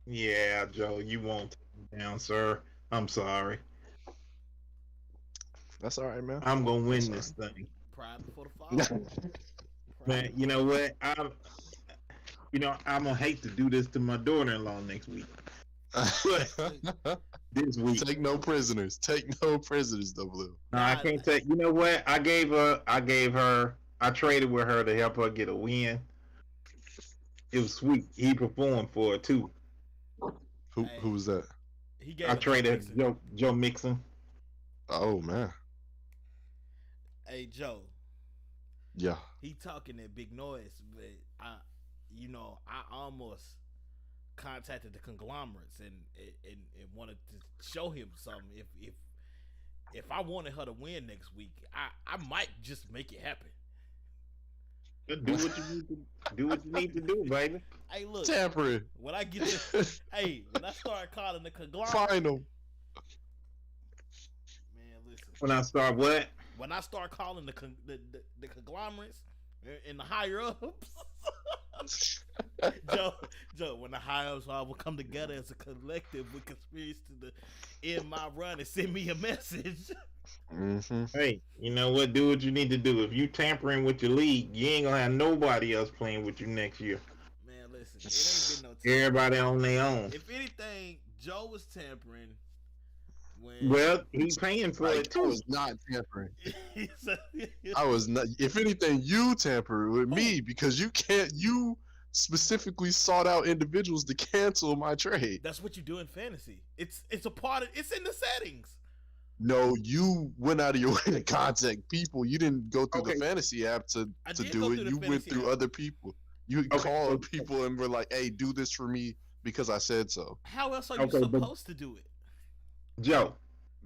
Yeah, Joe, you won't take me down, sir. I'm sorry. That's all right, man. I'm gonna That's win all this thing, Pride before the fall. Pride man. You before know the fall. what? I'm gonna hate to do this to my daughter-in-law next week, but Look, this week, Take no prisoners. Take no prisoners, W. no, I nah, can't take. You know what? I traded with her to help her get a win. It was sweet. He performed for it too. Who hey, was that? he I gave it Joe traded Mixon. Joe Mixon. Oh man. Hey Joe, Yeah. he talking that big noise, but I almost contacted the conglomerates and wanted to show him something. If I wanted her to win next week, I might just make it happen. Do what you need to do. What you need to do, baby. Hey, look, Tampering. when I get to, hey, when I start calling the conglomerate, Final. man, listen. When I start what? When I start calling the conglomerates and the higher ups, Joe, Joe, when the higher ups all will come together as a collective with conspiracy to end my run and send me a message. Mm-hmm. Hey, you know what? Do what you need to do. If you tampering with your league, you ain't gonna have nobody else playing with you next year. Man, listen, it ain't been no tampering. Everybody on their own. If anything, Joe was tampering when Well, he paying for Like, it I too. was not tampering. he said, I was not. If anything, you tampered with me because you can't. You specifically sought out individuals to cancel my trade. that's what you do in fantasy. It's a part of it's in the settings. No, you went out of your way to contact people. You didn't go through Okay. the fantasy app to I to did do go it. through the You went fantasy through app. other people. You Okay. called people and were like, "Hey, do this for me because I said so." How else are you Okay, but supposed to do it? Joe.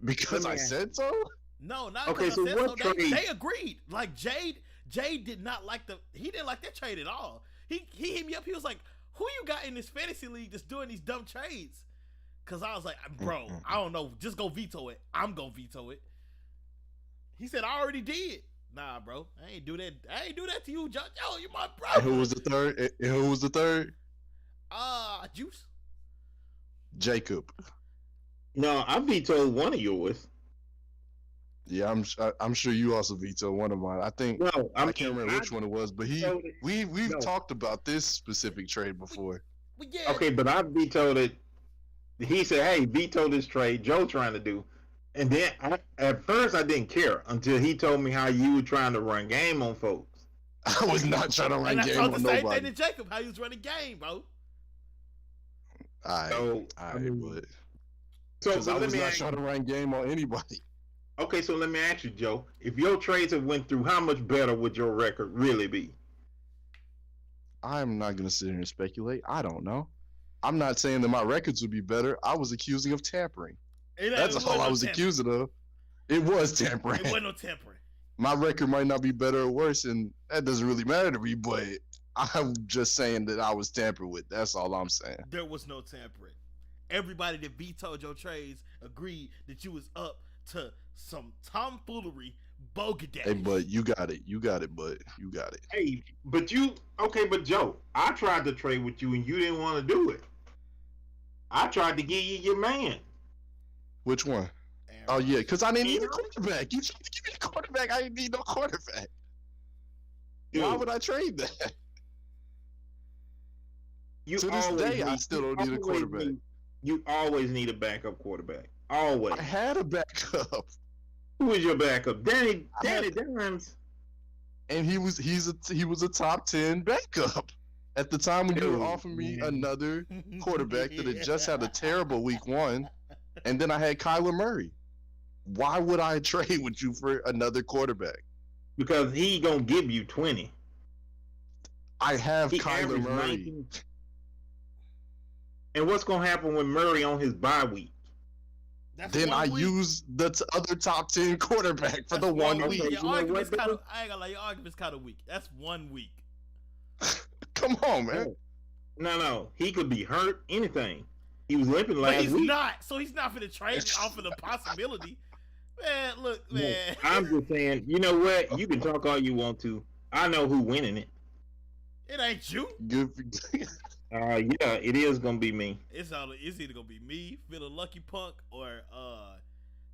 Because Let I me ask- said so. No, not Okay, because so I said so. what trade? They agreed. Like Jade did not like he didn't like that trade at all. He hit me up. He was like, "Who you got in this fantasy league that's doing these dumb trades?" Cause I was like, "Bro, I don't know. Just go veto it. I'm gonna veto it." He said, "I already did." Nah, bro, I ain't do that. I ain't do that to you, Joe. Yo, you my And who brother. was the third? And who was the third? Juice. Jacob. No, I vetoed one of yours. Yeah, I'm sure you also vetoed one of mine. I think No, I can't remember which one it was, but vetoed it. we've No. talked about this specific trade before. Well, yeah. Okay, but I vetoed it. He said, "Hey, veto this trade Joe trying to do." And then at first I didn't care until he told me how you were trying to run game on folks. I was not trying to run And I game told the on same nobody. thing to Jacob. How he was running game, bro. So I mean, But so because I let was me not ask trying to run game on anybody. okay, so let me ask you, Joe. If your trades have went through, how much better would your record really be? I'm not gonna sit here and speculate. I don't know. I'm not saying that my records would be better. I was accusing of tampering. That's all I was accusing of. It was tampering. It wasn't no tampering. My record might not be better or worse, and that doesn't really matter to me. But I'm just saying that I was tampered with. That's all I'm saying. There was no tampering. Everybody that vetoed your trades agreed that you was up to some tomfoolery, bogaday. Hey, but you got it. You got it, bud. You got it. Hey, but Joe, I tried to trade with you and you didn't want to do it. I tried to give you your man. Which one? Aaron Oh yeah, Rodgers. because I didn't need a quarterback. You tried to give me a quarterback. I didn't need no quarterback. Why Dude, would I trade that? you To this always day, I still don't need a always quarterback. you always need a backup quarterback. Always. I had a backup, Who is your backup? Danny I had- Dimes. and he was a top 10 backup at the time when you were Dude, offering me man. another quarterback that had just had a terrible week one, and then I had Kyler Murray. Why would I trade with you for another quarterback? Because he gonna give you 20. I have He Kyler averaged Murray. 19. And what's gonna happen with Murray on his bye week? That's Then one I week. use the other top 10 quarterback for the That's 1 week. week. You Your know argument's what, kind though? of. I ain't gonna lie. Your argument's kind of weak. That's 1 week. Come on, man. No. He could be hurt, anything. He was limping But last he's week. not. So he's not for the trade off of the possibility. Man, look, No, man. I'm just saying, you know what? You can talk all you want to. I know who winning it. It ain't you. Good. Yeah, it is gonna be me. It's either gonna be me, feeling lucky punk, or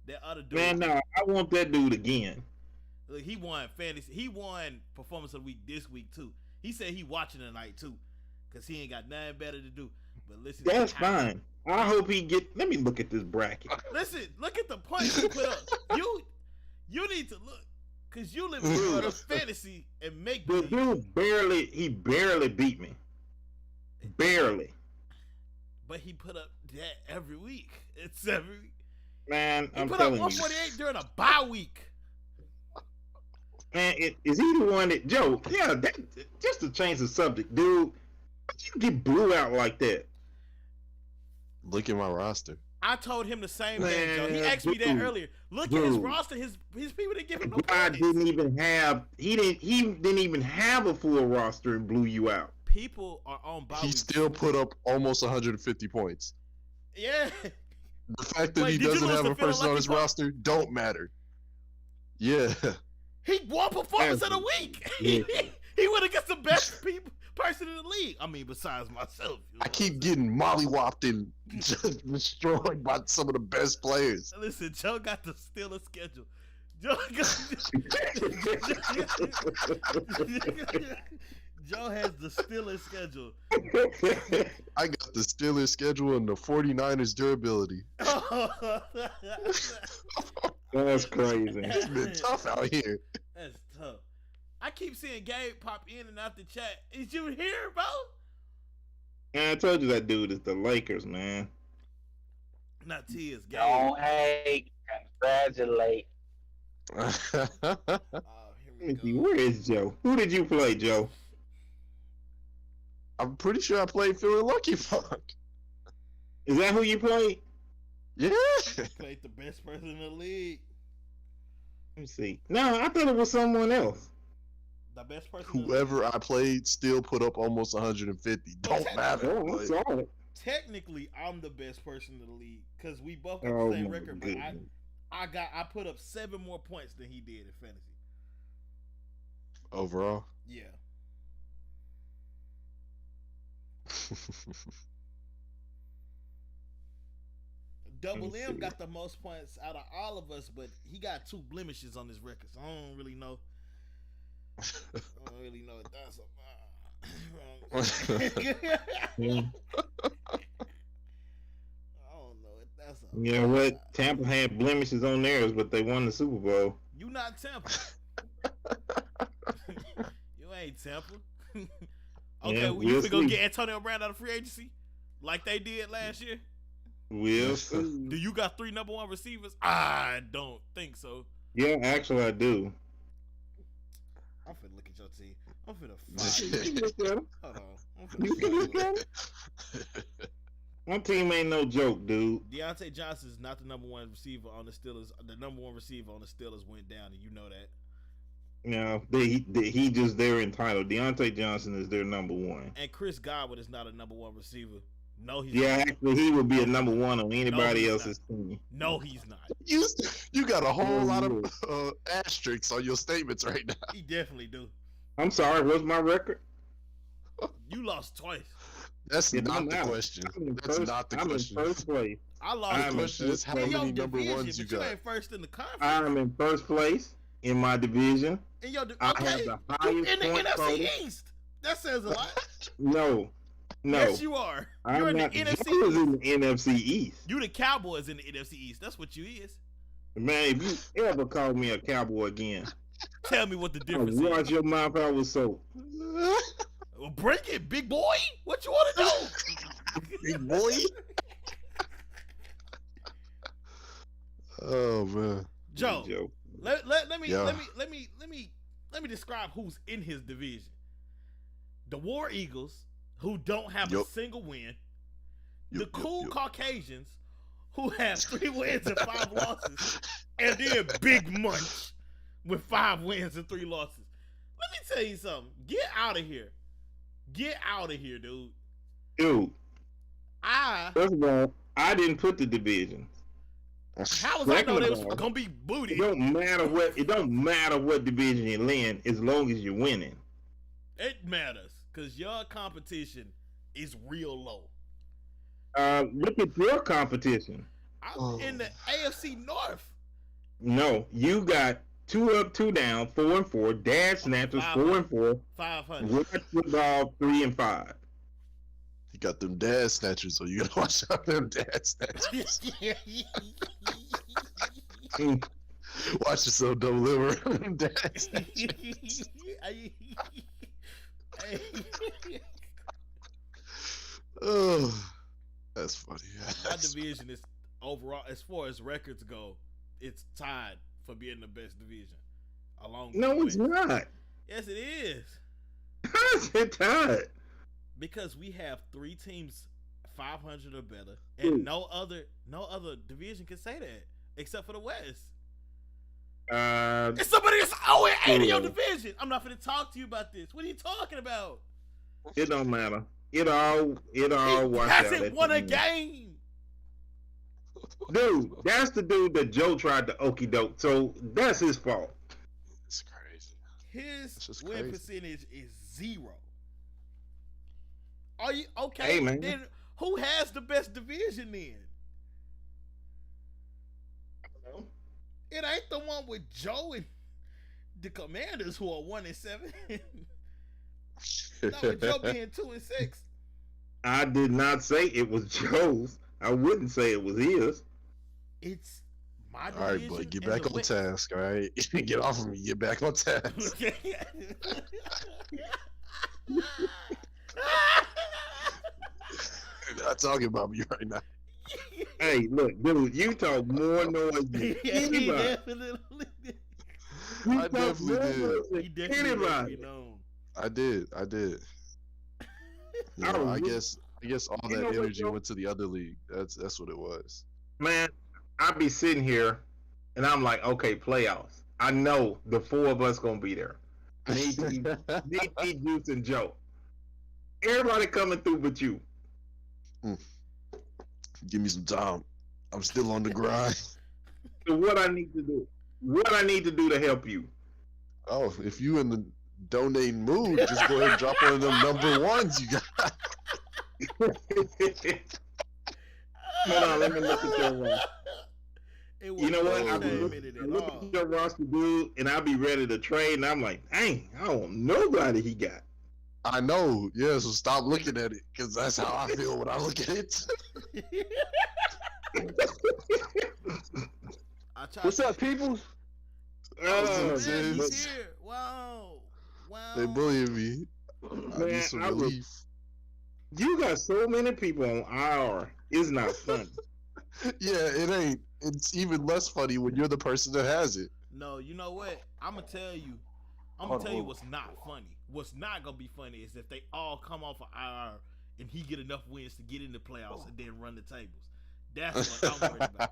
that other dude. Man, no, I want that dude again. Look, he won fantasy. He won performance of the week this week too. He said he watching tonight too, cause he ain't got nothing better to do. But listen, that's fine. I hope he get. Let me look at this bracket. Listen, look at the points he put up. You need to look, cause you live in the world of fantasy and make. The dude barely beat me. Barely. But he put up that every week. It's every week. Man, he I'm put telling up 148 during a bye week. Man, is he the one that Joe? Yeah, that, just to change the subject, dude. How'd you get blew out like that? Look at my roster. I told him the same thing, Joe. He asked me that earlier. Look at his roster. His people didn't give him no points. Didn't even have. He didn't even have a full roster and blew you out. People are on bye. He still put up almost 150 points. Yeah. The fact that he doesn't have a person on his roster don't matter. Yeah. He won performance of the week. Yeah. He went against the best person in the league. I mean, besides myself. I keep getting mollywopped and just destroyed by some of the best players. Listen, Joe got the Steelers schedule. Joe has the Steelers schedule. I got the Steelers schedule and the 49ers durability. That's crazy. It's been tough out here. That's tough. I keep seeing Gabe pop in and out the chat. Is you here, bro? Man, I told you that dude is the Lakers, man. Not tears, Gabe. Don't hate, congratulate. Here we go. Where is Joe? Who did you play, Joe? I'm pretty sure I played Feeling Lucky Fuck. Is that who you played? Yeah. Played the best person in the league. Let me see. No, I thought it was someone else. The best person. Whoever I played still put up almost 150. Don't matter. Oh, I saw it. Technically, I'm the best person in the league because we both got Oh, the same my record. But goodness. I put up 7 more points than he did in fantasy. Overall. Yeah. Double M got the most points out of all of us, but he got 2 blemishes on his record, so I don't really know. I don't really know what that's about. Yeah. I don't know what that's about. You know what? Tampa had blemishes on theirs, but they won the Super Bowl. You not Tampa. You ain't Tampa. Okay, Yeah, well, you we'll finna go see. get Antonio Brown out of free agency like they did last year? We'll see. Do you got 3 number 1 receivers? I don't think so. Yeah, actually, I do. I'm finna look at your team. I'm finna hold on. I'm You can look finna at it. My team ain't no joke, dude. Deontay Johnson is not the number 1 receiver on the Steelers. The number 1 receiver on the Steelers went down, and you know that. No, he just they're entitled. Deontay Johnson is their number 1. And Chris Godwin is not a number 1 receiver. No, he's Yeah, not. actually, he would be a number 1 on anybody he's else's team. No, he's not. You got a whole lot of asterisks on your statements right now. He definitely do. I'm sorry, what's my record? You lost twice. That's It not don't the matter. question. I'm in That's first- not the I'm question. in first place. I lost. I'm The question is how in your many number division, ones you but you got. ain't first in the conference. I'm in first place in my division. In your I okay, have the you highest in the point NFC total. East. That says a lot. No. Yes, you are. I'm You're in the not. NFC Joe is East. in the NFC East. You the Cowboys in the NFC East. That's what you is. Man, if you ever call me a cowboy again, Tell me what the I'll difference wash is. your mouth out with soap. Well, bring it, big boy. What you want to do? Big boy. Oh man. Joe, let me Yeah. let me describe who's in his division. The War Eagles, who don't have a Yup. single win. Yup, The yup, Cool yup. Caucasians, who have 3 wins and 5 losses, and then Big Munch with 5 wins and 3 losses. Let me tell you something. Get out of here. Get out of here, dude. Dude, I first of all, I didn't put the division. how was I know they was Second of all, gonna be It booty? don't matter what division you're in, as long as you're winning. It matters, cause your competition is real low. Look at your competition. I'm in the AFC North. No, you got 2 up, 2 down, 4 and 4. Dash snatchers 4 and 4. 500. Watch football 3 and 5. You got them dad snatchers, so you gotta watch out them dad snatchers. Watch yourself, double liver. Dad snatchers. Oh, that's funny. My division is overall, as far as records go, it's tied for being the best division. Along with No, it's not. Yes, it is. How's it tied? Because we have 3 teams 500 or better, and no other division can say that except for the West. It's somebody that's 0-8 in your division. I'm not going to talk to you about this. What are you talking about? It don't matter. It all washed out. Hasn't won a game. Dude, that's the dude that Joe tried to okie doke. So that's his fault. It's crazy. His win percentage is 0. Are you okay? Hey, man. Then who has the best division then? I don't know. It ain't the one with Joe and the Commanders who are 1 and 7. Not with Joe being 2 and 6. I did not say it was Joe's. I wouldn't say it was his. It's my division. All right, but get back on task. All right, get off of me. Get back on task. You're not talking about me right now. Hey, look, dude, you talk more noise than anybody. I definitely did. He definitely let me know. I did. You know, I guess all You know that what, energy Joe? went to the other league. That's what it was. Man, I'd be sitting here and I'm like, okay, playoffs. I know the 4 of us gonna be there. DT, Juice, and Joe. Everybody coming through but you. Give me some time. I'm still on the grind. So what I need to do? What I need to do to help you? Oh, if you in the donating mood, just go ahead and drop one of them number ones you got. Hold on, let me look at your roster. You know what? I It look at your roster, dude, and I'll be ready to trade, and I'm like, dang, I don't know nobody he got. I know, yeah. So stop looking at it, because that's how I feel when I look at it. What's up, people? He's Man, here. Wow. they bullying me. I Man, need some I relief. You got so many people on IR. It's not funny. Yeah, it ain't. It's even less funny when you're the person that has it. No, you know what? I'm gonna tell you what's not funny. What's not gonna be funny is if they all come off of IR and he get enough wins to get in the playoffs and then run the tables. That's what I'm worried about.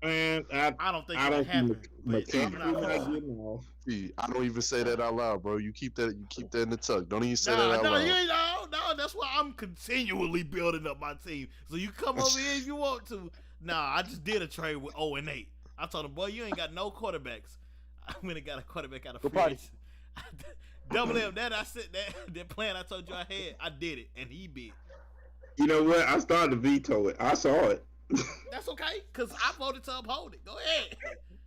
Man, I don't think it'll happen. But I'm not getting off. See, I don't even say that out loud, bro. You keep that in the tuck. Don't even say that out No, loud. you ain't. No, that's why I'm continually building up my team. So you come over here if you want to. Nah, I just did a trade with 0-8. I told him, boy, you ain't got no quarterbacks. I went and got a quarterback out of free agency. Double M, that I said that plan I told you I had, I did it, and he bit. You know what? I started to veto it. I saw it. That's okay, because I voted to uphold it. Go ahead.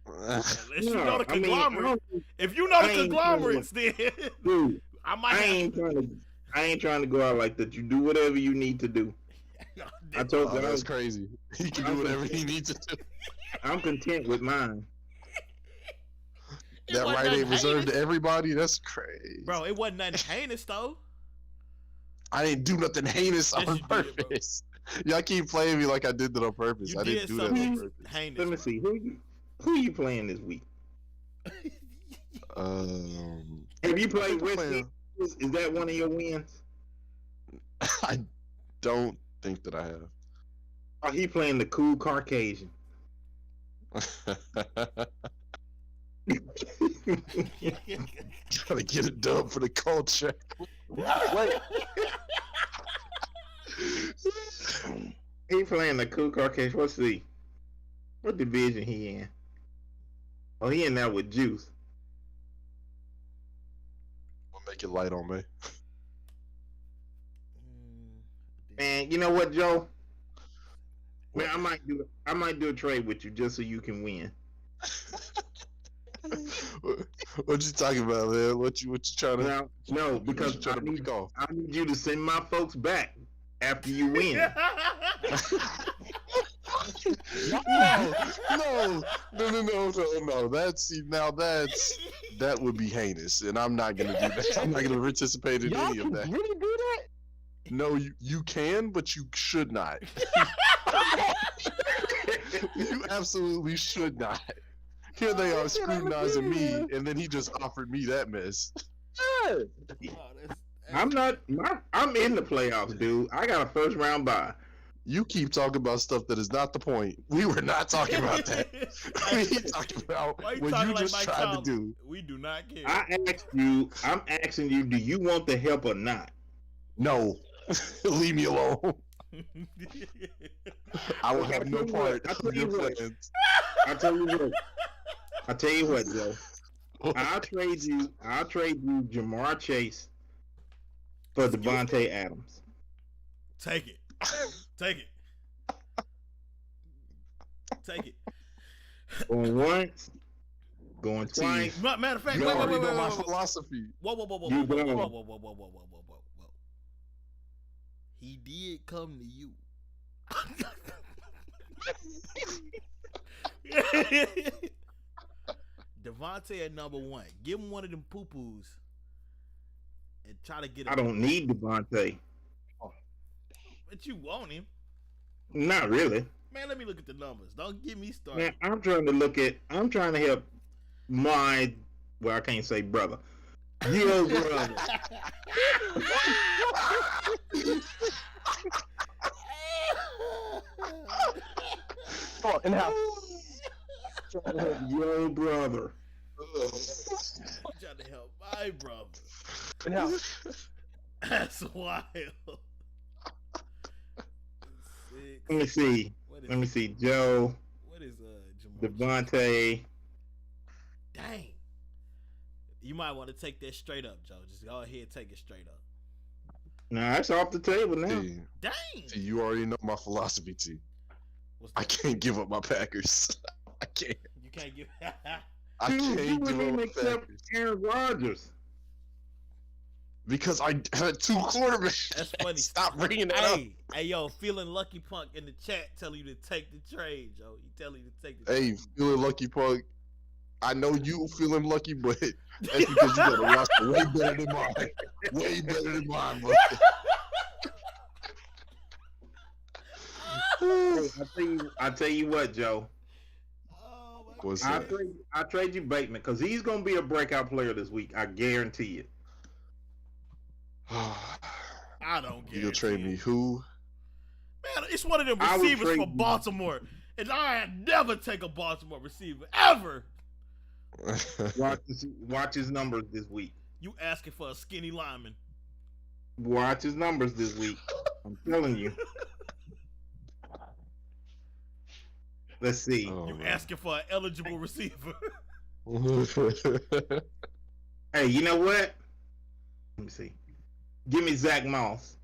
Unless No, you know the I mean, conglomerate. If you know I the ain't conglomerates, then Dude, I might I ain't trying to go out like that. You do whatever you need to do. I told Oh, you that's crazy. He can do whatever he needs to do. I'm content with mine. It That wasn't right ain't nothing reserved to heinous. everybody. That's crazy. Bro, it wasn't nothing heinous, though. I didn't do nothing heinous Yes, on you did, bro. purpose. Y'all keep playing me like I did that on purpose. You I didn't did do that on something purpose. heinous. Let me see. Who you playing this week? Have you I played think I'm West playing- Indies? Is that one of your wins? I don't think that I have. Or he playing the cool Caucasian? Gotta get it done for the culture. Wait, He playing the cool Caucasian. What division he in? Oh, he in there with Juice. We'll make it light on me. Man, you know what, Joe? Man, I might do a trade with you just so you can win. What you talking about, man? What you trying to? No, because trying to break off. I need you to send my folks back after you win. No. That would be heinous, and I'm not gonna do that. I'm not gonna participate in any of that. Really do that? No, you can, but you should not. You absolutely should not. Here they are scrutinizing me, and then he just offered me that mess. I'm in the playoffs, dude. I got a first round bye. You keep talking about stuff that is not the point. We were not talking about that. We talking about what you just tried to do. We do not care. I'm asking you, do you want the help or not? No. Leave me alone. I will have no part of your plans. I'll tell you what, Joe. I'll trade you Jamar Chase for Devontae Adams. Take it. Going once, going twice. Matter of fact, you already know my wait. philosophy. Whoa. He did come to you. Devontae at number 1. Give him one of them poo-poos and try to get him. I don't need Devontae. But you want him. Not really. Man, let me look at the numbers. Don't get me started. Man, I'm trying to help my, well, I can't say brother. Your brother. Oh, and how? Your brother. I'm trying to help my brother. And how? That's wild. Let me see. Joe. What is Devontae. Dang. You might want to take that straight up, Joe. Just go ahead and take it straight up. Nah, that's off the table now. Dang. See, you already know my philosophy, T. I can't give up my Packers. I can't. You can't give. I can't give up my accept Packers. Aaron Rodgers. Because I had 2 quarterbacks. That's funny. Stop bringing that up. Hey, yo, feeling lucky punk in the chat telling you to take the trade, Joe. He telling you to take the trade. Hey, feeling lucky punk. I know you feeling lucky, but that's because you got a roster way better than mine. Way better than mine, bro. I tell you what, Joe. Oh, What's that? I trade you Bateman because he's gonna be a breakout player this week. I guarantee it. I don't care. You'll trade me who? Man, it's one of them receivers for Baltimore, and I never take a Baltimore receiver ever. Watch his numbers this week. You asking for a skinny lineman? Watch his numbers this week. I'm telling you. Let's see. You asking for an eligible receiver? Hey, you know what? Let me see. Give me Zach Moss.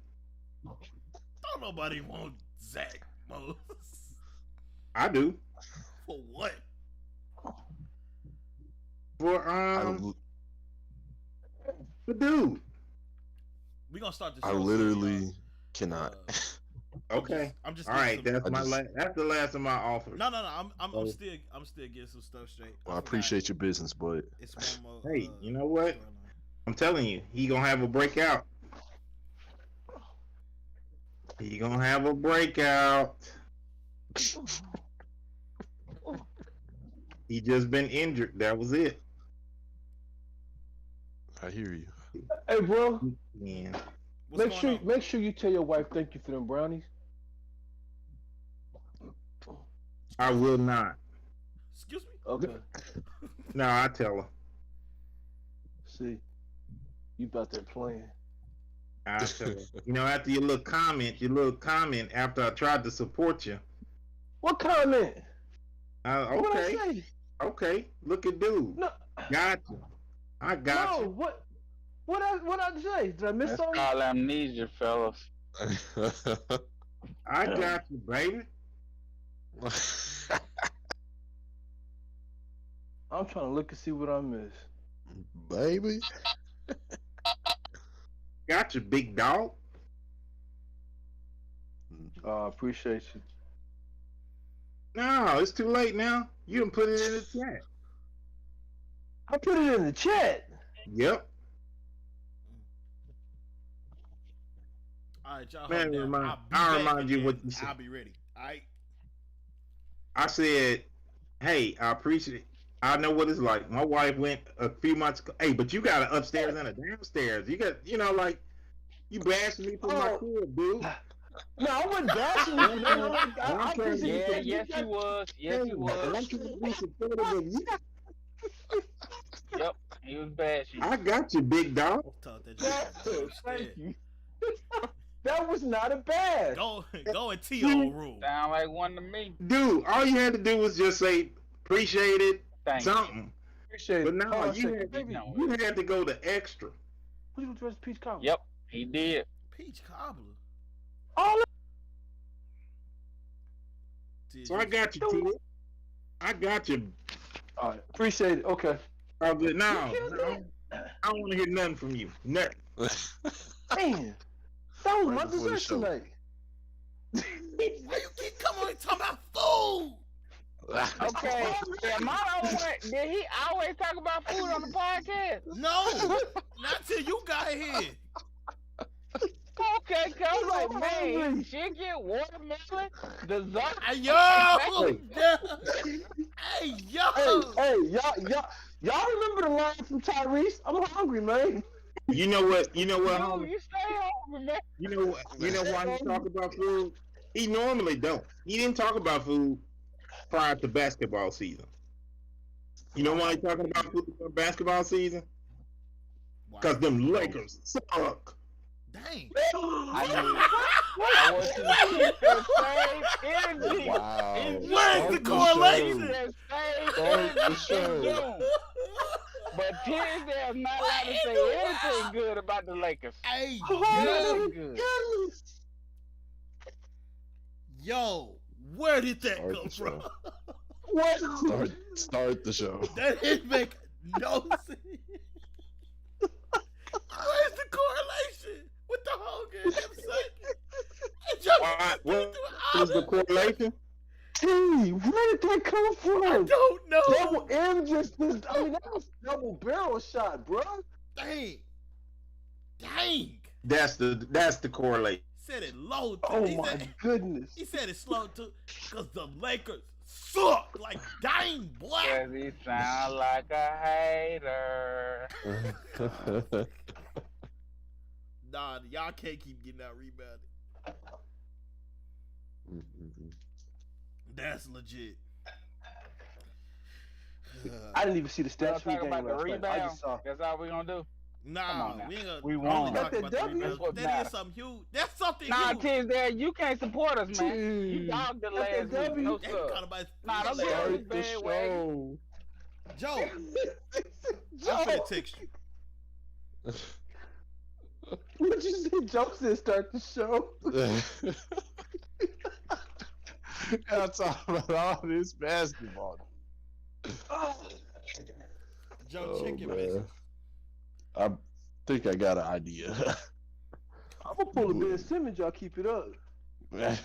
Don't nobody want Zach Moss. I do. For what? For the dude. We gonna start this. I literally cannot. Okay. I'm just all right. That's the last of my offers. No. I'm still getting some stuff straight. Well, I appreciate your business, but it's one more. Hey, you know what? I'm telling you, he gonna have a breakout. He gonna have a breakout. He just been injured. That was it. I hear you. Hey, bro. Yeah. Make sure you tell your wife thank you for them brownies. I will not. Excuse me? Okay. No, I tell her. See, you about there playing. I tell her. You know, after your little comment after I tried to support you. What comment? Okay. What I say? Okay. Look at dude. No. Got you. I got you. What I say? Did I miss something? Call amnesia, fellas. I got you, baby. I'm trying to look and see what I missed. Baby. Got you, big dog. Appreciate you. No, it's too late now. You done put it in the chat. I put it in the chat. Yep. All right, y'all. Man, hold down. I'll remind back you and what you said. I'll be ready. All right. I said, hey, I appreciate it. I know what it's like. My wife went a few months ago. Hey, but you got an upstairs and a downstairs. You got, like, you bashing me for my kid, dude. No, I wasn't bashing you. No, I Yeah, yes, he was. Yes, he was. Yep, he was bashing. I got you, big dog. Thank you. That was not a bash. Go in T.O. room. Sound like one to me. Dude, all you had to do was just say, appreciate it, Thank something. Appreciate But it. no, Oh, you had to go the extra. Who's the dress peach cobbler? Yep, he did. Peach cobbler. All So I got you, T. I got you. All right, appreciate it. Okay. Oh, good. No, I don't want to hear nothing from you. Nothing. Man, that was Right my before the dessert show. tonight. Why you keep coming and talking about food? Okay, am I always, did he always talk about food on the podcast? No, not till you got here. Okay, cause like, man, chicken, watermelon, dessert. Hey, yo! Hey, yo! Hey, y'all remember the line from Tyrese? I'm hungry, man. You know what, Dude, homie? you stay home, man. You know why he talk about food? He normally don't. He didn't talk about food prior to basketball season. You know why he talking about food for basketball season? Because them Lakers suck. Dang. I want you to keep that same energy. Wow. Where's the correlation? That same Start the energy show. in June. But Tuesday is not allowed to say anything good about the Lakers. Hey, Nothing good. yo, where did that Start come the from? show. What? Start the show. That didn't make no sense. Where's the correlation with the hunger and them sucking? What is the correlation? Hey, where did that come I from? don't know. Double M that was double barrel shot, bro. Dang. That's the correlation. Said it low too. Oh my goodness. He said it slow too, cause the Lakers suck. Like, dang, boy. Cause he sound like a hater. Nah, y'all can't keep getting out rebounded. That's legit. I didn't even see the Y'all stats for the talk game about the last night. I rebound. just saw. That's all we gonna do. Nah, now. we ain't gonna. We only won. talk Got about that the W. rebound. What That matter? is something huge. That's something Nah, huge. Tuesday, you can't support us, man. You dogged the Got that last week. W. No They sir. caught about Nah, don't Larry. get on Start this the bandwagon. show. Joe, I'm finna text you. What you say? Joe said start the show. I'm talking about all this basketball. Joe, Oh, check your man. message. I think I got an idea. I'm gonna pull a Ben Simmons. Y'all keep it up. Like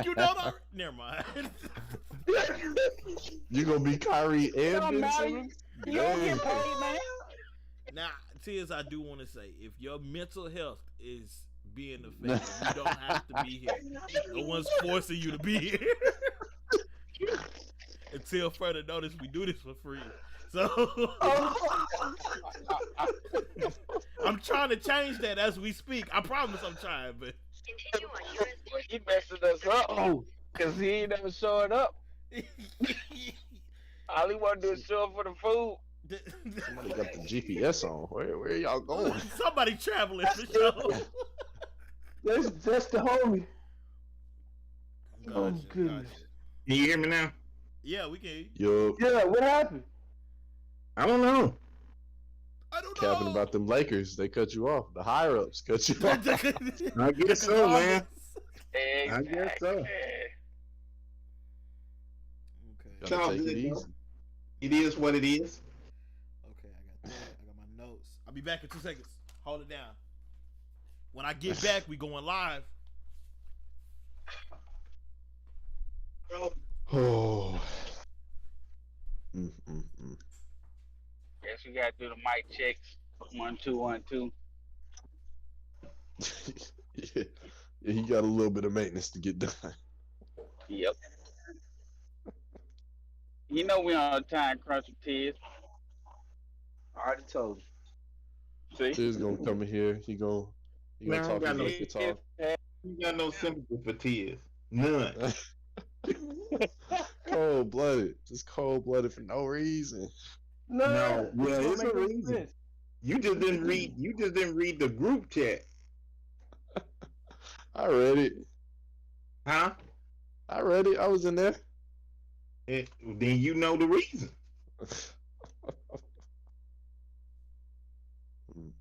you know that? Never mind. You gonna be Kyrie and Don't Ben matter. Simmons? You don't get paid, man. Now, Tiz, I do want to say, if your mental health is being affected, you don't have to be here. No one's forcing you to be here. Until further notice, we do this for free. So I'm trying to change that as we speak. I promise I'm trying, but He messing us up. Oh, cause he ain't never showing up. All he want to do is show up for the food. Somebody got the GPS on. Where y'all going? Somebody traveling for sure. That's the homie. Oh Gotcha, goodness. gotcha. Can you hear me now? Yeah, we can. Yup. Yeah, what happened? I don't know. I don't Capping know. about them Lakers, they cut you off. The higher ups cut you off. I guess so, man. Exactly. I guess so. Okay. Gotta Y'all take it good, easy. though. It is what it is. Okay, I got that. I got my notes. I'll be back in 2 seconds. Hold it down. When I get back, we going live. Oh. Guess we gotta do the mic checks. 1, 2, 1, 2. Yeah, he got a little bit of maintenance to get done. Yep. You know we on a time crunch with Tiz. I already told you. See? He's gonna come in here. He gonna Man, I talk got his no- talk. You got no sympathy for tears. None. Cold blooded, just cold blooded for no reason. No, This yeah, don't it's a make no reason. sense. You just didn't read. You just didn't read the group chat, I read it. huh? I read it. I was in there. Then you know the reason.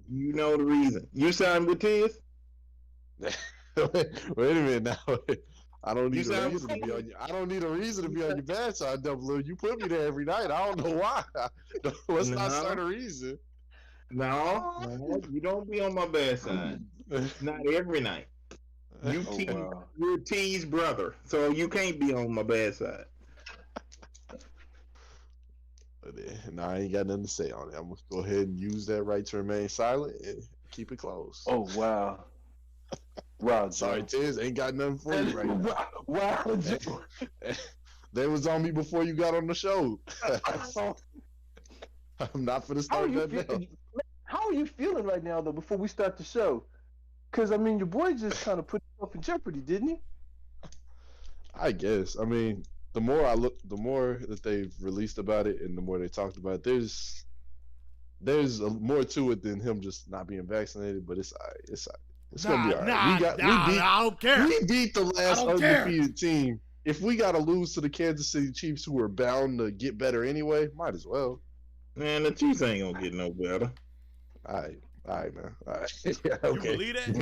You know the reason. You signed with Tiz? Wait a minute now. I don't need You a sound- reason to be on. I don't need a reason to be on your bad side, Double O. You put me there every night. I don't know why. Let's not No. start a reason. No, you don't be on my bad side. Not every night. You Oh, T, wow. you're T's brother, so you can't be on my bad side. No, I ain't got nothing to say on it. I'm gonna go ahead and use that right to remain silent and keep it closed. Oh wow. Wow, Sorry, Joe. Tiz, ain't got nothing for you right now. Wow, Joe. They was on me before you got on the show. I'm not for the How are start you that now. feeling? How are you feeling right now, though? Before we start the show, because I mean, your boy just kind of put himself in jeopardy, didn't he? I guess. I mean, the more I look, the more that they've released about it, and the more they talked about it, there's more to it than him just not being vaccinated. But it's gonna be all right. I don't care. We beat the last don't care. undefeated team. If we gotta lose to the Kansas City Chiefs, who are bound to get better anyway, might as well. Man, the Chiefs ain't gonna get no better. All right, man. All right. Yeah, You okay. believe that?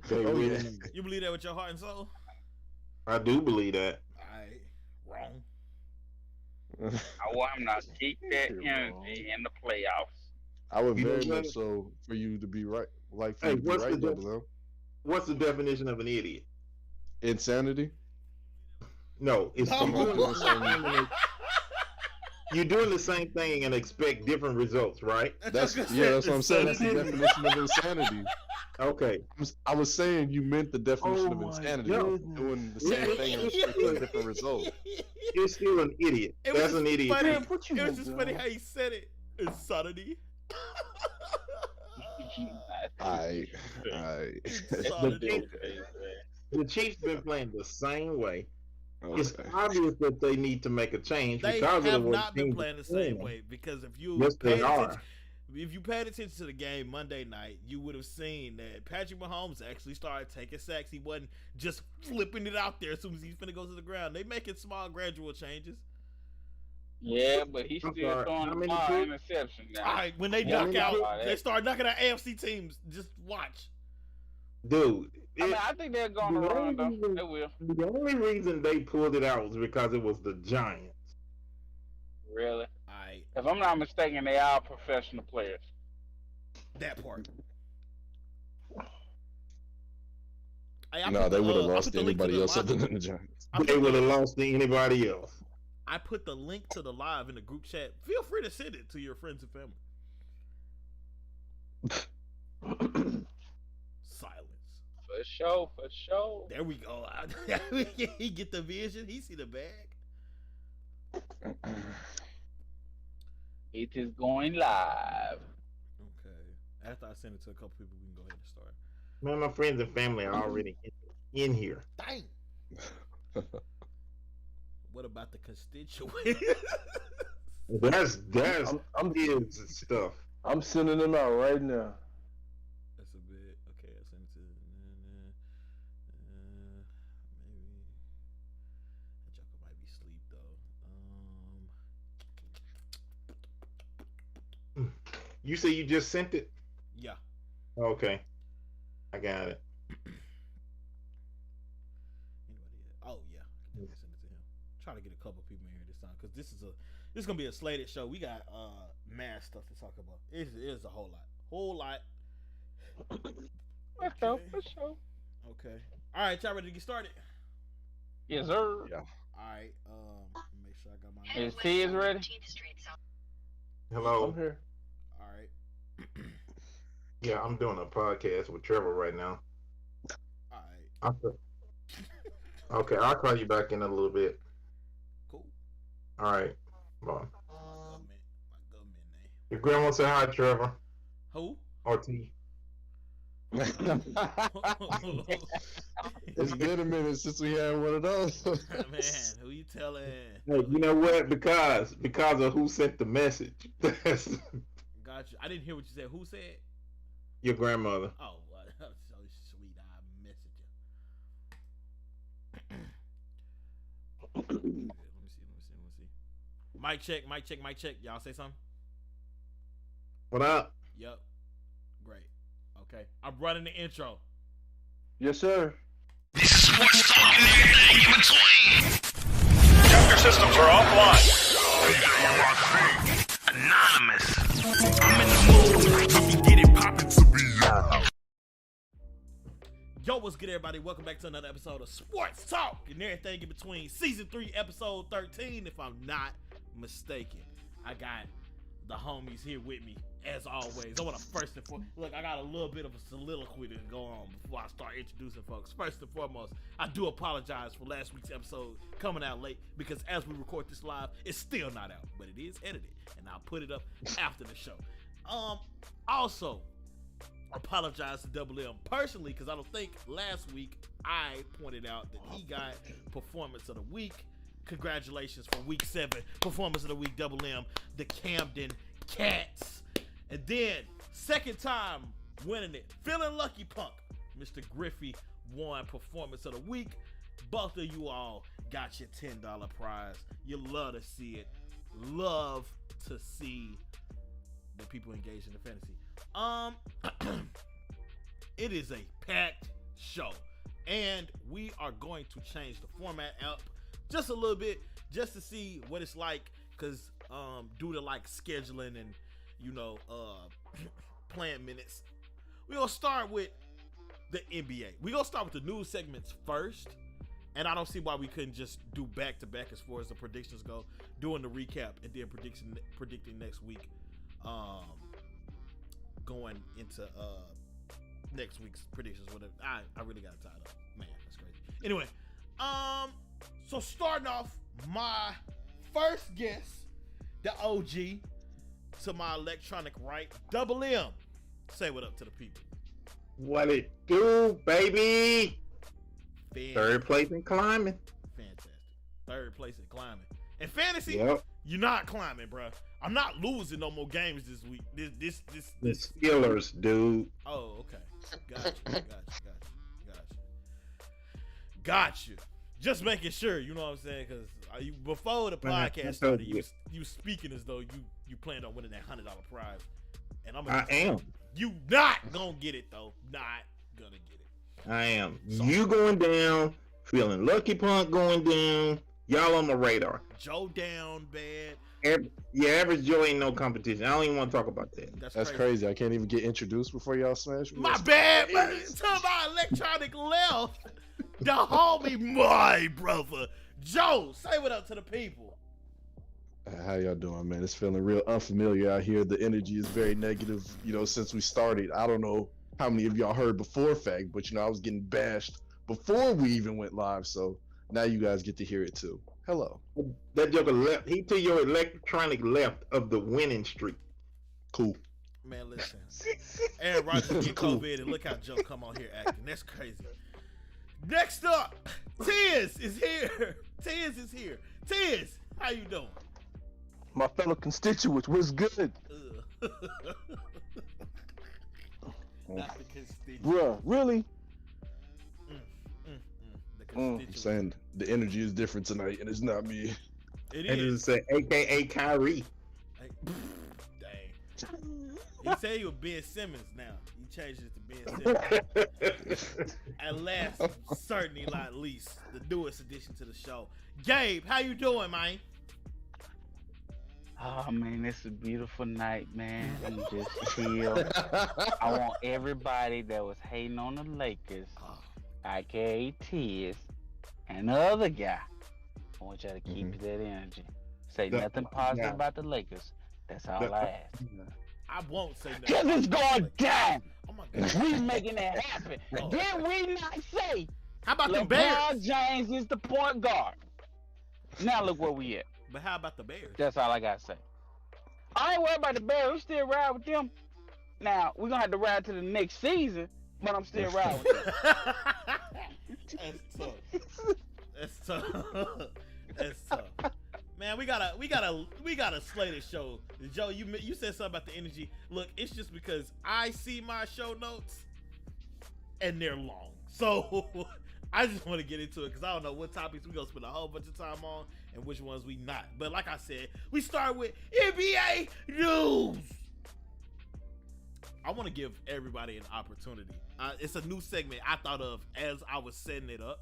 They Oh, really- yeah. You believe that with your heart and soul? I do believe that. I wrong. I want him to keep that You're energy in the playoffs. I would You know very what? much so for you to be right. Like for Hey, you to be what's right, the Double O. What's the definition of an idiot? Insanity. No, it's No. you're doing the same thing and expect different results, right? That's what I'm saying. That's the definition of insanity. Okay. I was saying you meant the definition Oh of my insanity. goodness. Doing the same thing and expecting a different result. You're still an idiot. It was That's an idiot. funny. Man, put you It was in, just Joe. funny how he said it. Insanity. I. Insanity. The Chiefs been playing the same way. It's Okay. obvious that they need to make a change They because have of the way not been teams playing the are same playing. way because if you Yes, they paid are. attention, if you paid attention to the game Monday night, you would have seen that Patrick Mahomes actually started taking sacks. He wasn't just flipping it out there as soon as he's finna go to the ground. They making small, gradual changes. Yeah, but he's I'm still sorry, throwing how the many ball picks? interception now. All right, when they Yeah, knock we out, know about they that. start knocking out AFC teams. Just watch. Dude, I mean, I think they're going to the run, though. only- They will. the only reason they pulled it out was because it was the Giants. Really. All right, If I'm not mistaken, they are professional players. that part. Hey, I No, put they the, would have I lost put to the link to anybody the else live- other than the Giants. I put They the- would have lost to anybody else. I put the link to the live in the group chat. Feel free to send it to your friends and family. Silence. For sure, for sure. There we go. He get the vision. He see the bag. It is going live. Okay. After I send it to a couple people, we can go ahead and start. Man, my friends and family are already in here. Dang. What about the constituents? That's I'm his stuff. I'm sending them out right now. That's a bit. Okay, I sent it to. Maybe. That joker might be asleep though. You say you just sent it? Yeah. Okay. I got it. Oh yeah, I can send it to him. Try to get a couple people in here this time because this is gonna be a slated show. We got mad stuff to talk about. It is a whole lot. For sure. Okay. All right, y'all ready to get started? Yes, sir. Yeah. All right. Make sure I got my. Is Tiz ready? Hello. I'm here. All right. Yeah, I'm doing a podcast with Trevor right now. All right. Okay, I'll call you back in a little bit. Cool. All right. Bye. My government name. Your grandma say hi, Trevor. Who? Or T. It's been a minute since we had one of those. Man, who you telling? Hey, you know what? Because of who sent the message. That's Got you. I didn't hear what you said. Who said? your grandmother. Oh, so sweet. I messaged you. Let me see. Mic check. Y'all say something? What up? Yep. Great. Okay. I'm running the intro. Yes, sir. This is sports talk and everything in between. Chapter systems are offline. Anonymous. I'm in the mood. We can get it poppin' to be Yo, what's good, everybody? Welcome back to another episode of Sports Talk and everything in between. Season 3, episode 13, if I'm not mistaken. I got the homies here with me, as always. I want to first and foremost, look, I got a little bit of a soliloquy to go on before I start introducing folks. First and foremost, I do apologize for last week's episode coming out late because as we record this live, it's still not out, but it is edited, and I'll put it up after the show. Also, apologize to Double M personally because I don't think last week I pointed out that he got Performance of the Week. Congratulations for week 7 Performance of the Week, Double M, the Camden Cats. And then second time winning it, feeling lucky punk, Mr. Griffey won Performance of the Week. Both of you all got your $10 prize. You love to see it. Love to see the people engaged in the fantasy. It is a packed show, and we are going to change the format up just a little bit, just to see what it's like, because due to like scheduling and playing minutes, we're gonna start with the NBA. We're gonna start with the news segments first, and I don't see why we couldn't just do back to back as far as the predictions go, doing the recap and then predicting next week, going into next week's predictions. Whatever. I really got tied up, man. That's crazy. Anyway, so starting off, my first guest, the OG to my electronic right, Double M. Say what up to the people. What it do, baby? Fantastic. Third place in climbing. Fantastic. Third place in climbing. In fantasy, Yep. you're not climbing, bro. I'm not losing no more games this week. The Steelers, dude. Oh, okay. Got you. Just making sure, you know what I'm saying? Because before the podcast started, you speaking as though you planned on winning that $100 prize, and I am. You not gonna get it though. Not gonna get it. I am. So, you going down, feeling lucky punk going down. Y'all on my radar. Joe down bad. Average Joe ain't no competition. I don't even want to talk about that. That's crazy. I can't even get introduced before y'all smash me. My bad, man. To my electronic left, the homie, my brother, Joe. Say what up to the people. How y'all doing, man? It's feeling real unfamiliar out here. The energy is very negative, since we started. I don't know how many of y'all heard before fact, but I was getting bashed before we even went live, so now you guys get to hear it too. Hello. That joker left. He to your electronic left of the winning streak. Cool. Man, listen. Aaron Rodgers get COVID, and look how Joe come on here acting. That's crazy. Next up, Tiz is here. Tiz, how you doing? My fellow constituents, what's good? Not the constituents. Bruh, really? The I'm constituents. saying the energy is different tonight, and it's not me. It And is. it's AKA Kyrie. Hey, dang. He said he was Ben Simmons now. He changed it to Ben Simmons. At last, certainly not least, the newest addition to the show. Gabe, how you doing, man? Oh man, it's a beautiful night, man. I'm just chill. I want everybody that was hating on the Lakers, aka Tiz, and the other guy. I want y'all to keep that energy. Say nothing positive about the Lakers. That's all I ask. I won't say nothing. Cause it's going down. Oh my God. We making that happen. Did we not say How about the LeBron Bears? James is the point guard? Now look where we at. But how about the Bears? That's all I gotta say. I ain't worried about the Bears. We still ride with them. Now we're gonna have to ride to the next season, but I'm still riding with them. That's tough. That's tough. Man, we gotta slay this show. Joe, you said something about the energy. Look, it's just because I see my show notes and they're long. So I just want to get into it because I don't know what topics we're gonna spend a whole bunch of time on and which ones we not. But like I said, we start with NBA news. I want to give everybody an opportunity. It's a new segment I thought of as I was setting it up.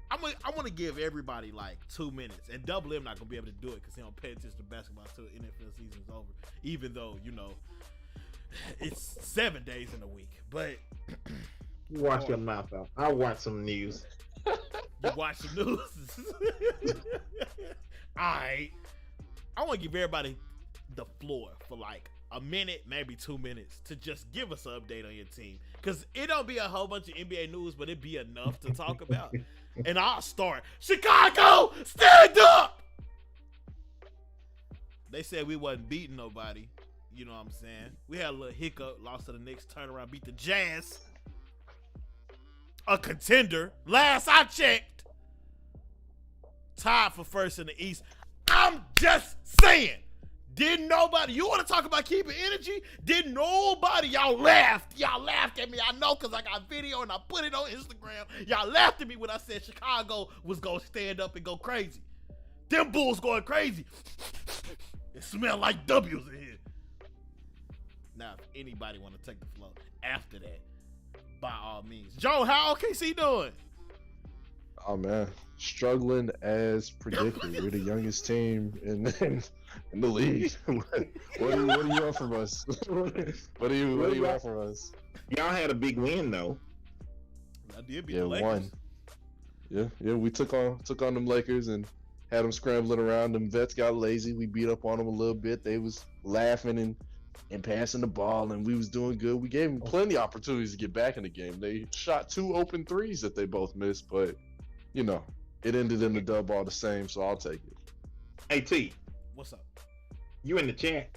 I want to give everybody like 2 minutes, and Double M not gonna be able to do it because he don't pay attention to basketball until the NFL season's over. Even though it's 7 days in a week, but You wash your mouth out. I want some news. you watch the news. Alright, I want to give everybody the floor for like a minute, maybe 2 minutes, to just give us an update on your team, because it don't be a whole bunch of NBA news, but it be enough to talk about. And I'll start. Chicago, stand up! They said we wasn't beating nobody. You know what I'm saying? We had a little hiccup, lost to the Knicks, turned around, beat the Jazz. A contender. Last I checked. Tied for first in the East. I'm just saying. Didn't nobody, you want to talk about keeping energy? Didn't nobody, y'all laughed at me. I know because I got video and I put it on Instagram. Y'all laughed at me when I said Chicago was going to stand up and go crazy. Them Bulls going crazy. It smell like W's in here. Now, if anybody want to take the floor after that, by all means. Joe, how OKC doing? Oh man, struggling as predicted. We're the youngest team in the league. what do you want from us? What do you want from us? Y'all had a big win though. I did beat the Lakers. One. Yeah. We took on them Lakers and had them scrambling around. Them vets got lazy. We beat up on them a little bit. They was laughing and passing the ball, and we was doing good. We gave them plenty of opportunities to get back in the game. They shot 2 open threes that they both missed, but it ended in the dub all the same, so I'll take it. Hey T, What's up? you in the chat?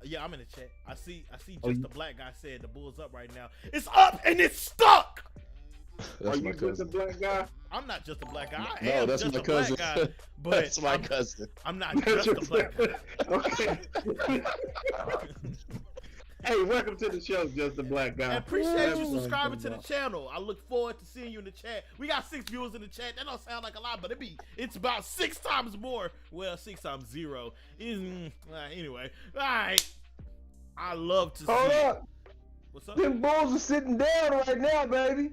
Yeah, I'm in the chat. I see just the black guy said the Bulls up right now. It's up and it's stuck. That's Are my you just a cousin. black guy? I'm not just a black guy. I No, am that's just my a black cousin. guy, but That's my cousin. I'm not just a black guy. Okay. Hey, welcome to the show, Just a Black Guy. I appreciate you Everyone subscribing to come the out. channel. I look forward to seeing you in the chat. We got 6 viewers in the chat. That don't sound like a lot, but it's about 6 times more. Well, 6 times 0. Anyway, all right. I love to Hold see. up. What's up? Them Bulls are sitting down right now, baby.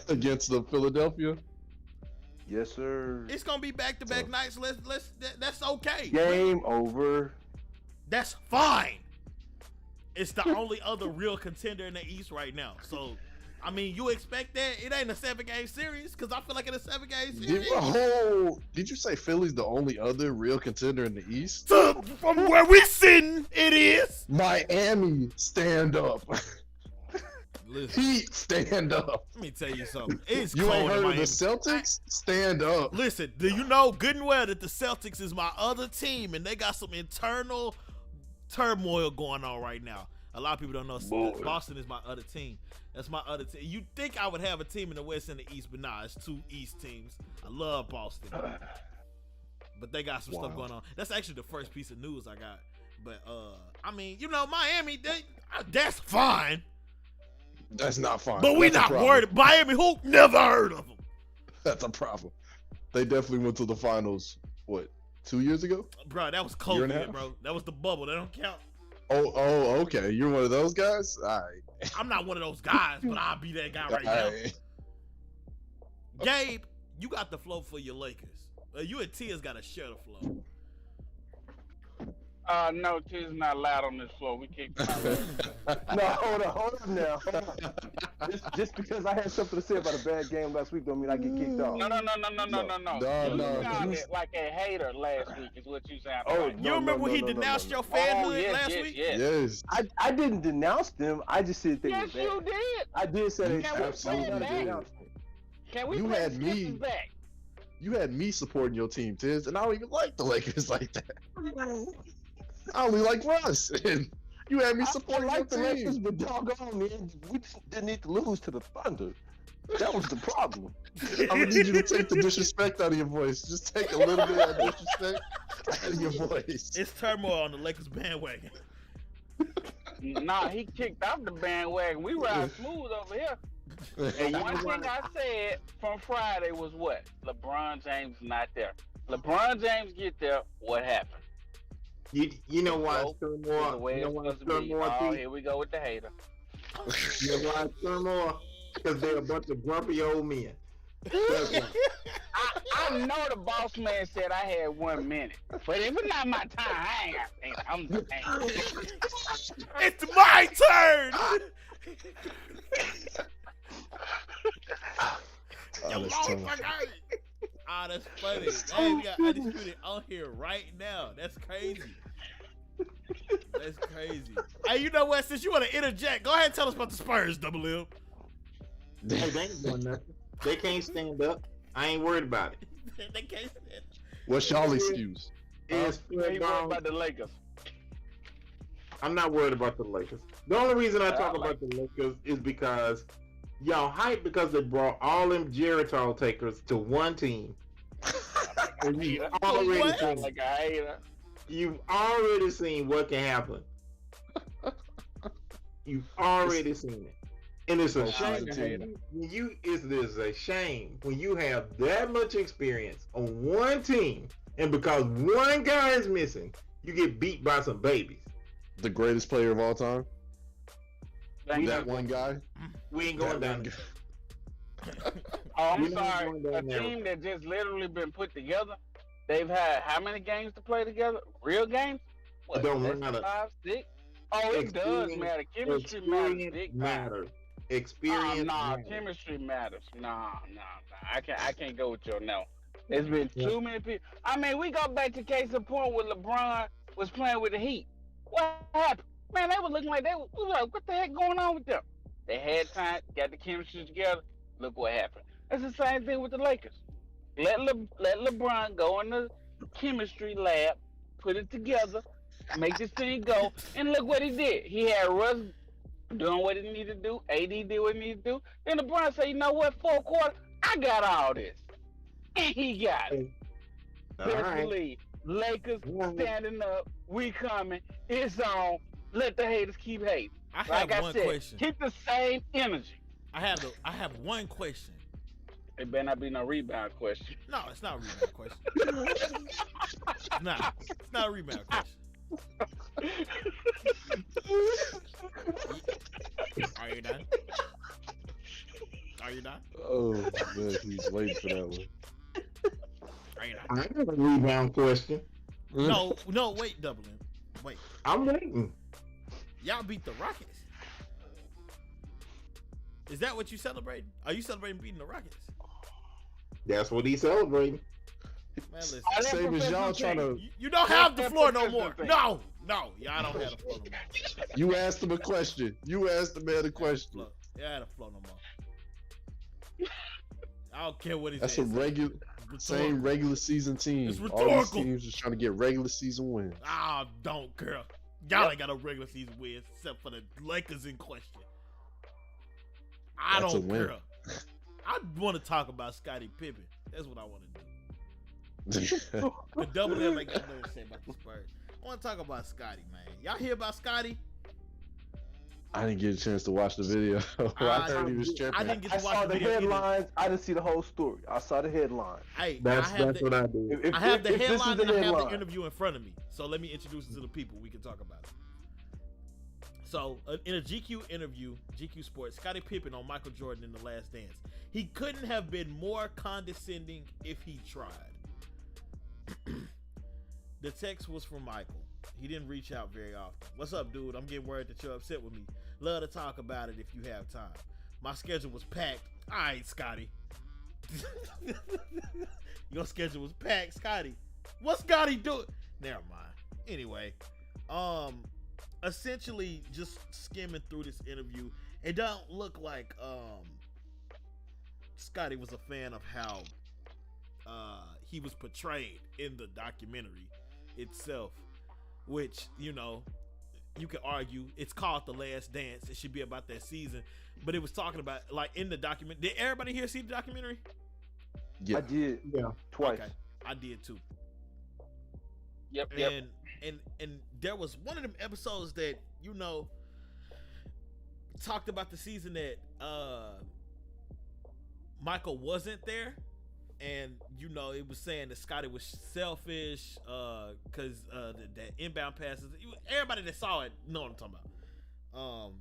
Against the Philadelphia. Yes, sir. It's gonna be back-to-back nights. That's okay. Game over. That's fine. It's the only other real contender in the East right now. So, I mean, you expect that? It ain't a 7-game series because I feel like in a 7-game series. Did you say Philly's the only other real contender in the East? So, from where we sitting, it is. Miami, stand up. Listen, Heat, stand up. let me tell you something. It's You cold ain't in heard of Miami. the Celtics? Stand up. Listen, do you know good and well that the Celtics is my other team and they got some internal turmoil going on right now. A lot of people don't know Boston is my other team. That's my other team. You'd think I would have a team in the West and the East, but nah, it's 2 East teams. I love Boston. But they got some stuff going on. That's actually the first piece of news I got. But I mean, Miami, that's fine. That's not fine. But we That's a not problem. worried. Miami Hoop, never heard of them. That's a problem. They definitely went to the finals, 2 years ago? Bro, that was Year and a COVID, half? bro. That was the bubble. That don't count. Oh, okay. You're one of those guys. All right. I'm not one of those guys, but I'll be that guy right now. Gabe, you got the flow for your Lakers. You and Tia's got to share the flow. No, Tia's not allowed on this floor. We kicked him out. No, hold on now. Hold on. Just because I had something to say about a bad game last week don't mean I get kicked off. No. You No. sounded like a hater last week is what you sounded Oh, like. You remember when he denounced your fanhood last yes, week? Yes. Yes. I didn't denounce them. I just said they Yes, were bad. you did. I did say they Can we absolutely play it back? did. Can we You play had the me. Sixers back? You had me supporting your team, Tiz, and I don't even like the Lakers like that. I only like Russ, and you had me I supporting like the your Lakers, team. but doggone, man, we didn't need to lose to the Thunder. That was the problem. I'm gonna need you to take the disrespect out of your voice. Just take a little bit of disrespect out of your voice. It's turmoil on the Lakers bandwagon. Nah, he kicked off the bandwagon. We ride smooth over here. And one thing I said from Friday was what? LeBron James is not there. LeBron James get there, what happened? You know why it's The turmoil? way You know it's why it's supposed to be. turmoil, Oh, Pete? here we go with the hater. You know why it's turmoil? Because they're a bunch of grumpy old men. That's why. I know the boss man said I had 1 minute, but if it's not my time, I ain't got to think. I'm just saying. It's my turn! Yo, that's tough. motherfucker! Ah, that's funny. Hey, we got Undisputed on here right now. That's crazy. That's crazy. Hey, you know what? Since you want to interject, go ahead and tell us about the Spurs, Double M. Hey, they ain't doing nothing. They can't stand up. I ain't worried about it. They can't stand. What's y'all excuse? It's You ain't worried about the Lakers. I'm not worried about the Lakers. The only reason I talk I like about the Lakers is because y'all hype because they brought all them Geritol takers to one team. And you've already What? seen, Like a hater. you've already seen what can happen. You've already seen it. And it's a Oh, shame Valentino. when it's a shame when you have that much experience on one team and because one guy is missing, you get beat by some babies. The greatest player of all time? Thank That you. one guy? We ain't going That down one there. guy. Oh, We I'm ain't sorry. going A down there. team that just literally been put together. They've had how many games to play together? Real games? What? Don't less matter. than 5, 6? Oh, it does Experience- matter. Chemistry matters. Experience Big time. matters. Experience Nah, matters. chemistry matters. Nah. I can't go with your no. There's been too many people. I mean, we go back to case in point where LeBron was playing with the Heat. What happened? Man, they were looking like we was like, what the heck going on with them? They had time, got the chemistry together. Look what happened. It's the same thing with the Lakers. Let LeBron go in the chemistry lab, put it together, make this thing go, and look what he did. He had Russ doing what he needed to do. AD did what he needed to do. Then LeBron said, you know what, fourth quarter, I got all this. And he got it. All Best right. believe. Lakers Yeah. standing up. We coming. It's on. Let the haters keep hating. I have Like I one said, question. keep the same energy. I have one question. It better not be no rebound question. No, it's not a rebound question. Nah, it's not a rebound question. Are you done? Are you done? Oh, man, he's waiting for that one. Are you done? I got a rebound question. No, wait, Double M. Wait, I'm waiting. y'all beat the Rockets. Is that what you celebrating? Are you celebrating beating the Rockets? That's what he's celebrating. Man, listen. Same as y'all trying to. You don't have the floor no more. No, y'all don't have the floor no more. You asked him a question. You asked the man a question. Floor. Y'all have the floor no more. I don't care what he That's says. a regular, same regular season team. It's All these rhetorical. teams just trying to get regular season wins. Ah, don't care. Y'all ain't got a regular season win except for the Lakers in question. I That's a don't win. care. I want to talk about Scottie Pippen. That's what I want to do. The Double M ain't got nothing to say about the Spurs. I want to talk about Scottie, man. Y'all hear about Scottie? I didn't get a chance to watch the video. I heard he was I tripping. didn't get I to watch saw the the video either. headlines. I didn't see the whole story. I saw the headline. Hey, That's I have what I do. I have the if this is headline the and I have the headline. interview in front of me. So let me introduce it to the people. We can talk about it. So in a GQ interview, GQ Sports, Scottie Pippen on Michael Jordan in The Last Dance. He couldn't have been more condescending if he tried. The text was from Michael. He didn't reach out very often. What's up, dude? I'm getting worried that you're upset with me. Love to talk about it if you have time. My schedule was packed. All right, Scotty. Your schedule was packed, Scotty. What's Scotty doing? Never mind. Anyway, essentially just skimming through this interview, it don't look like Scotty was a fan of how he was portrayed in the documentary itself, which, you know, you could argue it's called The Last Dance. It should be about that season, but it was talking about, like, in the document. Did everybody here see the documentary? Yeah. I did. Yeah. Twice. Okay, I did too. Yep. And there was one of them episodes that, you know, talked about the season that Michael wasn't there, and, you know, it was saying that Scotty was selfish because the inbound passes. Everybody that saw it know what I'm talking about.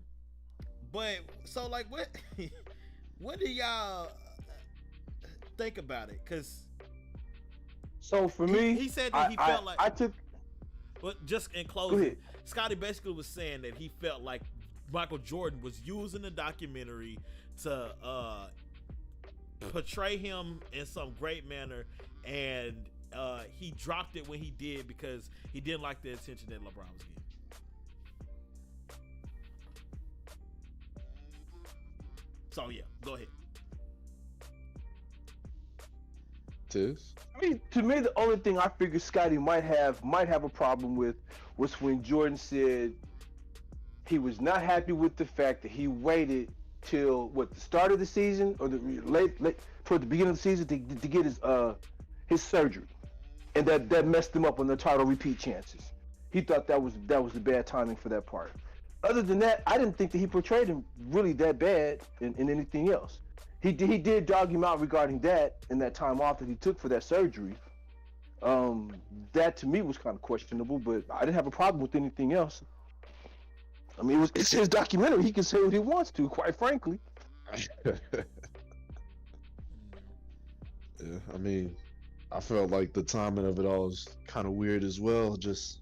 But so, like, what do y'all think about it? Because So for me, he said that he felt like I took. But just in Go closing, ahead. Scotty basically was saying that he felt like Michael Jordan was using the documentary to portray him in some great manner, and he dropped it when he did because he didn't like the attention that LeBron was getting. So yeah, go ahead. Tiz? I mean, to me, the only thing I figured Scotty might have a problem with was when Jordan said he was not happy with the fact that he waited till the start of the season or the late toward the beginning of the season to get his surgery, and that messed him up on the title repeat chances. He thought that was the bad timing for that part. Other than that, I didn't think that he portrayed him really that bad in anything else. He did dog him out regarding that in that time off that he took for that surgery. That to me was kind of questionable, but I didn't have a problem with anything else. I mean, it's his documentary. He can say what he wants to, quite frankly. Yeah, I mean, I felt like the timing of it all is kind of weird as well. Just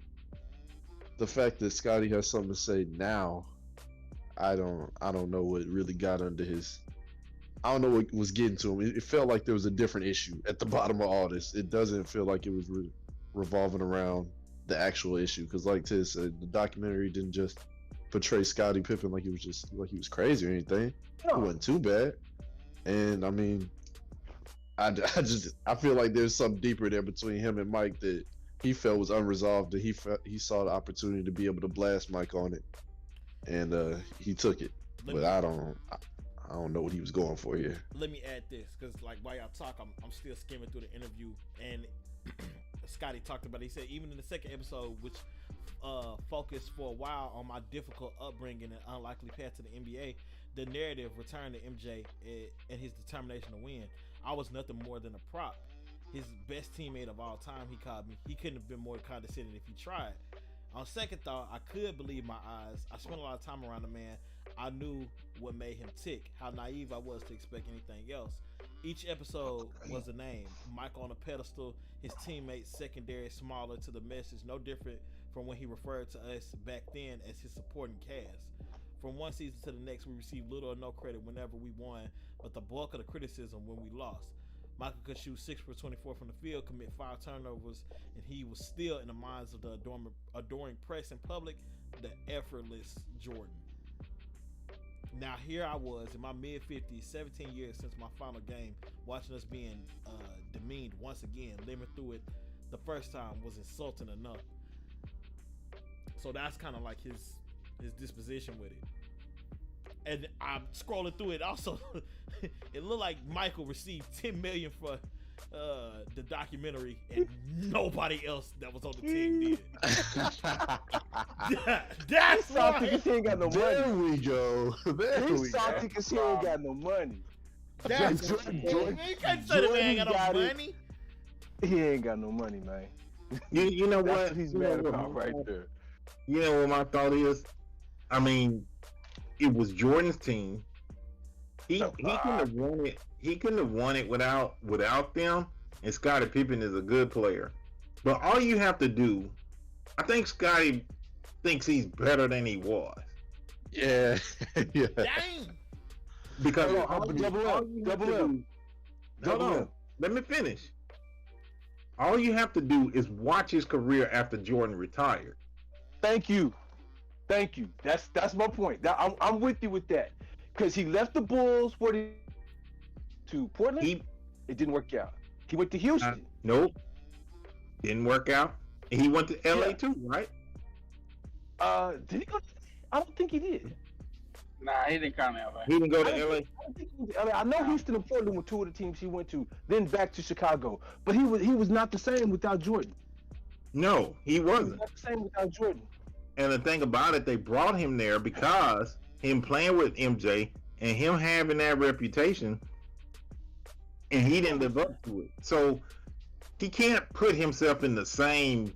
the fact that Scotty has something to say now, I don't know what really got under his. I don't know what was getting to him. It felt like there was a different issue at the bottom of all this. It doesn't feel like it was revolving around the actual issue. Because, like Tiz said, the documentary didn't just portray Scottie Pippen like he was crazy or anything. No. It wasn't too bad. And I mean, I feel like there's something deeper there between him and Mike that he felt was unresolved. That he saw the opportunity to be able to blast Mike on it, and he took it. But I don't know what he was going for here. Let me add this, because like while y'all talk, I'm still skimming through the interview, and Scotty talked about it. He said even in the second episode, which focused for a while on my difficult upbringing and unlikely path to the NBA, the narrative returned to MJ and his determination to win. I was nothing more than a prop. His best teammate of all time, he called me. He couldn't have been more condescending if he tried. On second thought, I could believe my eyes. I spent a lot of time around the man. I knew what made him tick, how naive I was to expect anything else. Each episode was a name. Mike on a pedestal, his teammates secondary, smaller to the message, no different from when he referred to us back then as his supporting cast. From one season to the next, we received little or no credit whenever we won, but the bulk of the criticism when we lost. Michael could shoot 6 for 24 from the field, commit 5 turnovers, and he was still in the minds of the adoring press and public, the effortless Jordan. Now here I was in my mid-50s, 17 years since my final game, watching us being demeaned once again. Living through it the first time was insulting enough. So that's kind of like his disposition with it. And I'm scrolling through it also. It looked like Michael received $10 million for the documentary, and nobody else that was on the team did. That's He's salty why. because he ain't got no There money. we go. There we He's go. salty because he ain't got no money. That's Jordan- man, you can't say the man ain't got got no it. money. He ain't got no money, man. You know That's what? what he's You know mad what about right there. You know what my thought is? I mean, it was Jordan's team. He Oh, couldn't have won it. He couldn't have won it without them. And Scottie Pippen is a good player. But all you have to do, I think Scottie thinks he's better than he was. Yeah. Yeah. Dang. Because Hold on, all you double have up. to do- Hold on. Let me finish. All you have to do is watch his career after Jordan retired. Thank you. That's my point. I'm with you with that. Because he left the Bulls to Portland. It didn't work out. He went to Houston. Nope. Didn't work out. And he went to LA Yeah. too, right? Did he go? I don't think he did. Nah, he didn't come out. He didn't go to I LA. don't think he went to LA. I know Houston and Portland were two of the teams he went to. Then back to Chicago. But he was not the same without Jordan. No, he He was wasn't. not the same without Jordan. And the thing about it, they brought him there because him playing with MJ and him having that reputation, and he didn't live up to it. So he can't put himself in the same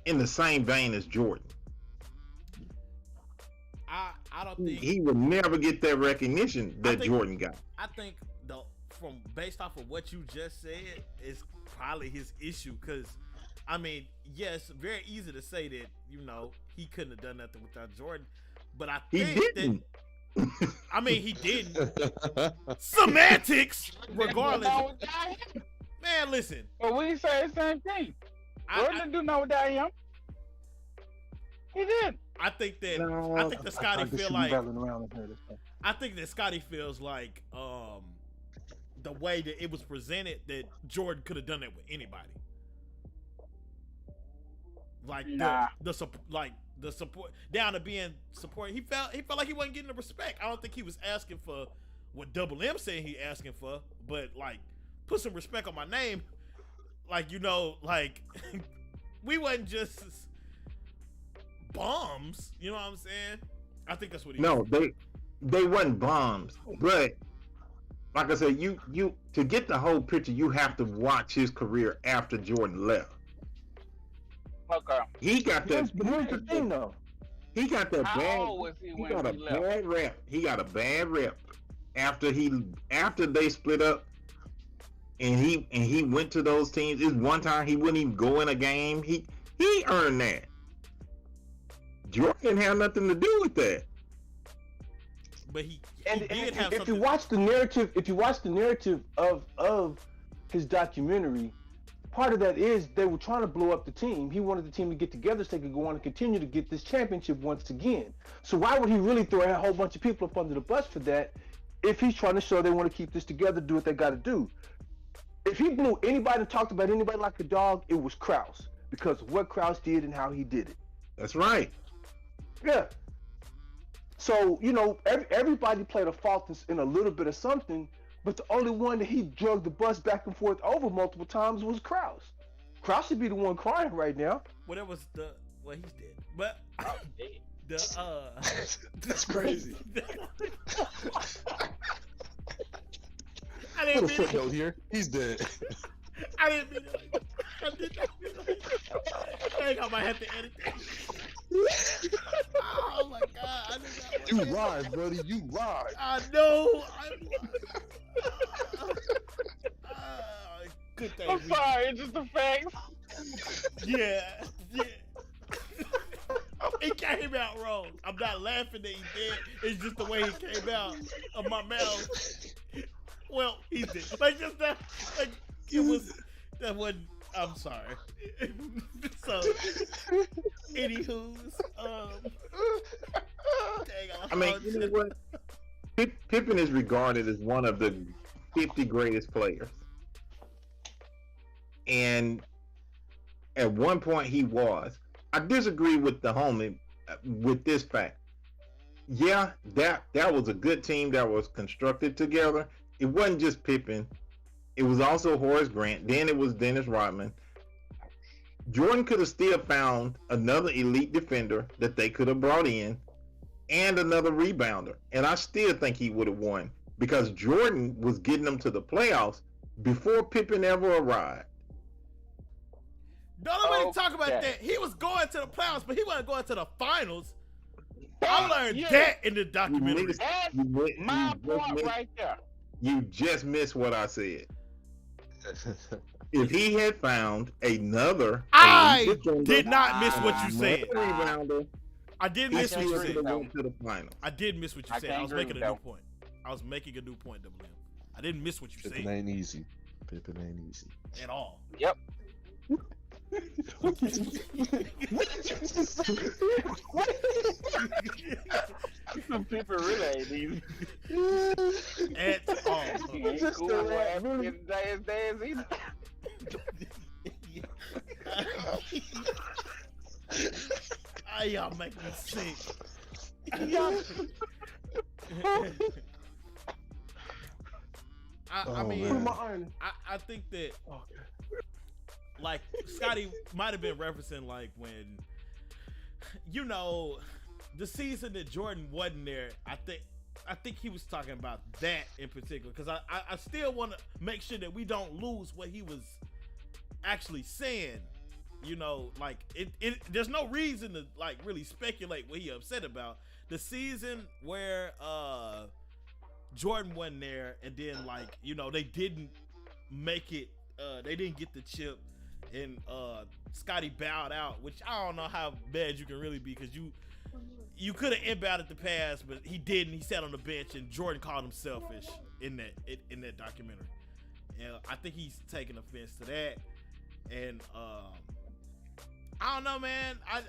vein as Jordan. I don't think He would never get that recognition that Jordan got. I think from based off of what you just said is probably his issue. Because I mean, yes, very easy to say that he couldn't have done nothing without Jordan, but I He think didn't. that I mean he didn't. Semantics, regardless. Man, listen. But we say the same thing. Jordan didn't do nothing without him. He did. I think that No. I think that Scotty feel like around here. I think that Scotty feels like the way that it was presented that Jordan could have done that with anybody. Like the support down to being support. He felt like he wasn't getting the respect. I don't think he was asking for what Double M said he asking for, but like put some respect on my name. Like like we wasn't just bombs. You know what I'm saying? I think that's what he. No, they wasn't bombs, but like I said, you to get the whole picture, you have to watch his career after Jordan left. Okay. He got that. But here's the thing, though. He got that How bad. old was he He when got a he left? bad rep. He got a bad rep after they split up, and he went to those teams. It's one time he wouldn't even go in a game. He earned that. Jordan didn't have nothing to do with that. But he And did have if something. you watch the narrative of his documentary, part of that is they were trying to blow up the team. He wanted the team to get together so they could go on and continue to get this championship once again. So why would he really throw a whole bunch of people up under the bus for that if he's trying to show they want to keep this together, do what they got to do? If he blew anybody and talked about anybody like a dog, it was Krause, because of what Krause did and how he did it. That's right. Yeah. So, everybody played a fault in a little bit of something, but the only one that he drugged the bus back and forth over multiple times was Krause. Krause should be the one crying right now. Well, that was he's dead. But That's crazy. I Put didn't a mean footnote here. He's dead. I didn't mean it. I did not mean it. I think I might have to edit that. Oh my god! I did not You lied, buddy. You lied. I know. Good thing. I'm sorry, it's just the facts. Yeah. It came out wrong. I'm not laughing that he did. It's just the way it came out of my mouth. Well, he did. Like just that. Like it was. That wasn't. I'm sorry. So, anywho's. I mean, you know what? Pippen is regarded as one of the 50 greatest players. And at one point he was. I disagree with the homie with this fact. Yeah, that was a good team that was constructed together. It wasn't just Pippen. It was also Horace Grant. Then it was Dennis Rodman. Jordan could have still found another elite defender that they could have brought in and another rebounder. And I still think he would have won because Jordan was getting them to the playoffs before Pippen ever arrived. Don't nobody talk about that. He was going to the playoffs, but he wasn't going to the finals. I learned Yeah. that in the documentary. missed- That's You mi- my you just point missed- right there. You just missed what I said. If he had found another, I elite defender, did not miss what you said. another rebounder, I did he miss what you still said. could have went to the final. I did miss what you I said. can't I was agree making a with new that. point. I was making a new point, Double M. I didn't miss what you Pippen said ain't easy. Pippen ain't easy. at all. Yep. Some people really ain't easy. At all. He ain't cool with African dance either. Ah, y'all make me sick. I Oh, mean, Put man. my iron. I think that like Scotty might have been referencing like when the season that Jordan wasn't there. I think he was talking about that in particular because I still want to make sure that we don't lose what he was actually saying. Like it there's no reason to like really speculate what he upset about. The season where Jordan wasn't there, and then like they didn't make it. They didn't get the chip, and Scotty bowed out. Which I don't know how bad you can really be because you could have inbounded the pass, but he didn't. He sat on the bench, and Jordan called him selfish in that documentary. And I think he's taking offense to that. And I don't know, man. I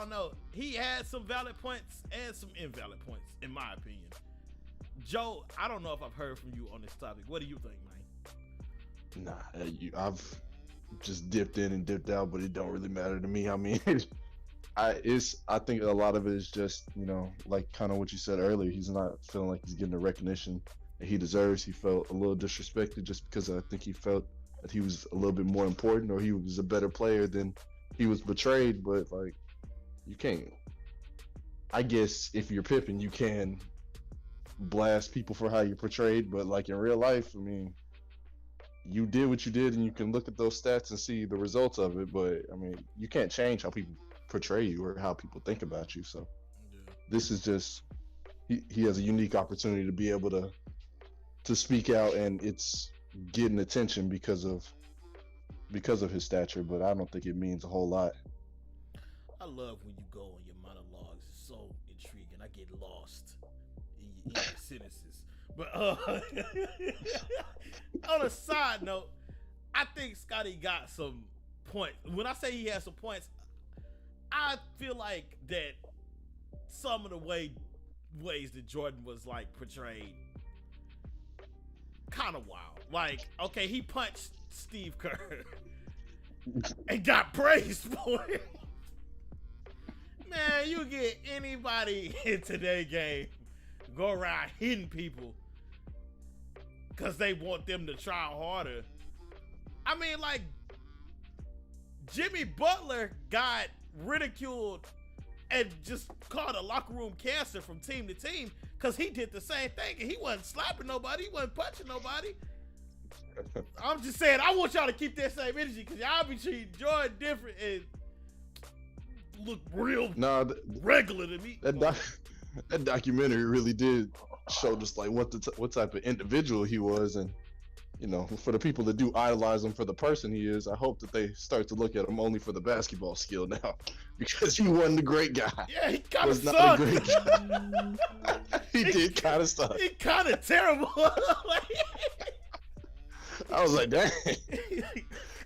don't know. He had some valid points and some invalid points, in my opinion. Joe, I don't know if I've heard from you on this topic. What do you think, man? Nah, I've just dipped in and dipped out, but it don't really matter to me. I mean, I think a lot of it is just like kind of what you said earlier. He's not feeling like he's getting the recognition that he deserves. He felt a little disrespected just because I think he felt that he was a little bit more important or he was a better player than he was betrayed. But like, you can't. I guess if you're Pippen, you can blast people for how you're portrayed, but like in real life, I mean, you did what you did, and you can look at those stats and see the results of it. But I mean, you can't change how people portray you or how people think about you. So this is just he has a unique opportunity to be able to speak out, and it's getting attention because of his stature. But I don't think it means a whole lot. I love when you go on your monologues. It's so intriguing. I get lost in your sentences. But on a side note, I think Scotty got some points. When I say he has some points, I feel like that some of the ways that Jordan was like portrayed kind of wild. Like, okay, he punched Steve Kerr and got praised for it. Man, you get anybody in today's game go around hitting people because they want them to try harder. I mean, like, Jimmy Butler got ridiculed and just called a locker room cancer from team to team because he did the same thing and he wasn't slapping nobody, he wasn't punching nobody. I'm just saying, I want y'all to keep that same energy because y'all be treating Jordan different and look real regular to me. That documentary really did show just like what type of individual he was, and for the people that do idolize him for the person he is, I hope that they start to look at him only for the basketball skill now, because he wasn't a great guy. Yeah, he kind of Was sucked. not a great guy. He did kind of suck. He kind of terrible. I was like, dang.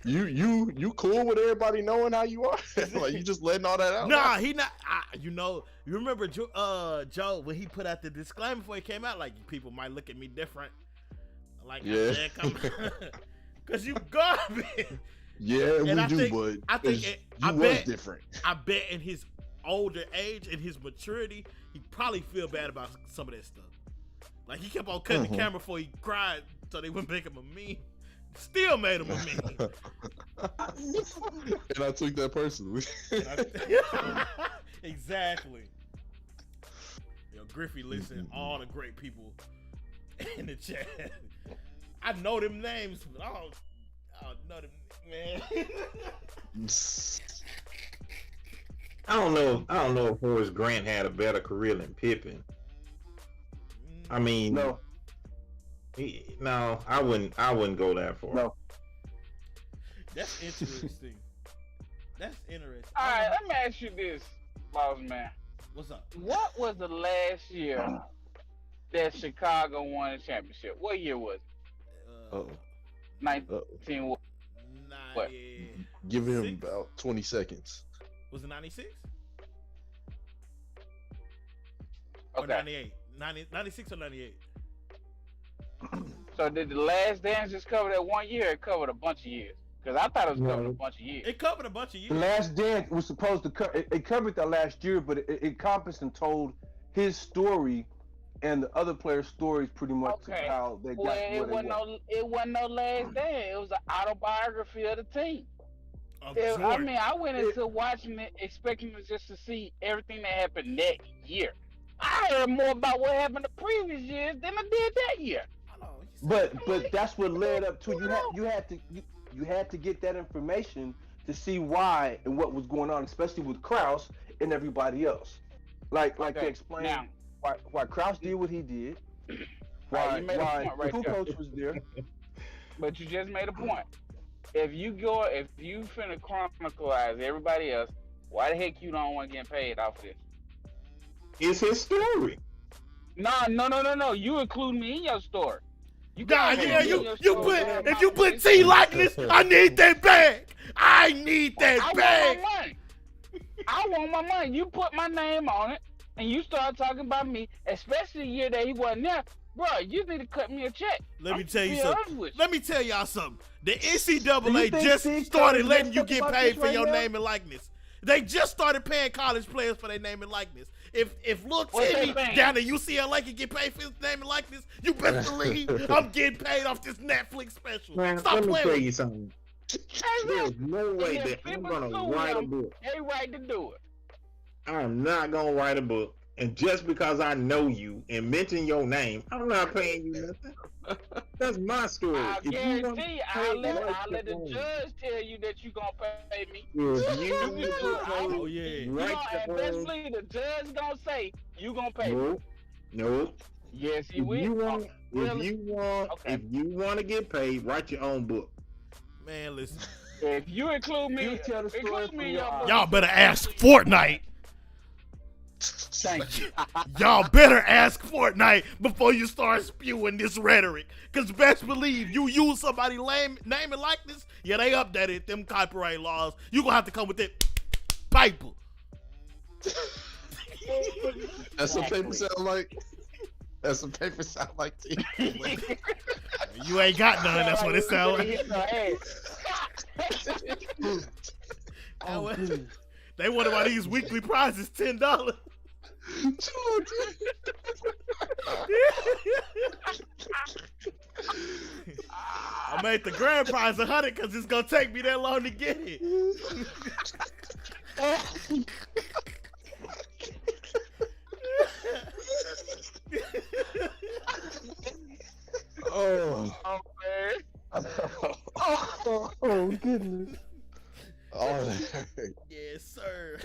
You cool with everybody knowing how you are? Like, you just letting all that out? Nah, he not. You remember Joe when he put out the disclaimer before he came out, like, people might look at me different. Like, Yeah. Because you garbage. Yeah, And but I think you was different. I bet in his older age and his maturity, he probably feel bad about some of that stuff. Like, he kept on cutting the camera before he cried so they wouldn't make him a meme. Still made him a meme. And I took that personally. Exactly. Yo, Griffey, listen, all the great people in the chat. I know them names, but I don't know them, man. I don't know. I don't know if Horace Grant had a better career than Pippen. I mean, No, no, I wouldn't. I wouldn't go that far. no. That's interesting. That's interesting. All right, let me ask you this, boss man. What's up? What was the last year that Chicago won a championship? What year was it? Uh-oh. 19 what? 90, Give him Six? about 20 seconds. was it 96? Or Okay. 98? 96 or 98? So did the Last Dance just cover that 1 year? Or it covered a bunch of years. Because I thought it was covering a bunch of years. It covered a bunch of The years. Last Dance was supposed to cover. It covered that last year, but it encompassed and told his story and the other players' stories pretty much Okay. of how they got Well, to where they were. it wasn't no Last Dance. It was an autobiography of the team. Of I Jordan. mean, I went into watching it expecting just to see everything that happened that year. I heard more about what happened the previous years than I did that year. I know, he said- But that's what led up to you had to get that information to see why and what was going on, especially with Krause and everybody else. Like they Okay, explained now- why Krause did what he did, Right, why you made a point right the there. coach was there. But you just made a point. If you finna chronicleize everybody else, why the heck you don't want to get paid off this? It's his story. No. You include me in your story. You Nah, gotta yeah, include me in you your story. put if you put T likeness, I need that bag. I need that I bag. want my money. I want my money. You put my name on it, and you start talking about me, especially the year that he wasn't there. Bro, you need to cut me a check. Let me I'm tell you being something. honest with you. Let me tell y'all something. The Do you NCAA think just Steve started Kerr letting is you upset get about paid this for right your now? name and likeness. They just started paying college players for their name and likeness. If Lil What's Timmy that thing? down at UCLA can get paid for his name and likeness, you better believe I'm getting paid off this Netflix special. Man, Stop let me playing tell with you me. something. Hey, There's look, no way if that I'm people gonna sue write a him, book. they right to do it. I'm not gonna write a book, and just because I know you and mention your name, I'm not paying you nothing. That's my story. I If you want guarantee you, to I'll pay, let the judge tell you that you gonna pay me. If you You want do to it. pay, Oh, yeah. You write know, and your best own. believe the judge gonna say you gonna pay me. No. Yes, he If will. you want, Really? Okay. if you want to get paid, write your own book. Man, listen. If you include me, You tell the story include from me in your your eyes. book. Y'all better ask Fortnite. Thank you. Y'all better ask Fortnite before you start spewing this rhetoric. Cause best believe you use somebody's name and likeness, yeah, they updated them copyright laws. You gonna have to come with that paper. That's what paper sound like. That's what paper sound like to you. You ain't got none, that's what it sound like. Oh, goodness. They want about these weekly prizes $10. I made the grand prize $100 because it's gonna take me that long to get it. Oh, Oh goodness. oh, Yes, sir.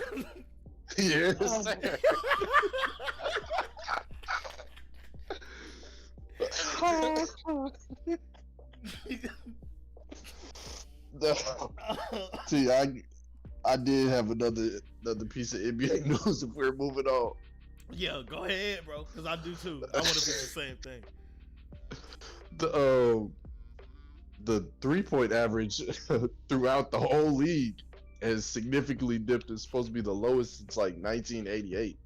yes, sir. See, I did have another piece of NBA news if we're moving on. Yeah, go ahead, bro, because I do too. I want to do the same thing. The 3-point average throughout the whole league has significantly dipped. It's supposed to be the lowest since like 1988.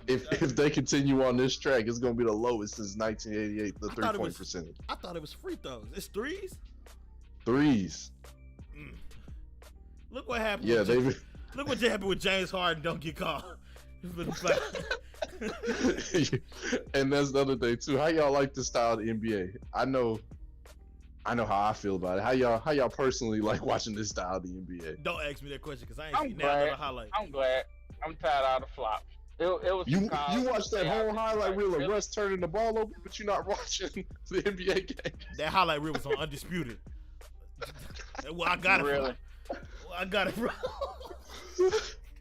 If they continue on this track, it's gonna be the lowest since 1988. The I thought it 3-point was- percentage. I thought it was free throws. It's threes. Threes. Look what happened. Yeah, with look what happened with James Harden. Don't get caught. It's been a fact. And that's the other thing too. How y'all like this style of the NBA? I know how I feel about it. How y'all personally like watching this style of the NBA? Don't ask me that question because I ain't I'm seen now glad. the highlight. I'm glad. I'm tired of all the flops. It was You Chicago. watched that whole highlight reel of Really? Russ turning the ball over, but you're not watching the NBA game. That highlight reel was on Undisputed. Well, I got it. Really? Well, I got it, bro.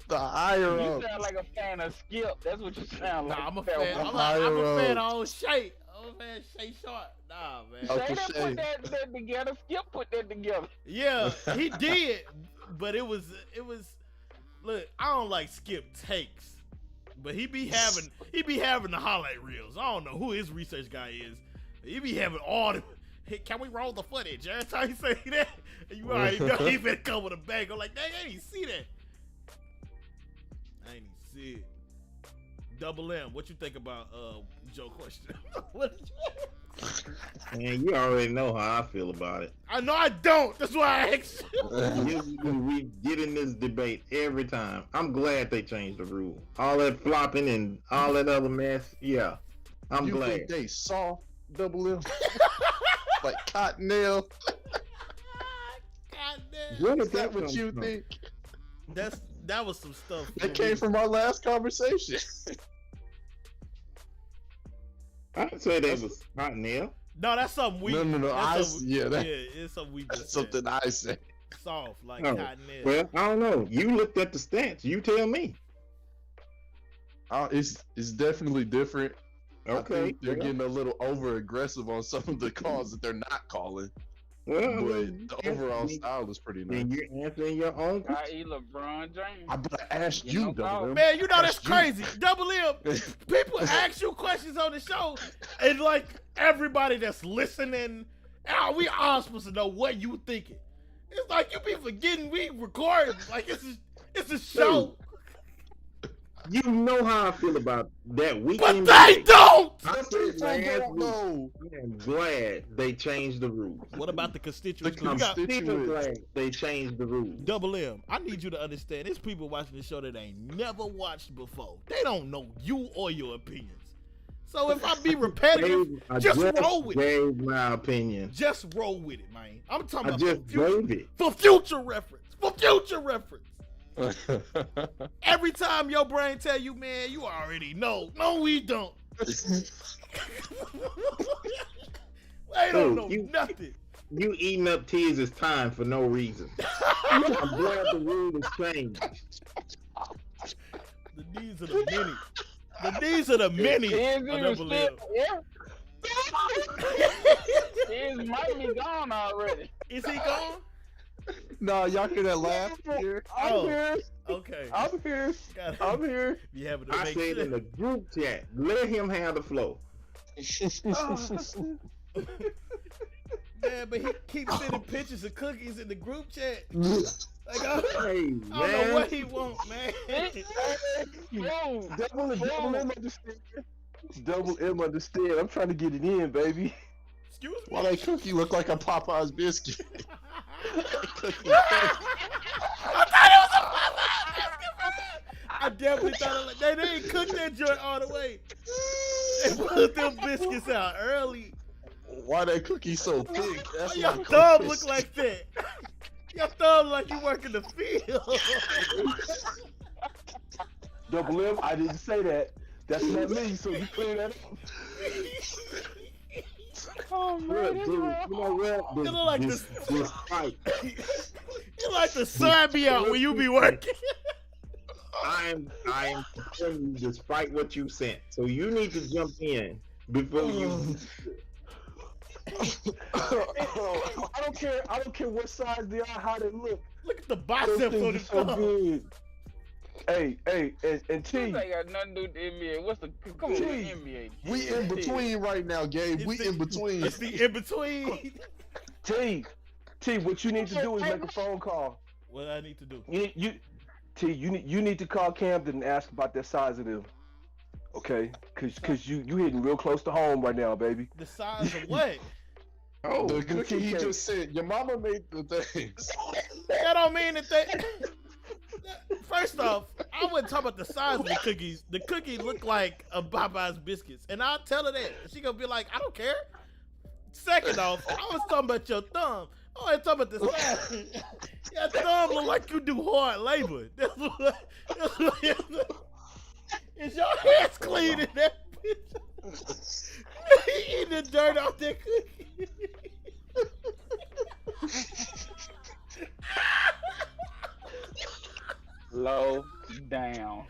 The higher You up. sound like a fan of Skip. That's what you sound like. Nah, I'm a That fan. one. I'm higher a fan up. of old Shay. I'm a fan of Shay Sharp. Nah, man. Uncle Shay done Shay. put that together. Skip put that together. Yeah, he did, but it was. Look, I don't like Skip takes, but he be having the highlight reels. I don't know who his research guy is. He be having all the. Hey, can we roll the footage? Every time he say that, you already know he finna come with a bang. I'm like, dang, I ain't see that. I ain't even see it. Double M, what you think about Joe question? What did you? Man, you already know how I feel about it. I know I don't. That's why I asked you. We get in this debate every time. I'm glad they changed the rule. All that flopping and all that other mess. Yeah, I'm You glad. think they soft, Double M? Like cottonelle? God damn. Where Is did that what come you from? think? That was some stuff. That came from our last conversation. I didn't say they was cottonelle. No, that's something we. No. That's something- Yeah, that- it's something we That's just said. something I said. Soft like Oh, cotton is. Well, I don't know. You looked at the stats. You tell me. It's definitely different. I Okay. think they're getting a little over aggressive on some of the calls that they're not calling. Well, But the overall style is pretty nice. then you're answering your own question. I.e. LeBron James. I better ask You know, you, Double M. Man, you know that's Ask you. crazy. Double M. People ask you questions on the show, and like everybody that's listening, we all supposed to know what you thinking. It's like you be forgetting we recording. Like it's a show, You know how I feel about that but weekend. they debate. don't. I Some said people last don't week, know. I'm glad they changed the rules. What about the constituents? 'Cause I'm we got still glad they changed the rules. Double M. I need you to understand. There's people watching the show that ain't never watched before. They don't know you or your opinions. So if I be repetitive, I just roll with it. gave my opinion. Just roll with it, man. I'm talking I about just gave it. for future reference. For future reference. Every time your brain tell you, man, you already know. No, we don't. They don't know nothing. You eating up Tiz's time for no reason. I'm glad the rule is changed. The needs of the many. The needs of the many. Tiz I even don't still believe. here. Tiz might be gone already. Is he gone? No, y'all hear that laugh here? I'm Oh. here. Okay. I'm here. Gotta I'm here. be having to I make said sure. in the group chat, let him have the flow. Man, but he keeps sending pictures of cookies in the group chat. Like, I Hey, don't know man. what he want, man. Yo, Double M understand. Double M understand. I'm trying to get it in, baby. Excuse me. Why that cookie look like a Popeye's biscuit? Cookie. I thought it was a Popeye biscuit. I definitely thought it was like, they didn't cook that joint all the way. They put them biscuits out early. Why that cookie so thick? That's Why your like thumb cookies. look like that? Your thumb like you work in the field. Double M, I didn't say that. That's not me, so you clear that up. oh Look, man, dude, you know what? You look like this fight. You like the sun be out when you be working. I am telling you, despite what you sent. So you need to jump in before you. I don't care. I don't care what size they are, how they look. Look at the Those biceps on things the are so thumb. good. Hey, and This T. ain't got nothing to do with the NBA. What's the come on, the NBA? We in between right now, Gabe. We in between. It's the in between. T, what you need to do is make a phone call. What I need to do? You need to call Camden and ask about that size of them. Okay? Cause you hitting real close to home right now, baby. The size of what? Oh, The cookie he cake. just said, your mama made the things. That don't mean that they. First off, I wasn't talking about the size of the cookies. The cookie look like a Popeye's biscuits, and I'll tell her that. She gonna be like, I don't care. Second off, I was talking about your thumb. I wasn't talking about the size. Your thumb look like you do hard labor. That's what is your hands clean in that bitch? He eating the dirt off that cookie. Low down.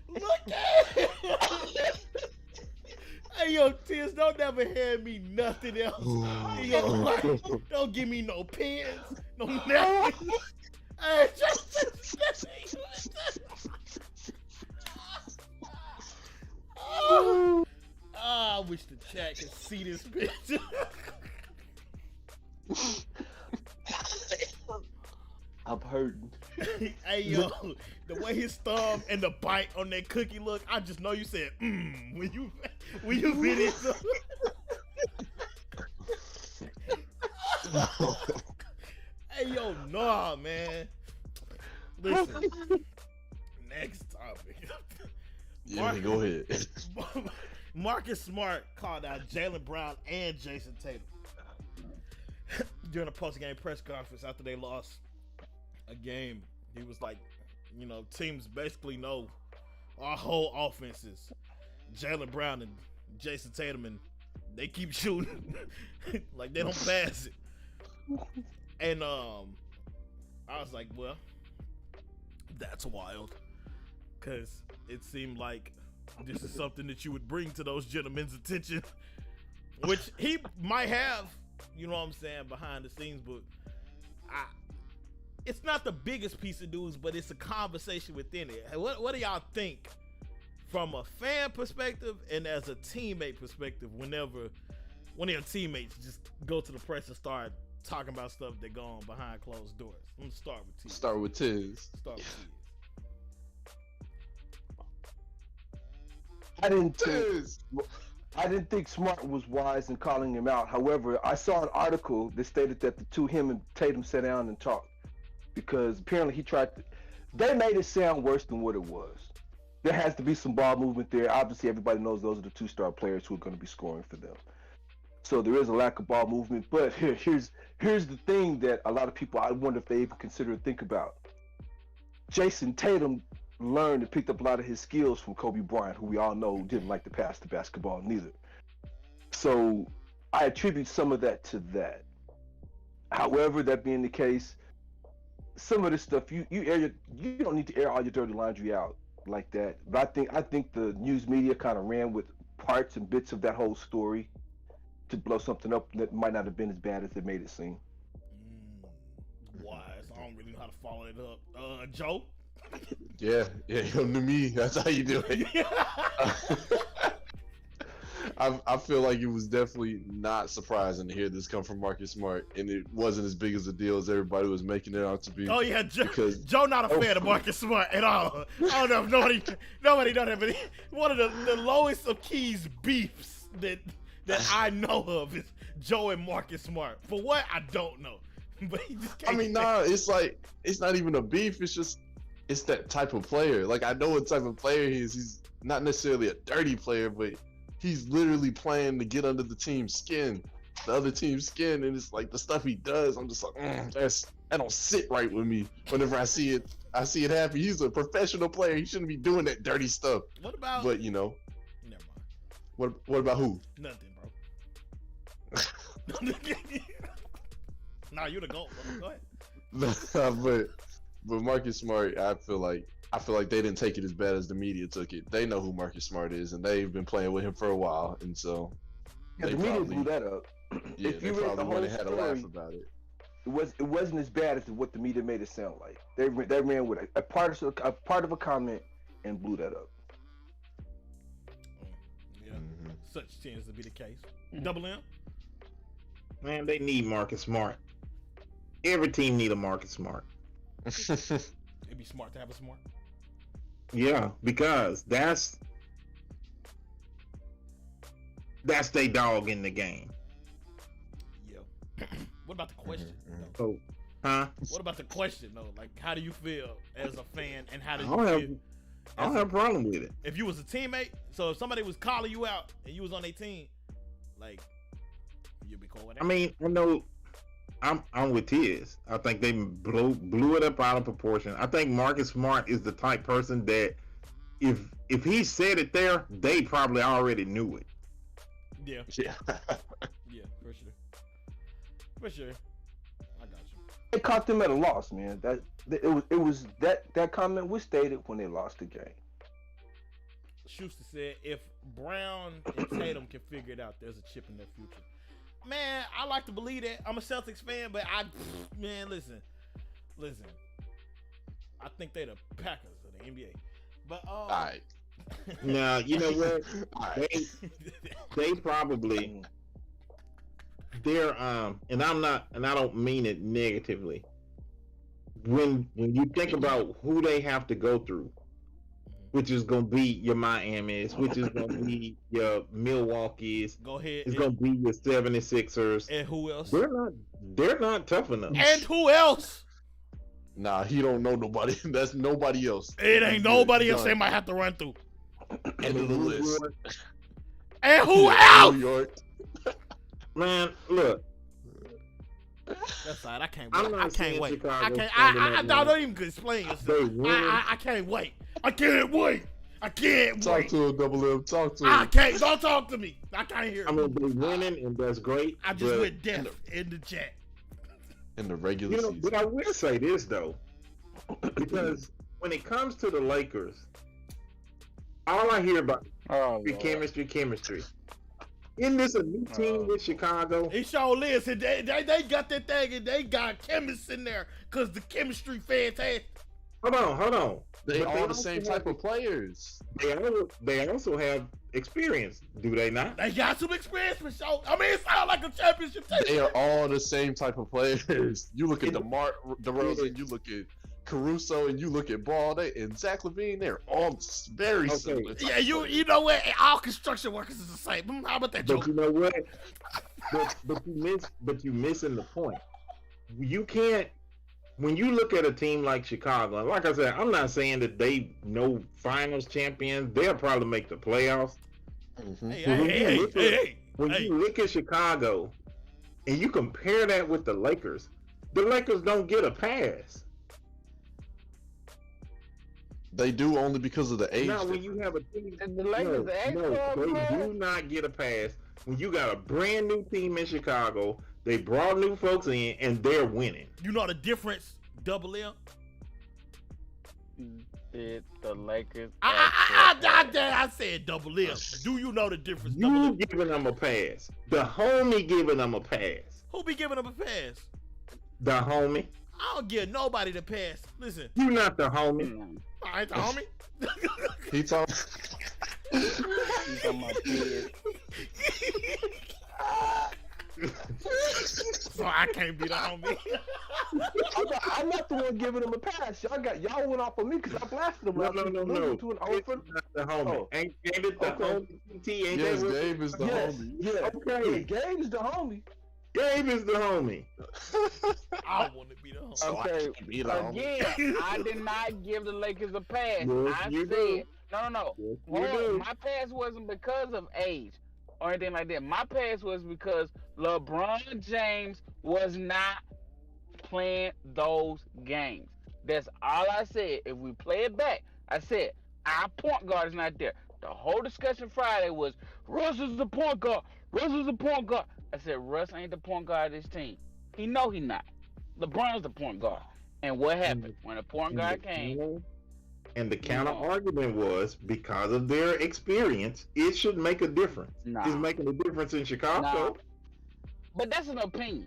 Look at it. Hey, yo, Tiz, don't never hand me nothing else. Hey, yo, don't give me no pens, no nothing. Hey, oh, I wish the chat could see this picture. I'm hurting. Hey, yo, the way his thumb and the bite on that cookie look, I just know you said, when you bit it. Hey, yo, nah, man. Listen, next topic. Yeah, go ahead. Marcus Smart called out Jaylen Brown and Jason Tatum during a post-game press conference after they lost a game. He was like, you know, teams basically know our whole offenses. Jaylen Brown and Jason Tatum, and they keep shooting like they don't pass it. And I was like, well, that's wild, because it seemed like this is something that you would bring to those gentlemen's attention, which he might have, you know what I'm saying, behind the scenes, but it's not the biggest piece of news, but it's a conversation within it. What do y'all think from a fan perspective and as a teammate perspective whenever one of your teammates just go to the press and start talking about stuff that go on behind closed doors? I'm gonna start with Tiz. Start with Tiz. I didn't think Smart was wise in calling him out. However, I saw an article that stated that him and Tatum sat down and talked, because apparently they made it sound worse than what it was. There has to be some ball movement there. Obviously, everybody knows those are the two-star players who are going to be scoring for them. So there is a lack of ball movement. But here's the thing that a lot of people, I wonder if they even consider and think about. Jason Tatum learned and picked up a lot of his skills from Kobe Bryant, who we all know didn't like to pass the basketball neither. So I attribute some of that to that. However, that being the case, some of this stuff you don't need to air all your dirty laundry out like that. But I think the news media kind of ran with parts and bits of that whole story to blow something up that might not have been as bad as it made it seem. Wise. I don't really know how to follow it up. Joe? Yeah, to me, that's how you do it. I feel like it was definitely not surprising to hear this come from Marcus Smart, and it wasn't as big as a deal as everybody was making it out to be. Oh yeah, Joe not a fan of Marcus Smart at all. I don't know if nobody know that, but one of the lowest of keys beefs that I know of is Joe and Marcus Smart. For what, I don't know. But he just can't. It's like, it's not even a beef. It's that type of player. Like, I know what type of player he is. He's not necessarily a dirty player, but he's literally playing to get under the team's skin, the other team's skin, and it's like the stuff he does. I'm just like, that don't sit right with me. Whenever I see it happen. He's a professional player. He shouldn't be doing that dirty stuff. What about? But never mind. What about who? Nothing, bro. Nah, you're the GOAT, bro. Go ahead. But Marcus Smart, I feel like they didn't take it as bad as the media took it. They know who Marcus Smart is, and they've been playing with him for a while, and so the media blew that up. Yeah, if they you read the probably whole went and had a laugh story, about it. It wasn't as bad as what the media made it sound like. They ran with a part of a comment and blew that up. Yeah, such tends to be the case. Double M? Man, they need Marcus Smart. Every team need a Marcus Smart. It'd be smart to have a Smart. Yeah, because that's they dog in the game. Yeah. What about the question? So, huh? What about the question though? Like, how do you feel as a fan, and how do I you feel? I don't have a problem with it. If you was a teammate, so if somebody was calling you out and you was on their team, like, you'd be cool with that. I mean, I know I'm with Tiz. I think they blew it up out of proportion. I think Marcus Smart is the type person that if he said it there, they probably already knew it. Yeah. Yeah. Yeah, for sure. For sure. I got you. It caught them at a loss, man. That comment was stated when they lost the game. Schuster said, if Brown and Tatum can figure it out, there's a chip in their future. Man, I like to believe that. I'm a Celtics fan, but listen. I think they're the Packers of the NBA. But All right. Now, you know what? Right. They probably they're and I don't mean it negatively. When you think about who they have to go through, which is gonna be your Miami's, which is gonna be your Milwaukee's, go ahead. it's gonna be your 76ers. And who else? They're not tough enough. And who else? Nah, he don't know nobody. That's nobody else. It ain't nobody else Done. they might have to run through. End of the list. And who New else? York. Man, look. That's all right. I can't I'm wait. not I can't saying wait. Chicago I can't. standing I up don't now. even explain They yourself. win. I can't wait. I can't wait. I can't Talk wait. to him, Double M. Talk to I him. can't. Don't talk to me. I can't hear. I mean, they're winning, and that's great. I just but, went deaf in the chat. In the regular You know, season. but I will say this though, because when it comes to the Lakers, all I hear about Oh, is Lord. chemistry. Isn't this a new team with Chicago? It sure is. And they got that thing and they got chemists in there because the chemistry fantastic. Hold on. They But all the also same have- type of players. They also have experience, do they not? They got some experience for sure. I mean, it sounds like a championship team. They are all the same type of players. You look at DeMar DeRozan, you look at Caruso, and you look at Ball, and Zach LaVine. They're all very Okay. similar. Yeah, you know what? All construction workers is the same. How about that But joke? you know what? But you missing the point. You can't. When you look at a team like Chicago, and like I said, I'm not saying that they no finals champions. They'll probably make the playoffs. Mhm. Hey. When you look at Chicago and you compare that with the Lakers don't get a pass. They do only because of the age. Now, when difference. you have a team, And the Lakers, the extra they player? do not get a pass. When you got a brand new team in Chicago, they brought new folks in and they're winning. You know the difference, Double M? Did the Lakers? I said Double M. Do you know the difference, Double You M? giving them a pass. The homie giving them a pass. Who be giving them a pass? The homie. I don't give nobody the pass. Listen, You not the homie. I ain't the homie. He talk. He's talking about kids. So I can't be the homie. I'm not the one giving them a pass. Y'all went off on me because I blasted them. No. I was It's not the homie. Oh. Ain't it the Okay. homie? TT, ain't Yes, that what? Gabe is the homie. Yeah. Okay. Yeah, Gabe is the homie. Gabe is the homie. I want to be the homie. So I Okay, can't be the homie. again, I did not give the Lakers a pass. Yes, I you said, do. no. Yes, Hold you on, do. my pass wasn't because of age or anything like that. My pass was because LeBron James was not playing those games. That's all I said. If we play it back, I said our point guard is not there. The whole discussion Friday was Russ is the point guard. Russ is the point guard. I said Russ ain't the point guard of this team. He know he not. LeBron's the point guard. And what happened when the point guard came? And the counter argument was because of their experience, it should make a difference. Nah. It's making a difference in Chicago. Nah. But that's an opinion.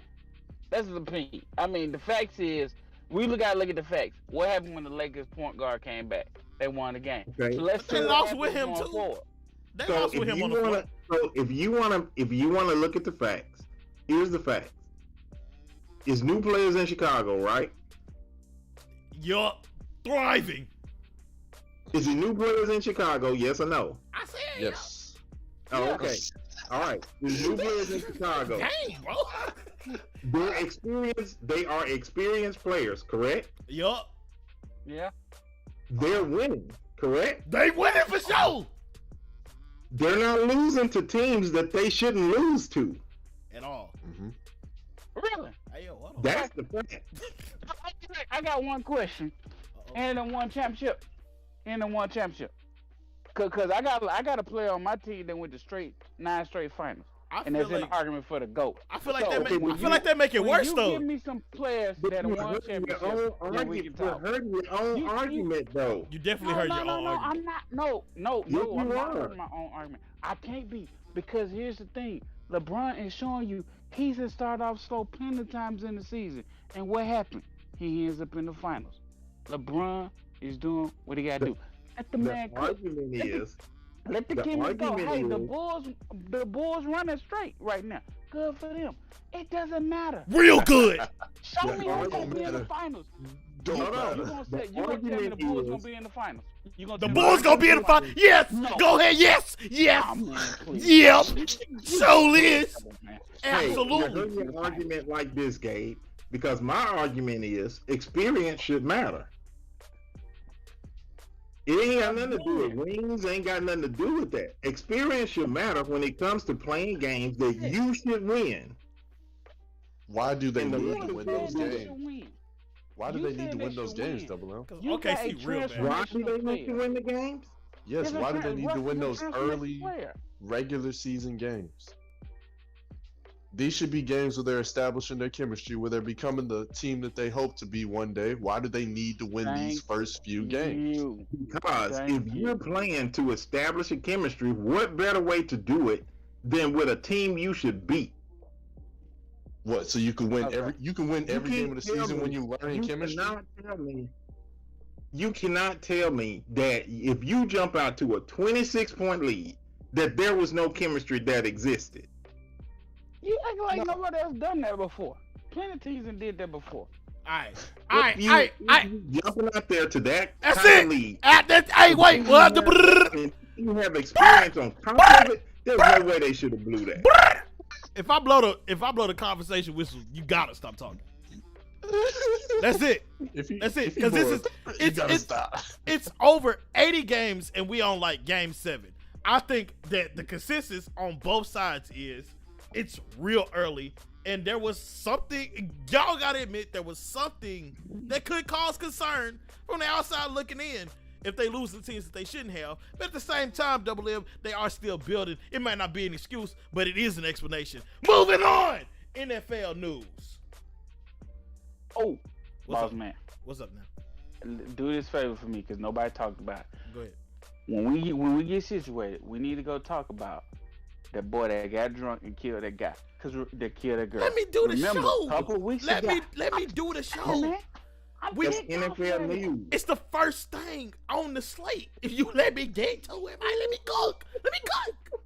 That's an opinion. I mean, the facts is we gotta look at the facts. What happened when the Lakers point guard came back? They won the game. Okay. So let's They see what lost happens with him, going too. forward. They So lost with if him you on the wanna, floor. if you wanna look at the facts, here's the facts. It's new players in Chicago, right? Yup. Thriving. Is it new players in Chicago? Yes or no? I said Yes. Oh, Yeah. okay. All right. There's new players in Chicago. Dang, bro. They're experienced. They are experienced players, correct? Yup. Yeah. They're winning, correct? They winning for sure. They're not losing to teams that they shouldn't lose to. At all. Mm-hmm. Really? Hey, yo, what That's the fact. I got one question. And then one championship. Cause I got a player on my team that went to 9 straight finals. and feel that's an like argument for the GOAT. I feel like So, I feel like they make it when worse you though. give me some players But that you're won hurting your championships, own then we argument. can You're talk. hurting your own argument, though. You definitely No, heard no, your no, own no, argument. I'm not. No, Yes, I'm you not are. hurting my own argument. I can't be, because here's the thing: LeBron is showing you he's has started off slow plenty of times in the season, and what happened? He ends up in the finals. LeBron is doing what he got to do. Let the man The cook. argument is Let the the chemist go. argument Hey, is- the Bulls running straight right now. Good for them. It doesn't matter. Real good. Show The me who's gonna argument be in the is- finals. Don't Hold on. You matter. gonna The say, you gonna tell me the argument Bulls is- gonna be in the finals? You gonna The tell me Bulls gonna be in the final. Yes. No. Go ahead. Yes. Yes. Oh, man, please. Yep. So is. Come on, man. Hey, Absolutely. you're hurting your argument like this, Gabe, because my argument is experience should matter. It ain't got nothing to do with rings. Ain't got nothing to do with that. Experience should matter when it comes to playing games that you should win. Why do they And the need one to win that those They should games? win. Why do You they need said to they win those should games, win. Double M? You got OKC a real bad. Why do they transformational need to player. win the games? Yes, There's a why do they need to win those transformational early player. regular season games? These should be games where they're establishing their chemistry, where they're becoming the team that they hope to be one day. Why do they need to win these Thank first few games? You. Because Thank if you. you're playing to establish a chemistry, what better way to do it than with a team you should beat? What? So you can win Okay. every You game of the can't tell season when me- you learn chemistry. You cannot tell me that if you jump out to a 26-point lead, that there was no chemistry that existed. You act like nobody else done that before. Plenty of teams done did that before. Alright. If you jumping out there to that That's kind it. of lead, Hey, wait. What the brrr. and you have experience on top of it, there's no way they should have blew that. If I blow the conversation whistle, you gotta stop talking. That's it. That's it. Because this is you gotta it's stop. it's over 80 games and we on like game 7. I think that the consensus on both sides is it's real early and there was something, y'all gotta admit, there was something that could cause concern from the outside looking in if they lose the teams that they shouldn't have. But at the same time, Double M, they are still building. It might not be an excuse, but it is an explanation. Moving on. NFL news. Oh, What's boss up? man, What's up now? do this favor for me because nobody talked about it. Go ahead. When we get situated, we need to go talk about that boy that got drunk and killed that guy. Cause they killed that girl. Let me do the Remember, show. A couple of weeks Let ago. me do the Hey, show. man, I'm We- That's big time for NFL that. news. It's the first thing on the slate. If you let me get to it, man, let me cook. Let me cook.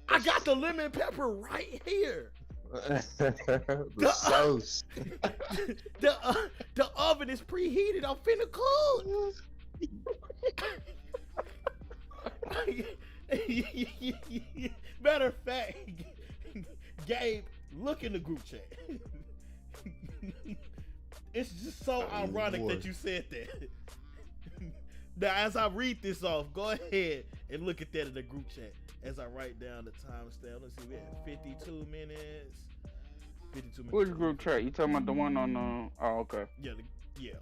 I got the lemon pepper right here. The sauce. The oven is preheated. I'm finna cook. Matter of fact, Gabe, look in the group chat. It's just so Oh, ironic boy. that you said that. Now, as I read this off, go ahead and look at that in the group chat as I write down the timestamp. Let's see, we had 52 minutes. 52 minutes. Which group chat? You talking about the one on the? Oh, okay. Yeah.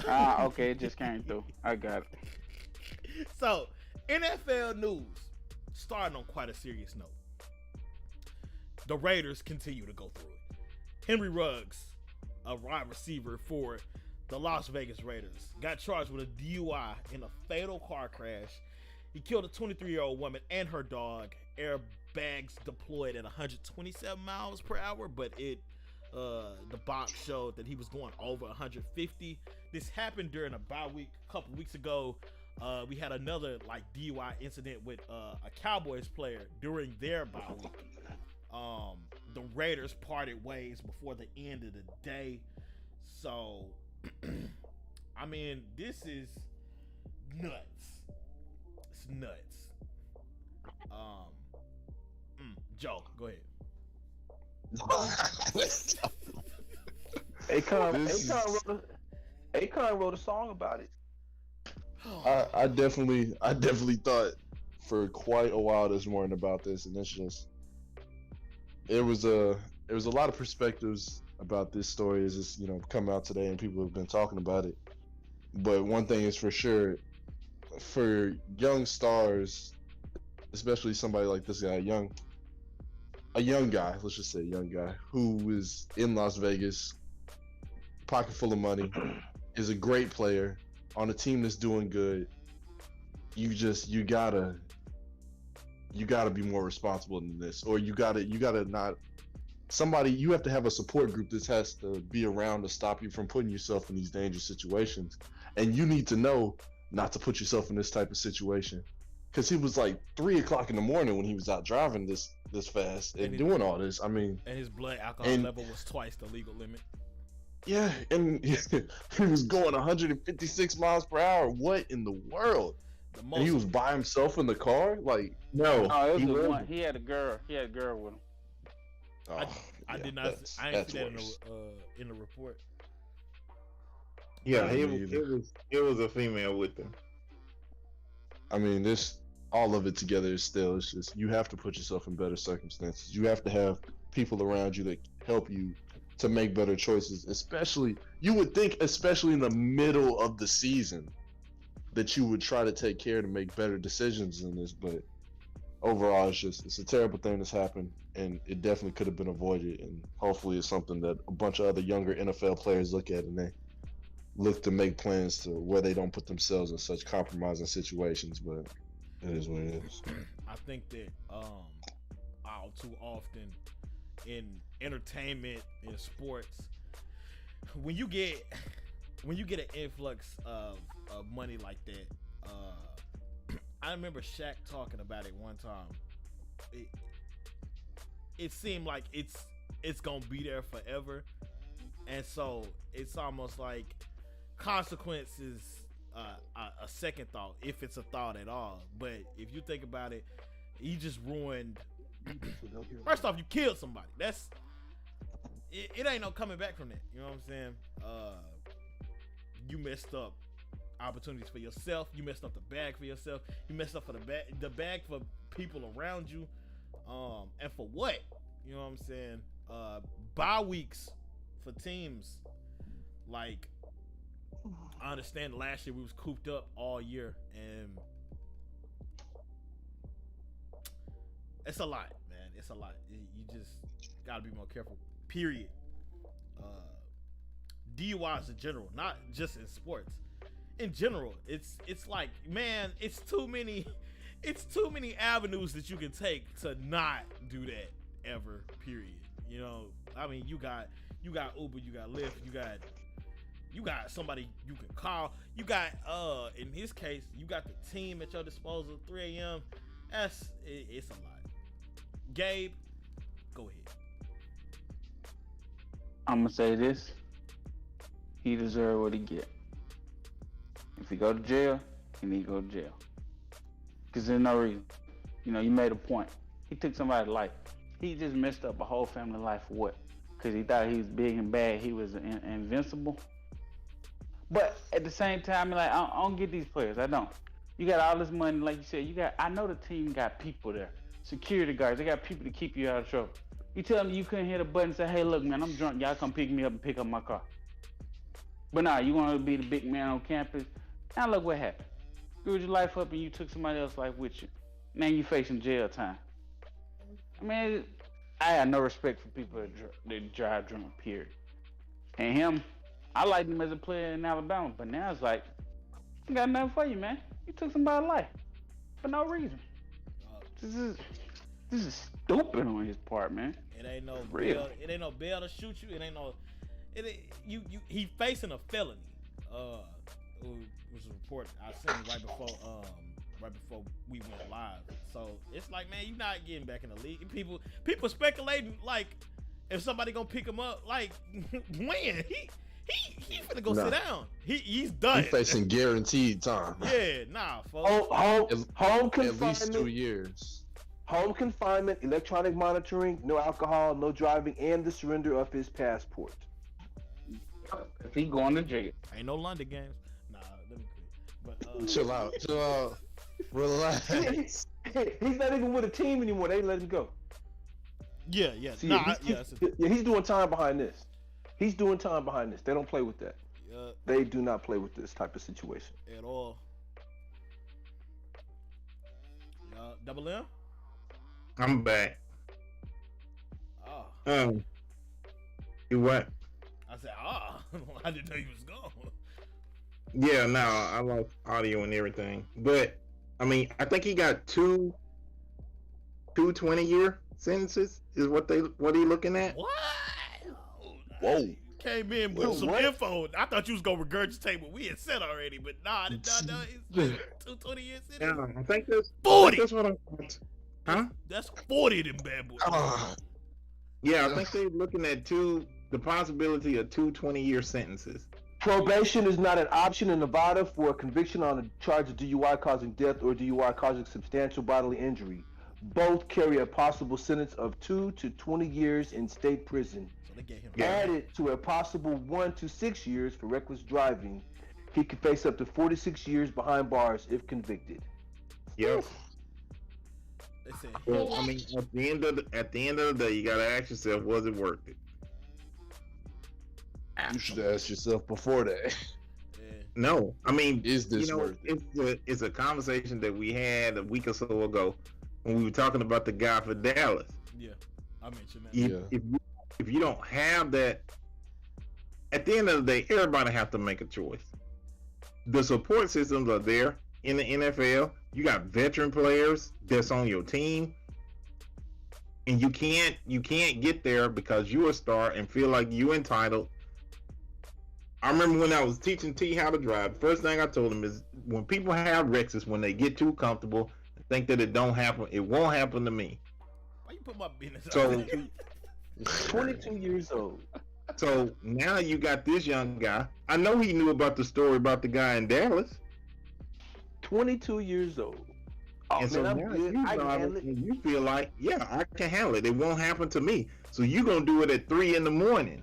Okay, it just came through. I got it. So, NFL news, starting on quite a serious note. The Raiders continue to go through it. Henry Ruggs, a wide receiver for the Las Vegas Raiders, got charged with a DUI in a fatal car crash. He killed a 23-year-old woman and her dog. Airbags deployed at 127 miles per hour, but the box showed that he was going over 150. This happened during a bye week a couple weeks ago. We had another like DUI incident with a Cowboys player during their bye week. The Raiders parted ways before the end of the day. So, I mean, this is nuts. It's nuts. Joe, go ahead. Akon wrote a song about it. I definitely thought for quite a while this morning about this, and it's just there was a lot of perspectives about this story as it's come out today, and people have been talking about it. But one thing is for sure, for young stars especially somebody like this guy, a young guy, let's just say a young guy, who is in Las Vegas, pocket full of money, is a great player on a team that's doing good. You gotta be more responsible than this, or you gotta not. You have to have a support group that has to be around to stop you from putting yourself in these dangerous situations, and you need to know not to put yourself in this type of situation. Because he was like 3 o'clock in the morning when he was out driving this fast and doing all this. I mean, and his blood alcohol level was twice the legal limit. Yeah, and he was going 156 miles per hour. What in the world? And he was by himself in the car? Like, No, Oh, it was the one. He had a girl. He had a girl with him. I did not. I didn't see that in the report. yeah, it was a female with him. I mean, all of it together is still, it's just, you have to put yourself in better circumstances. You have to have people around you that help you to make better choices, especially, you would think, especially in the middle of the season, that you would try to take care to make better decisions in this, but overall, it's a terrible thing that's happened, and it definitely could have been avoided, and hopefully it's something that a bunch of other younger NFL players look at and they look to make plans to where they don't put themselves in such compromising situations, but it is what it is. I think that all too often in entertainment, in sports, when you get an influx of money like that, I remember Shaq talking about it one time. It seemed like it's gonna be there forever, and so it's almost like consequences a second thought, if it's a thought at all. But if you think about it, you just ruined. First off, you killed somebody. It ain't no coming back from that. You know what I'm saying? You messed up opportunities for yourself. You messed up the bag for yourself. You messed up for the bag for people around you. And for what? You know what I'm saying? Bye weeks for teams. Like, I understand last year we was cooped up all year, and it's a lot, man. It's a lot. You just gotta be more careful. Period. DUIs in general, not just in sports. In general, it's like, man, it's too many avenues that you can take to not do that ever. Period. You know, I mean, you got Uber, you got Lyft, you got somebody you can call. You got in his case, you got the team at your disposal. 3 a.m. It's a lot. Gabe, go ahead. I'm gonna say this: he deserves what he get. If he go to jail, he need to go to jail. Cause there's no reason. You know, you made a point. He took somebody's life. He just messed up a whole family life for what? Cause he thought he was big and bad. He was invincible. But at the same time, like, I don't get these players. I don't. You got all this money, like you said. I know the team got people there, security guards. They got people to keep you out of trouble. You tell me you couldn't hit a button and say, "Hey, look, man, I'm drunk. Y'all come pick me up and pick up my car." But nah, you want to be the big man on campus. Now look what happened. Screwed your life up and you took somebody else's life with you. Man, you facing jail time. I mean, I have no respect for people that drive drunk, period. And him, I liked him as a player in Alabama, but now it's like, I got nothing for you, man. You took somebody's life for no reason. This is stupid on his part, man. It ain't no Real. bail. It ain't no bail to shoot you. It ain't no. He facing a felony. It was reported. I seen right before we went live. So it's like, man, you're not getting back in the league. People speculating like if somebody gonna pick him up. Like when he finna go sit down. He's done. He's facing guaranteed time. Yeah, nah, folks. Home At least confinement. 2 years. Home confinement, electronic monitoring, no alcohol, no driving, and the surrender of his passport. If he going to jail. Ain't no London games. Nah, let me quit. But Chill out. Relax. He's not even with a team anymore. They let him go. yeah. See, Nah, he's doing time behind this. He's doing time behind this. They don't play with that. They do not play with this type of situation. at all. Double M? I'm back. Oh. You what? I said, I didn't know he was gone. Yeah, no, I lost audio and everything. But I mean, I think he got two 20-year sentences is what he looking at. What? Whoa. Came in with some info. I thought you was gonna regurgitate what we had said already, but nah, it's 20 years. Yeah, I think that's 40. That's what I'm. Huh? That's 40 of them bad boys. Yeah, I think they're looking at the possibility of 20-year sentences. Probation is not an option in Nevada for a conviction on a charge of DUI causing death or DUI causing substantial bodily injury. Both carry a possible sentence of 2 to 20 years in state prison. So they gave him Added to a possible 1 to 6 years for reckless driving. He could face up to 46 years behind bars if convicted. Yep. They said, Well, I mean, at the end of the day, you gotta ask yourself, was it worth it? You should ask yourself before that. No, I mean, Is this worth it? It's a conversation that we had a week or so ago when we were talking about the guy for Dallas. yeah, I mentioned that. If you don't have that, at the end of the day, everybody have to make a choice. The support systems are there in the NFL. You got veteran players that's on your team, and you can't get there because you're a star and feel like you're entitled. I remember when I was teaching T how to drive, the first thing I told him is when people have wrecks is when they get too comfortable and think that it don't happen. It won't happen to me. Why you put my business So- out there? 22 years old. So now you got this young guy. I know he knew about the story about the guy in Dallas. 22 years old. Oh, And so man, now I'm good. you I can drive handle it it. and you feel like, yeah, I can handle it. It won't happen to me. So you're going to do it at 3 a.m.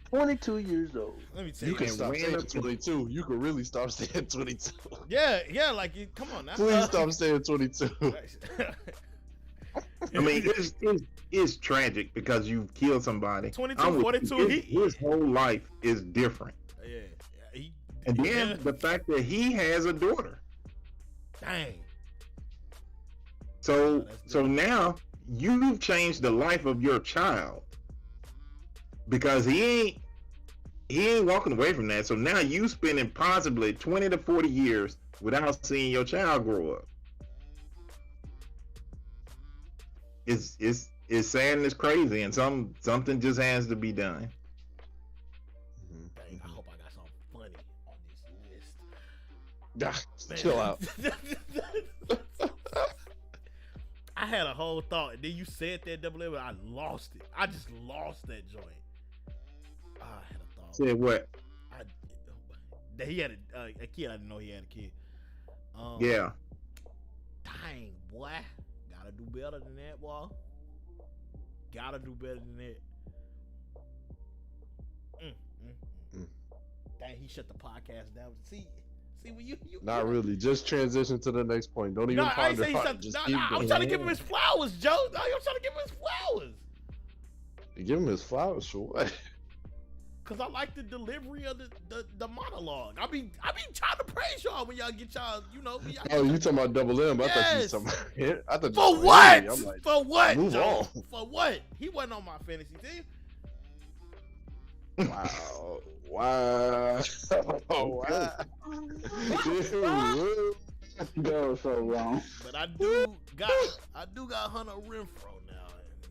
22 years old. Let me tell You you. can and stop ran saying up to- 22. You can really stop saying 22. Yeah, like, come on now. Please stop saying 22. I mean, it's tragic because you've killed somebody. 22, I'm with 42, you. His whole life is different. Yeah. And then the fact that he has a daughter. Dang. So that's so good. now you've changed the life of your child because he ain't walking away from that. So now you spending possibly 20 to 40 years without seeing your child grow up. It's sad and it's crazy, and something just has to be done. Dang, I hope I got something funny on this list. Man. Chill out. I had a whole thought, and then you said that double M, and I lost it. I just lost that joint. I had a thought. Said what? That he had a kid. I didn't know he had a kid. Yeah. Dang, boy. Gotta do better than that, boy. Gotta do better than that. Dang, he shut the podcast down. See when you Not really. Just transition to the next point. Don't even No, I ain't ponder saying on it. something. Just No, keep I'm going. trying to give him his flowers, Joe. No, I'm trying to give him his flowers. Give him his flowers for what? Cause I like the delivery of the monologue. I be trying to praise y'all when y'all get y'all, when y'all Oh, you talking about Double M? I thought you Yes. was talking about him. I thought you For was what? Henry. I'm like, For what? move Joe? on. For what? He wasn't on my fantasy team. wow. Wow. Oh, wow. That was so wrong. But I do got Hunter Renfro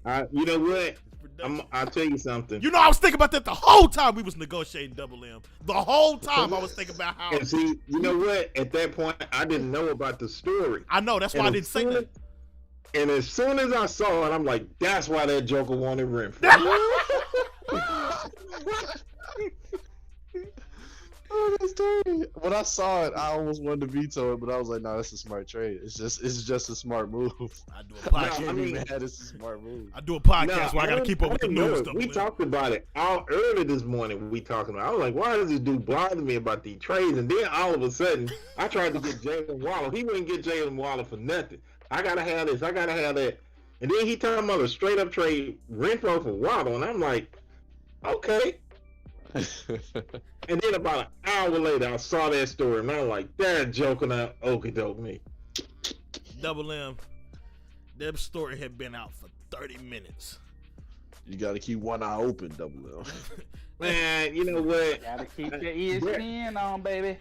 now. You know what? His production. I'll tell you something. You know, I was thinking about that the whole time we was negotiating Double M. The whole time I was thinking about how. And see, you know what? At that point, I didn't know about the story. I know that's why I And didn't as say soon that. And as soon as I saw it, I'm like, that's why that Joker wanted Renfro. Oh, that's dirty. When I saw it, I almost wanted to veto it, but I was like, "No, that's a smart trade. It's just a smart move." I do a I podcast. can't be mad. It's a smart move. I do a podcast Nah, where I gotta keep up with the didn't know news it. stuff. We talked about it all early this morning. We talking about. I was like, why does this dude bother me about these trades? And then all of a sudden, I tried to get Jalen Waller. He wouldn't get Jalen Waller for nothing. I gotta have this. I gotta have that. And then he talking about a straight up trade Renfro for Waddle, and I'm like, okay. And then about an hour later, I saw that story, and I was like, that Joker now okey doke me. Double M, that story had been out for 30 minutes. You got to keep one eye open, Double L. Man, you know what? Gotta keep your ESPN on, baby.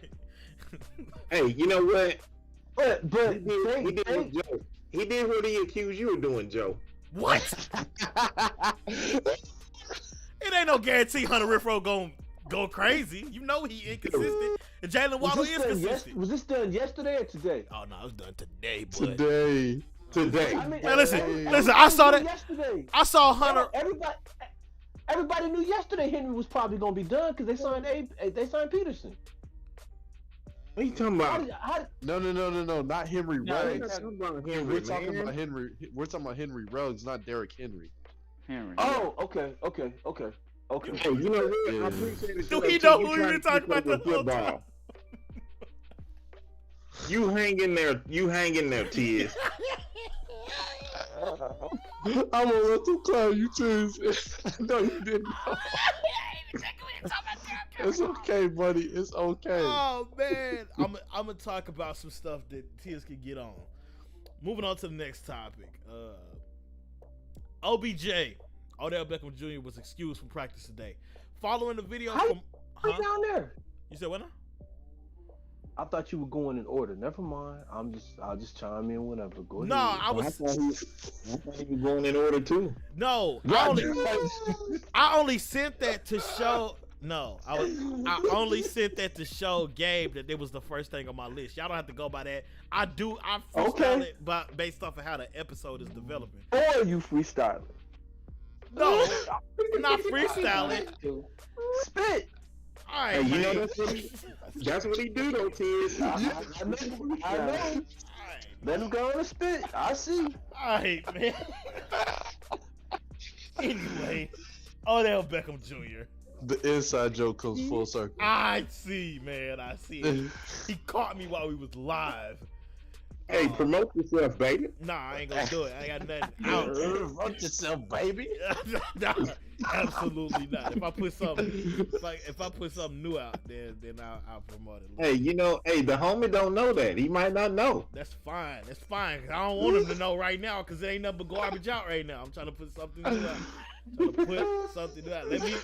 Hey, you know what? But He did what Joe. He did what he accused you of doing, Joe. What? It ain't no guarantee Hunter Renfrow gon' go crazy. You know he inconsistent. And Jalen Waddle is consistent. Was this done yesterday or today? Oh no, it was done today, boy. Today. I mean, Man, listen, everybody I saw knew that. yesterday. I saw Hunter. Everybody knew yesterday Henry was probably gonna be done because they signed Peterson. What are you talking about? No, not Henry No, Ruggs. We're talking about Henry, We're talking man. about Henry. We're talking about Henry Ruggs, not Derrick Henry. Henry. Oh, okay. Hey, you know what? Yeah. I appreciate it. Do so he much. know You who trying you to talking keep about up the with whole football. time? You hang in there. You hang in there, Tiz. I'm gonna let them clown you too. No, you didn't know. It's okay, buddy. It's okay. Oh man, I'm gonna talk about some stuff that Tiz can get on. Moving on to the next topic. OBJ, Odell Beckham Jr. was excused from practice today, following the video from. Right down there. You said what now? I thought you were going in order. Never mind. I'll just chime in whenever. Go ahead. No, I I was thought he was going in order too. no. I only sent that to show. No, I only sent that to show Gabe that it was the first thing on my list. Y'all don't have to go by that. I freestyle it, but based off of how the episode is developing. Or you freestyling. No, I'm not freestyling. Spit. All right, Hey, you man. know that's what he do though, Tiz. I know. Let him go and spit. I see. All right, man. Anyway, Odell Beckham Jr. The inside joke comes full circle. I see, man. I see. He caught me while we was live. Hey, promote yourself, baby. Nah, I ain't gonna do it. I ain't got nothing out. Vote yourself, baby. Nah, absolutely not. If I put something new out, then I'll promote it. Hey, you know, the homie don't know that. He might not know. That's fine. That's fine. 'Cause I don't want him to know right now because it ain't nothing but garbage out right now. I'm trying to put something new out.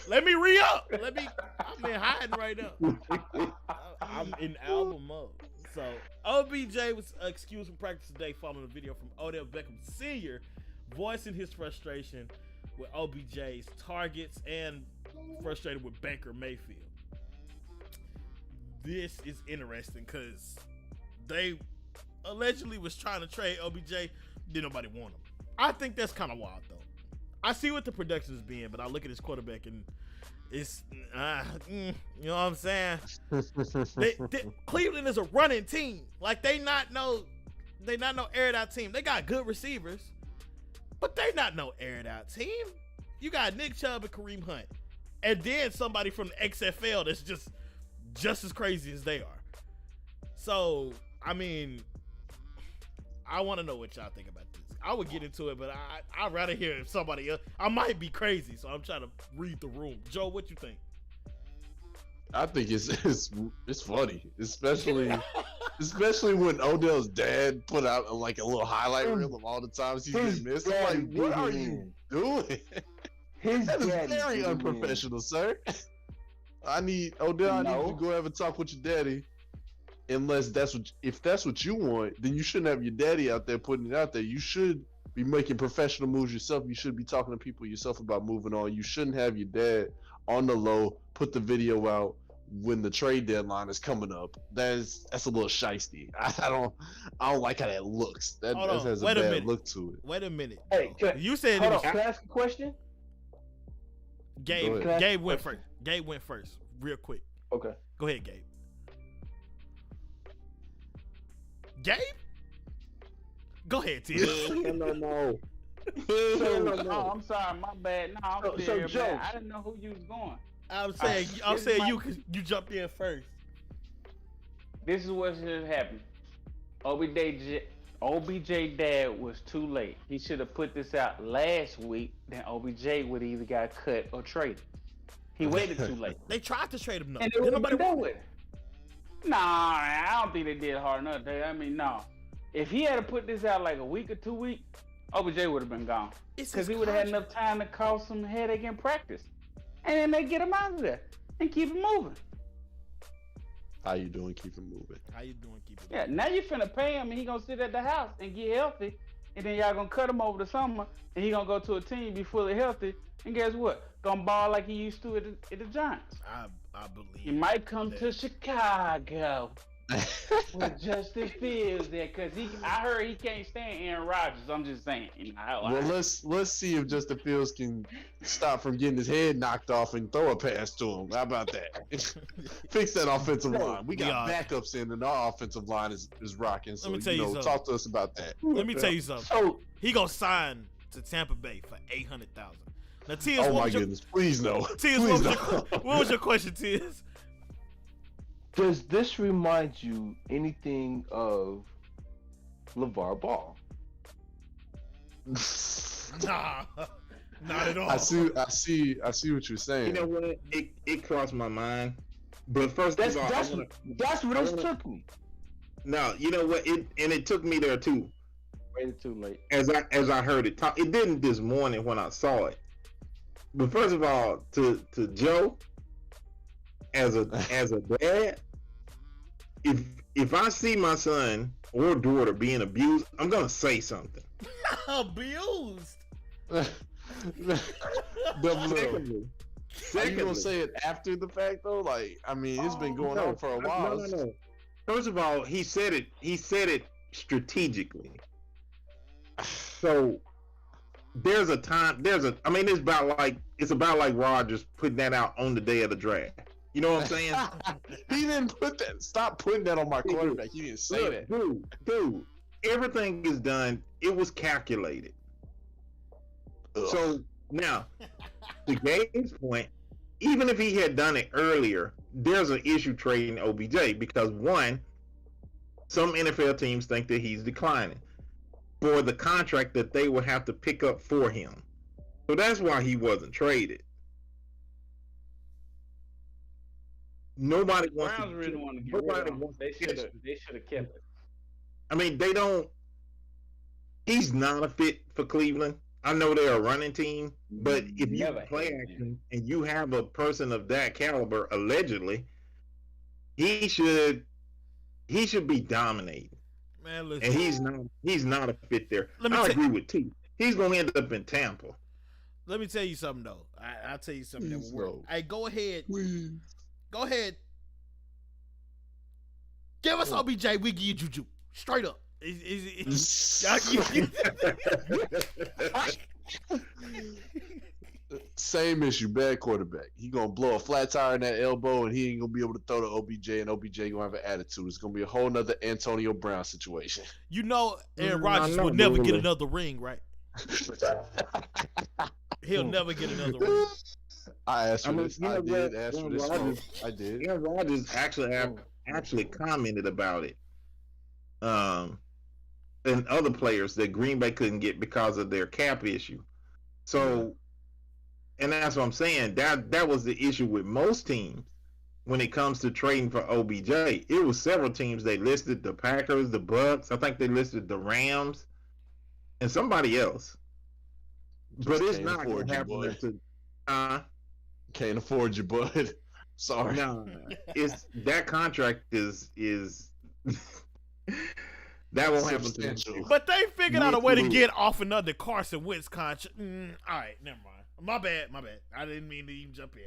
Let me re-up. I'm in hiding right now. I'm in album mode. So OBJ was excused from practice today following a video from Odell Beckham Sr. voicing his frustration with OBJ's targets and frustrated with Baker Mayfield. This is interesting because they allegedly was trying to trade OBJ. Didn't nobody want him. I think that's kind of wild though. I see what the production is being, but I look at his quarterback and it's, you know what I'm saying? Cleveland is a running team. Like they not no aired out team. They got good receivers, but they not no aired out team. You got Nick Chubb and Kareem Hunt, and then somebody from the XFL that's just as crazy as they are. So I mean, I want to know what y'all think about this. I would get into it, but I'd rather hear if somebody else. I might be crazy, so I'm trying to read the room. Joe, what you think? I think it's funny, especially when Odell's dad put out like a little highlight reel of all the times he's been missed. I'm like, what are you doing? That is very unprofessional, sir. I need Odell. I need you to go have a talk with your daddy. Unless if that's what you want, then you shouldn't have your daddy out there putting it out there. You should be making professional moves yourself. You should be talking to people yourself about moving on. You shouldn't have your dad on the low put the video out when the trade deadline is coming up. That's a little shiesty. I don't like how that looks. That has a bad look to it. Wait a minute. Hey, you said hold on. Can I ask a question? Gabe went first. Gabe went first, real quick. Okay. Go ahead, Gabe. Gabe? Go ahead, Tim. No. I'm sorry, my bad. No, I'm serious, Joe, man. I didn't know who you was going. I'm saying you because you jumped in first. This is what should have happened. OBJ dad was too late. He should have put this out last week. Then OBJ would either got cut or traded. He waited too late. They tried to trade him. No, And did nobody do it. Nah, I don't think they did hard enough. I mean, no. If he had to put this out like a week or 2 weeks, OBJ would have been gone. It's Because his he would have had enough contract. time to cause some headache in practice. And then they get him out of there and keep him moving. How you doing? Keep it moving. How you doing? Keep it. Yeah, now you finna pay him and he gonna sit at the house and get healthy. And then y'all gonna cut him over the summer and he gonna go to a team, be fully healthy. And guess what? Gonna ball like he used to at the Giants. I believe. He might come that. to Chicago with Justin Fields there, cause I heard he can't stand Aaron Rodgers. I'm just saying. Well, let's see if Justin Fields can stop from getting his head knocked off and throw a pass to him. How about that? Fix that offensive line. We got backups in, and our offensive line is rocking. So Let me tell you something. talk to us about that. Let me tell you something. So He gonna sign to Tampa Bay for $800,000. Now, Tiz, Oh my goodness! Please no. Tiz, Please what was your question, Tiz? does this remind you anything of LeVar Ball? Nah, not at all. I see what you're saying. You know what? It crossed my mind. But first That's of all, that's what it took me. no, you know what? It took me there too. Waited too late. As I heard it talk, it didn't this morning when I saw it. But first of all, to Joe, as a dad, if I see my son or daughter being abused, I'm gonna say something. Abused. Double L. Secondly, Are you gonna say it after the fact though? Like, I mean, it's been going on for a while. No. First of all, he said it strategically. So there's a time. I mean, it's about like Rodgers putting that out on the day of the draft. You know what I'm saying? He didn't put that. Stop putting that on my quarterback. He didn't say that. Dude, everything is done. It was calculated. Ugh. So now, to Gabe's point, even if he had done it earlier, there's an issue trading OBJ because one, some NFL teams think that he's declining for the contract that they would have to pick up for him. So that's why he wasn't traded. Nobody wants Browns to. really want to get Nobody rid of him. wants They to should catch have kept it. I mean, they don't. He's not a fit for Cleveland. I know they're a running team, but if you Never play had him. action and you have a person of that caliber, allegedly, he should be dominating, Man, listen. and he's not a fit there. Let me I ta- agree with T. He's gonna end up in Tampa. Let me tell you something though. I'll tell you something that Please will work. no. Hey, go ahead. Please. Go ahead. Give us OBJ. We give you Juju. Straight up. Same issue, bad quarterback. He gonna blow a flat tire in that elbow, and he ain't gonna be able to throw to OBJ, and OBJ gonna have an attitude. It's gonna be a whole nother Antonio Brown situation. You know Aaron Mm, Rodgers I know, will never get really. another ring, right? He'll never get another ring. I asked for I mean, this. you know I did what? ask for Aaron this. Rodgers- Smoke. I did. Aaron Rodgers actually commented about it. And other players that Green Bay couldn't get because of their cap issue. So, and that's what I'm saying. That was the issue with most teams when it comes to trading for OBJ. It was several teams they listed: the Packers, the Bucks. I think they listed the Rams, and somebody else. But Just it's can't not afford going to you, happen boy. Can't afford you, bud. Sorry. No, it's that contract is that won't happen to them. Substantial. But they figured out a way to Absolutely. get off another Carson Wentz contract. All right, never mind. My bad. I didn't mean to even jump in.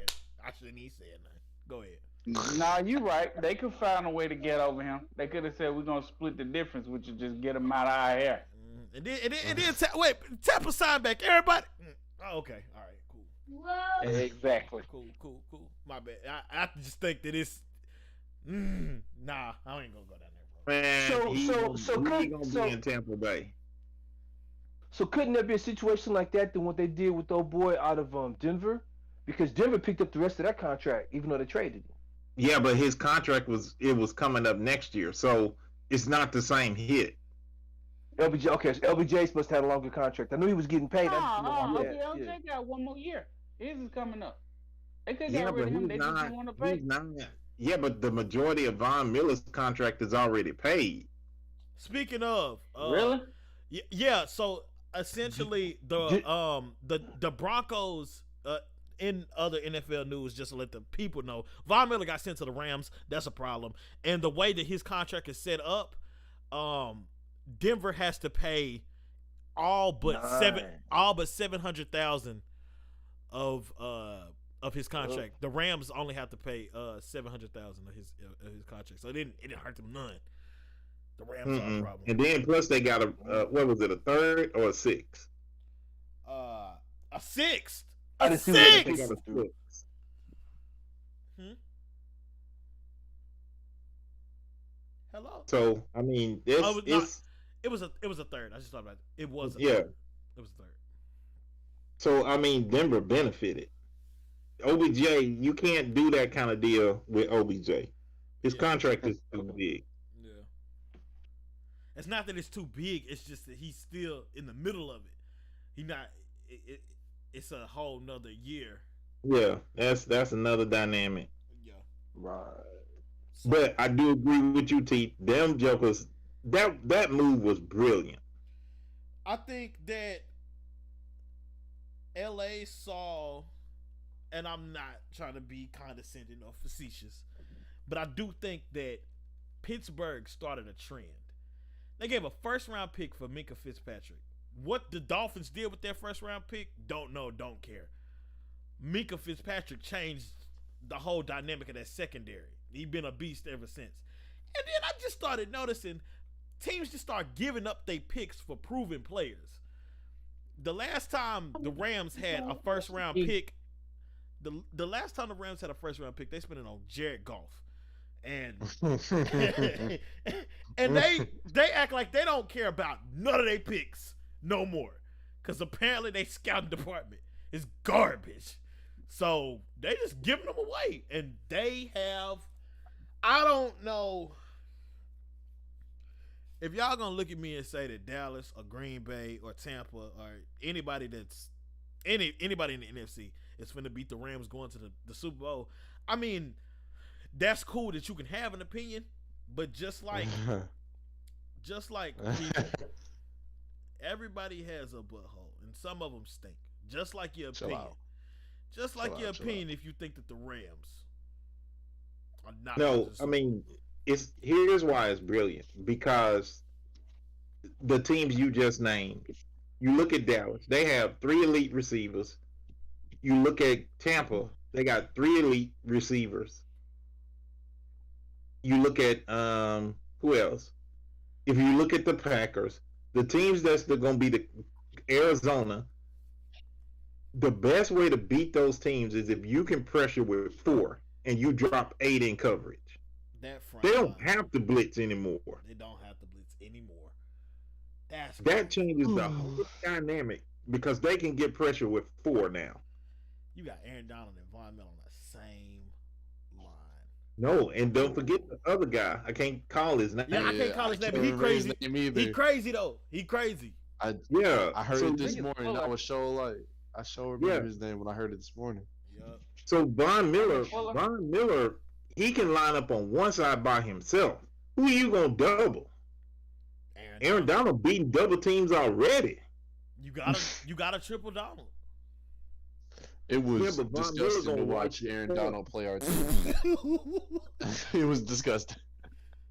I shouldn't even say nothing. Go ahead. Nah, you right. They could find a way to get over him. They could have said we're gonna split the difference, which is just get him out of our hair. And then wait, Tampa sign back everybody. Oh, okay, all right, cool, Exactly. cool. My bad. I just think that it's nah. I ain't gonna go down there, bro. Man, So he gonna so be in Tampa Bay. So couldn't there be a situation like that than what they did with the old boy out of Denver? Because Denver picked up the rest of that contract, even though they traded him. Yeah, but his contract was coming up next year, so it's not the same hit. LBJ, okay, so LBJ supposed to have a longer contract. I knew he was getting paid. LJ got one more year. His is coming up. They could Yeah, get rid but of him. he's They just not. didn't want to pay. He's not. Yeah, but the majority of Von Miller's contract is already paid. Speaking of, Really? yeah. So essentially, the Broncos. In other NFL news, just to let the people know, Von Miller got sent to the Rams. That's a problem. And the way that his contract is set up, Denver has to pay all but $700,000 of his contract. The Rams only have to pay $700,000 of his contract, so it didn't hurt them none. The Rams are a problem. And then plus they got what was it, a third or a sixth? A sixth. I A didn't see what they sixth. got to do. Hello. So I mean, It was a third. I just thought about it. It was a third. It was a third. So I mean, Denver benefited. OBJ, you can't do that kind of deal with OBJ. His contract is too big. Yeah. It's not that it's too big. It's just that he's still in the middle of it. He not. It's a whole nother year. Yeah, that's another dynamic. Yeah. Right. So, But I do agree with you, T. Them jokers. That move was brilliant. I think that LA saw, and I'm not trying to be condescending or facetious, but I do think that Pittsburgh started a trend. They gave a first round pick for Minka Fitzpatrick. What the Dolphins did with their first round pick, don't know, don't care. Minka Fitzpatrick changed the whole dynamic of that secondary. He's been a beast ever since. And then I just started noticing teams just start giving up their picks for proven players. The last time the Rams had a first round pick, the last time the Rams had a first round pick, they spent it on Jared Goff. And and they act like they don't care about none of their picks no more. Cause apparently they scouting department is garbage. So they just giving them away. And they have, I don't know if y'all gonna look at me and say that Dallas or Green Bay or Tampa or anybody that's anybody in the NFC is finna beat the Rams going to the Super Bowl. I mean, that's cool that you can have an opinion, but just like people, everybody has a butthole, and some of them stink. Just like your opinion. Just like your opinion if you think that the Rams are not. No, I mean, here's why it's brilliant. Because the teams you just named, you look at Dallas, they have 3 elite receivers. You look at Tampa, they got 3 elite receivers. You look at who else? If you look at the Packers, the teams that's going to be the Arizona, the best way to beat those teams is if you can pressure with 4 and you drop 8 in coverage. They don't have to blitz anymore. They don't have to blitz anymore. That changes the whole dynamic because they can get pressure with 4 now. You got Aaron Donald and Von Miller on the same line. No, and don't forget the other guy. I can't call his name. Yeah, I can't call his name, but he crazy. He crazy though. He crazy. I heard it this morning. I remember his name when I heard it this morning. Yep. So Von Miller, he can line up on one side by himself. Who are you gonna double? Aaron Donald beating double teams already. You got a triple Donald. It was disgusting to watch Aaron Donald play our team. It was disgusting.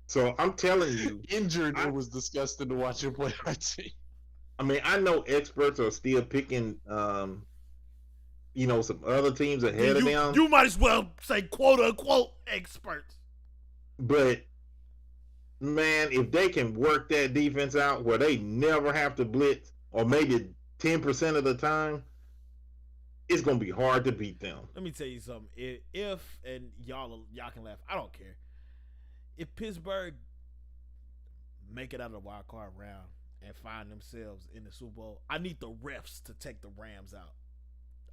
So I'm telling you, it was disgusting to watch him play our team. I mean, I know experts are still picking, some other teams ahead of them. You might as well say quote unquote experts. But man, if they can work that defense out where they never have to blitz, or maybe 10% of the time, it's gonna be hard to beat them. Let me tell you something. If and y'all can laugh, I don't care. If Pittsburgh make it out of the wild card round and find themselves in the Super Bowl, I need the refs to take the Rams out.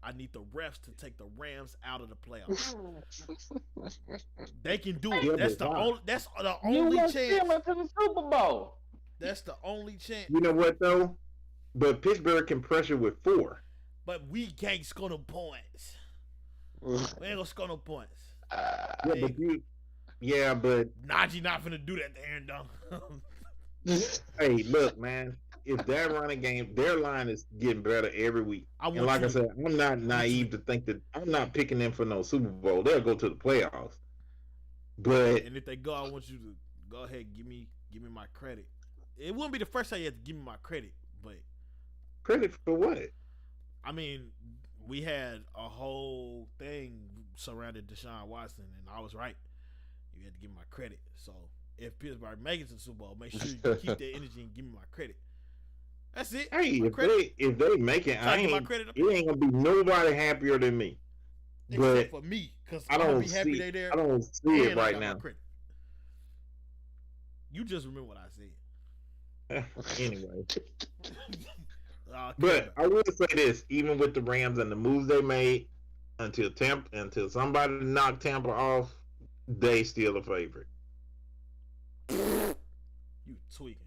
I need the refs to take the Rams out of the playoffs. They can do it. That's the only chance. To the Super Bowl. That's the only chance. You know what though? But Pittsburgh can pressure with 4. But we can't score no points. We ain't gonna score no points. But Najee not finna do that to Aaron Donald. Hey, look, man. If that running game, their line is getting better every week. And like I said, I'm not naive to think that I'm not picking them for no Super Bowl. They'll go to the playoffs. But and if they go, I want you to go ahead and give me my credit. It wouldn't be the first time you had to give me my credit, but credit for what? I mean, we had a whole thing surrounding Deshaun Watson, and I was right. You had to give me my credit. So if Pittsburgh makes it to the Super Bowl, make sure you keep that energy and give me my credit. That's it. Hey, credit. if they make it, it ain't gonna be nobody happier than me. Except for me, because I don't be happy they there. I don't see it right now. You just remember what I said. Anyway. But I will say this, even with the Rams and the moves they made, until somebody knocked Tampa off, they still a favorite. You tweaking.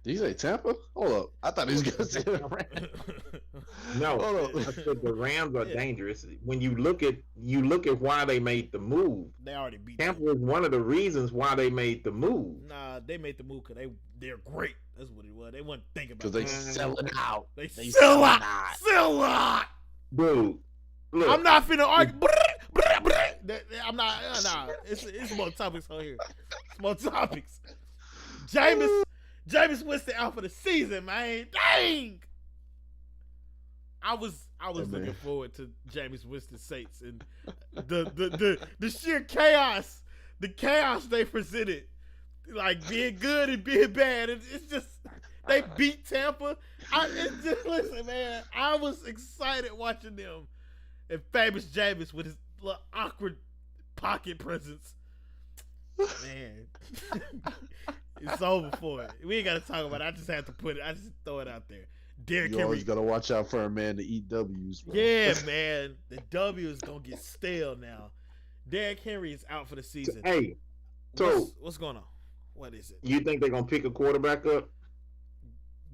Did you say Tampa? Hold up. I thought he was gonna say the Rams. No, I said the Rams are dangerous. When you look at why they made the move, they already beat Tampa was one of the reasons why they made the move. Nah, they made the move because they're great. That's what it was. They wasn't thinking about because they selling out. They sell out. Sell out. Dude, look, I'm not finna argue. I'm not. Nah, it's more topics on here. It's more topics. Jameis Winston out for the season, man. Dang. I was looking forward to Jameis Winston Saints and the sheer chaos, the chaos they presented, like being good and being bad. It's just they beat Tampa. Listen, man. I was excited watching them and famous Jameis with his little awkward pocket presence. Man, it's over for it. We ain't gotta talk about it. I just have to put it. I just throw it out there. Derrick Henry. Always gotta watch out for a man to eat W's. Bro. Yeah, man. The W is gonna get stale now. Derrick Henry is out for the season. Hey, so what's going on? What is it? You think they're gonna pick a quarterback up?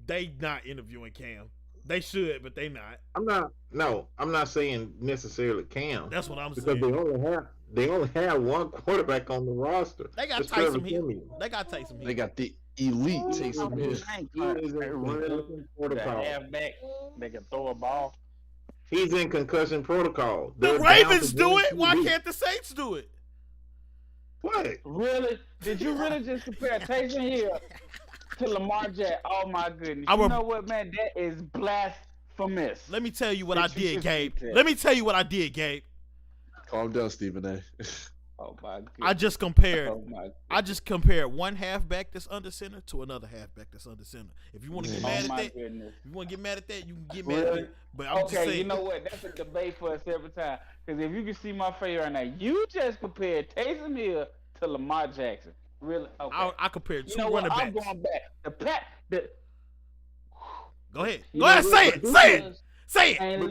They not interviewing Cam. They should, but they not. I'm not saying necessarily Cam. That's what I'm saying. Because they only have one quarterback on the roster. They got Taysom Hill. They got Taysom Hill. They got the elite Taysom Hill. He is in concussion protocol. Halfback, they can throw a ball. He's in concussion protocol. The Ravens do it. Why can't the Saints do it? What? Really? Did you really just compare Taysom Hill to Lamar Jackson? Oh my goodness! You know what, man? That is blasphemous. Let me tell you what I did, Gabe. Let me tell you what I did, Gabe. Calm down, Stephen A. Oh my goodness. I just compared one halfback that's under center to another halfback that's under center. If you want to get mad at that, you can get mad at it. But I'm just saying, you know what? That's a debate for us every time. Because if you can see my face right now, you just compared Taysom Hill to Lamar Jackson. Really? Okay. I compared two running backs. I'm going back. Go ahead. Go ahead. Say it. Say it. And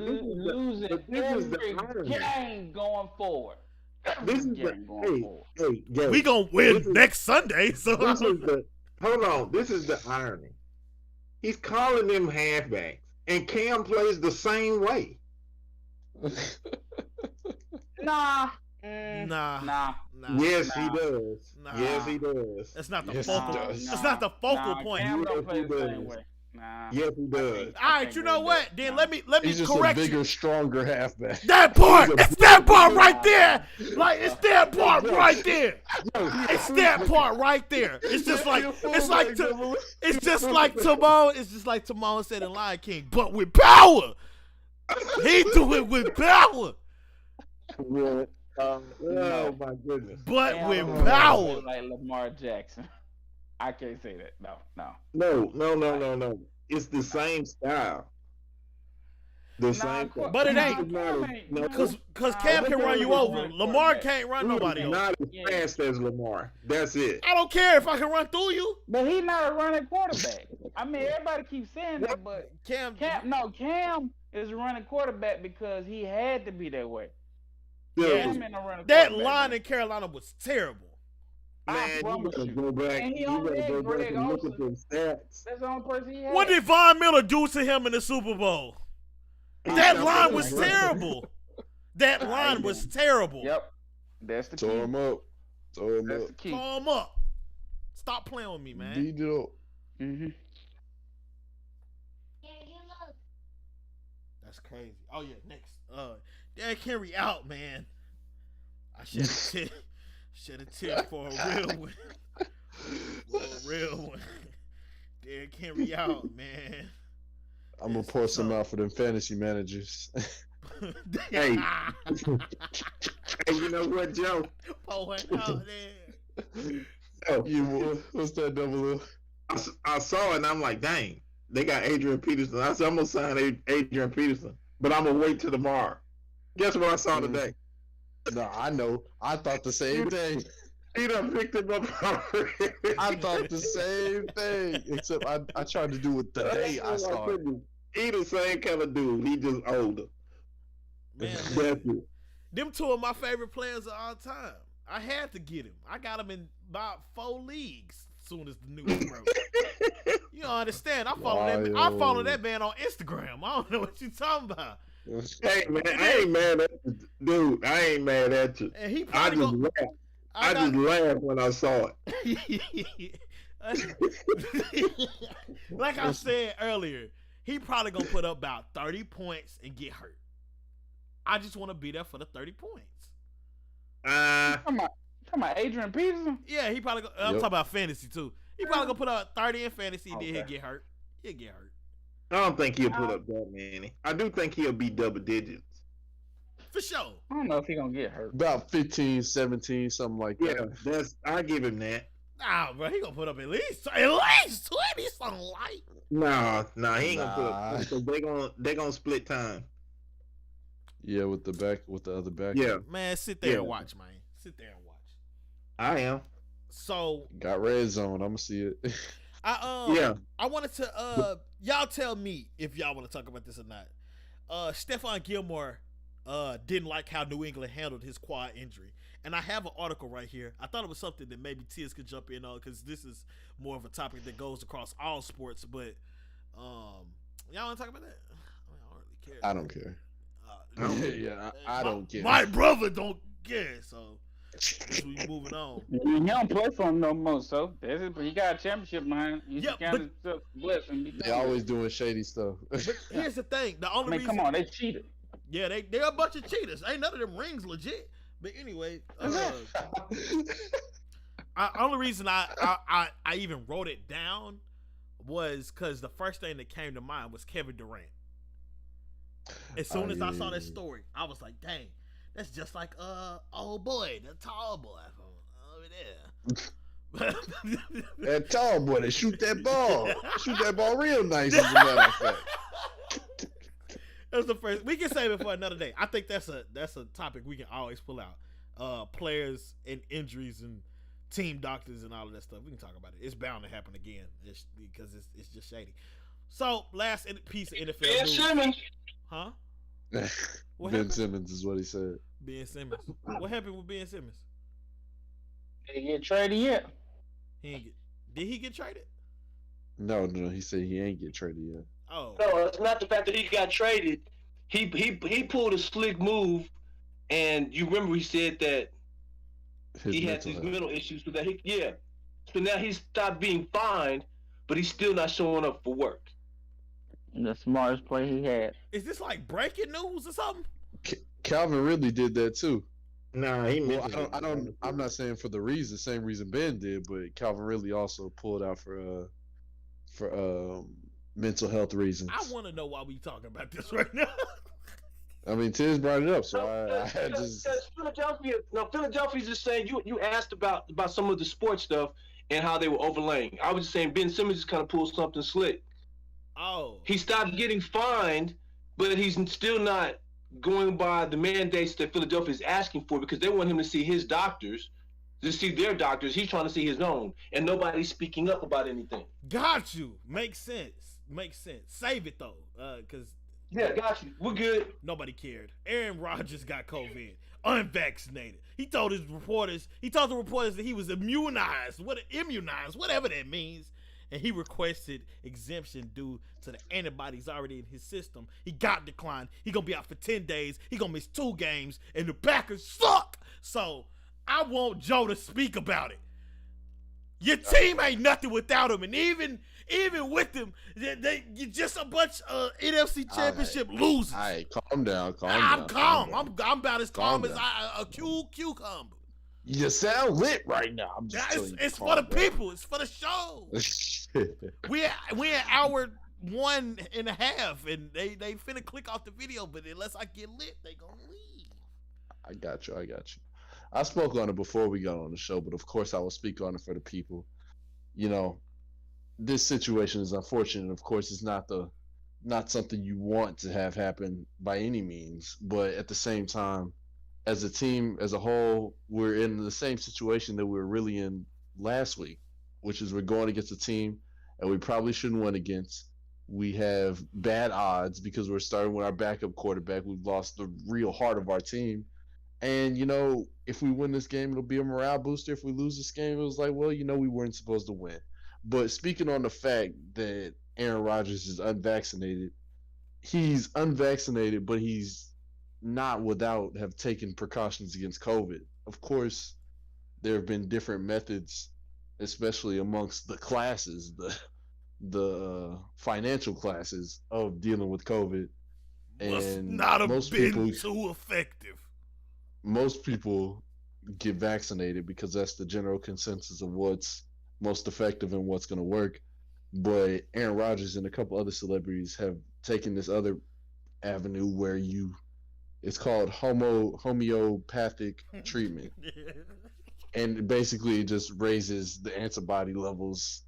losing every game going forward. This is we gonna win next Sunday. So hold on. This is the irony. He's calling them halfbacks, and Cam plays the same way. Nah. Yes, he does. Nah. Yes, he does. That's not the focal. That's not the focal point. Cam don't play the same way. Nah. Yes, he does. All right, you know what? Then let me He's just correct a bigger, you. Stronger halfback. That part, it's that part right there. Like it's that part right there. It's that part right there. It's just like Timon said in Lion King, but with power. He do it with power. Really? Oh my goodness! But with power, like Lamar Jackson. I can't say that. No. It's the same style. Same. But it ain't. Because Cam can run you over. Lamar can't run nobody over. Not as fast as Lamar. That's it. I don't care if I can run through you. But he's not a running quarterback. I mean, everybody keeps saying that, but Cam is a running quarterback because he had to be that way. That line in Carolina was terrible. Man, you gotta go back. You gotta go back and look at those stats. That's the only person he had. What did Von Miller do to him in the Super Bowl? That line was terrible. That line was terrible. Yep. That's the key. Tore him up. That's the key. Tore him up. Stop playing with me, man. Digital. Mm-hmm. That's crazy. Oh yeah, next. Derrick Henry out, man. I should have tipped for a real one. For a real one. Derrick Henry out, man. I'm gonna pour some out for them fantasy managers. Hey. Hey, you know what, Joe? Pour it out there. What's that double L? I saw it and I'm like, dang, they got Adrian Peterson. I said, I'm gonna sign Adrian Peterson, but I'm gonna wait till tomorrow. Guess what I saw today? No, I know. I thought the same thing. He done picked him up already. I thought the same thing, except I tried to do it the day I started. He the same kind of dude. He just older. Man, That's it. them two are my favorite players of all time. I had to get him. I got him in about 4 leagues as soon as the news broke. You don't understand. I follow that man on Instagram. I don't know what you talking about. Hey man, I ain't mad at you, dude. I ain't mad at you. And he I probably just laughed. I just laughed when I saw it. Like I said earlier, he probably gonna put up about 30 points and get hurt. I just want to be there for the 30 points. Talking about Adrian Peterson? Yeah, he probably. I'm talking about fantasy too. He probably gonna put up 30 in fantasy, and then he'll get hurt. He'll get hurt. I don't think he'll put up that many. I do think he'll be double digits. For sure. I don't know if he's gonna get hurt. About 15, 17, something like that. Yeah, I give him that. Nah, bro, he gonna put up at least 20 something light. Nah, he ain't gonna put up. Because they gonna split time. Yeah, with the other back. Yeah, man, sit there and watch, man. Sit there and watch. I am. So got red zone. I'm gonna see it. I wanted to y'all tell me if y'all want to talk about this or not. Stephon Gilmore didn't like how New England handled his quad injury. And I have an article right here. I thought it was something that maybe Tiz could jump in on because this is more of a topic that goes across all sports. But y'all want to talk about that? I don't really care. I don't care. Yeah, I don't care. My brother don't care, so we moving on. He don't play for him no more, so he got a championship behind him. They always doing shady stuff. But here's the thing: the only reason, come on, they cheated. Yeah, they're a bunch of cheaters. Ain't none of them rings legit. But anyway, only reason I even wrote it down was because the first thing that came to mind was Kevin Durant. As soon as I saw that story, I was like, dang, that's just like old boy, the tall boy over there. That tall boy, they shoot that ball. Shoot that ball real nice, as a matter of fact. That's the first. We can save it for another day. I think that's a topic we can always pull out. Players and injuries and team doctors and all of that stuff. We can talk about it. It's bound to happen again because it's just shady. So last piece of NFL Ben news. Simmons. Huh? Ben Simmons is what he said. Ben Simmons. What happened with Ben Simmons? Did he get traded yet? Did he get traded? No. He said he ain't get traded yet. Oh. No, it's not the fact that he got traded. He pulled a slick move, and you remember he said that he had these mental issues with that. So now he stopped being fined, but he's still not showing up for work. The smartest play he had. Is this like breaking news or something? Calvin Ridley did that too. Nah, I'm not saying for the same reason Ben did, but Calvin Ridley also pulled out for mental health reasons. I want to know why we talking about this right now. I mean, Tiz brought it up, so I just. Philadelphia's just saying you asked about some of the sports stuff and how they were overlaying. I was just saying Ben Simmons just kind of pulled something slick. Oh. He stopped getting fined, but he's still not going by the mandates that Philadelphia is asking for because they want him to see his doctors, to see their doctors. He's trying to see his own, and nobody's speaking up about anything. Got you. Makes sense. Save it though, because yeah, got you. We're good. Nobody cared. Aaron Rodgers got COVID, unvaccinated. He told the reporters that he was immunized, whatever that means. And he requested exemption due to the antibodies already in his system. He got declined. He gonna be out for 10 days. He gonna miss 2 games, and the Packers suck. So I want Joe to speak about it. Your team ain't nothing without him, and even with him, you just a bunch of NFC Championship losers. All right, calm down. I'm calm. Down. I'm about as calm Calm as down. a cucumber. You sound lit right now. I'm just telling you, It's calm for the down. people. It's for the show. we in hour 1.5, and they finna click off the video, but unless I get lit, they gonna leave. I got you. I spoke on it before we got on the show, but of course I will speak on it for the people. You know, this situation is unfortunate. Of course, it's not something you want to have happen by any means, but at the same time, as a team, as a whole, we're in the same situation that we were really in last week, which is we're going against a team and we probably shouldn't win against. We have bad odds because we're starting with our backup quarterback. We've lost the real heart of our team. And, if we win this game, it'll be a morale booster. If we lose this game, it was like, well, we weren't supposed to win. But speaking on the fact that Aaron Rodgers is unvaccinated, he's unvaccinated, but he's not without have taken precautions against COVID. Of course, there have been different methods, especially amongst the classes, the financial classes of dealing with COVID. And not have most been people, too effective. most people get vaccinated because that's the general consensus of what's most effective and what's going to work. But Aaron Rodgers and a couple other celebrities have taken this other avenue where it's called homeopathic treatment. And it basically just raises the antibody levels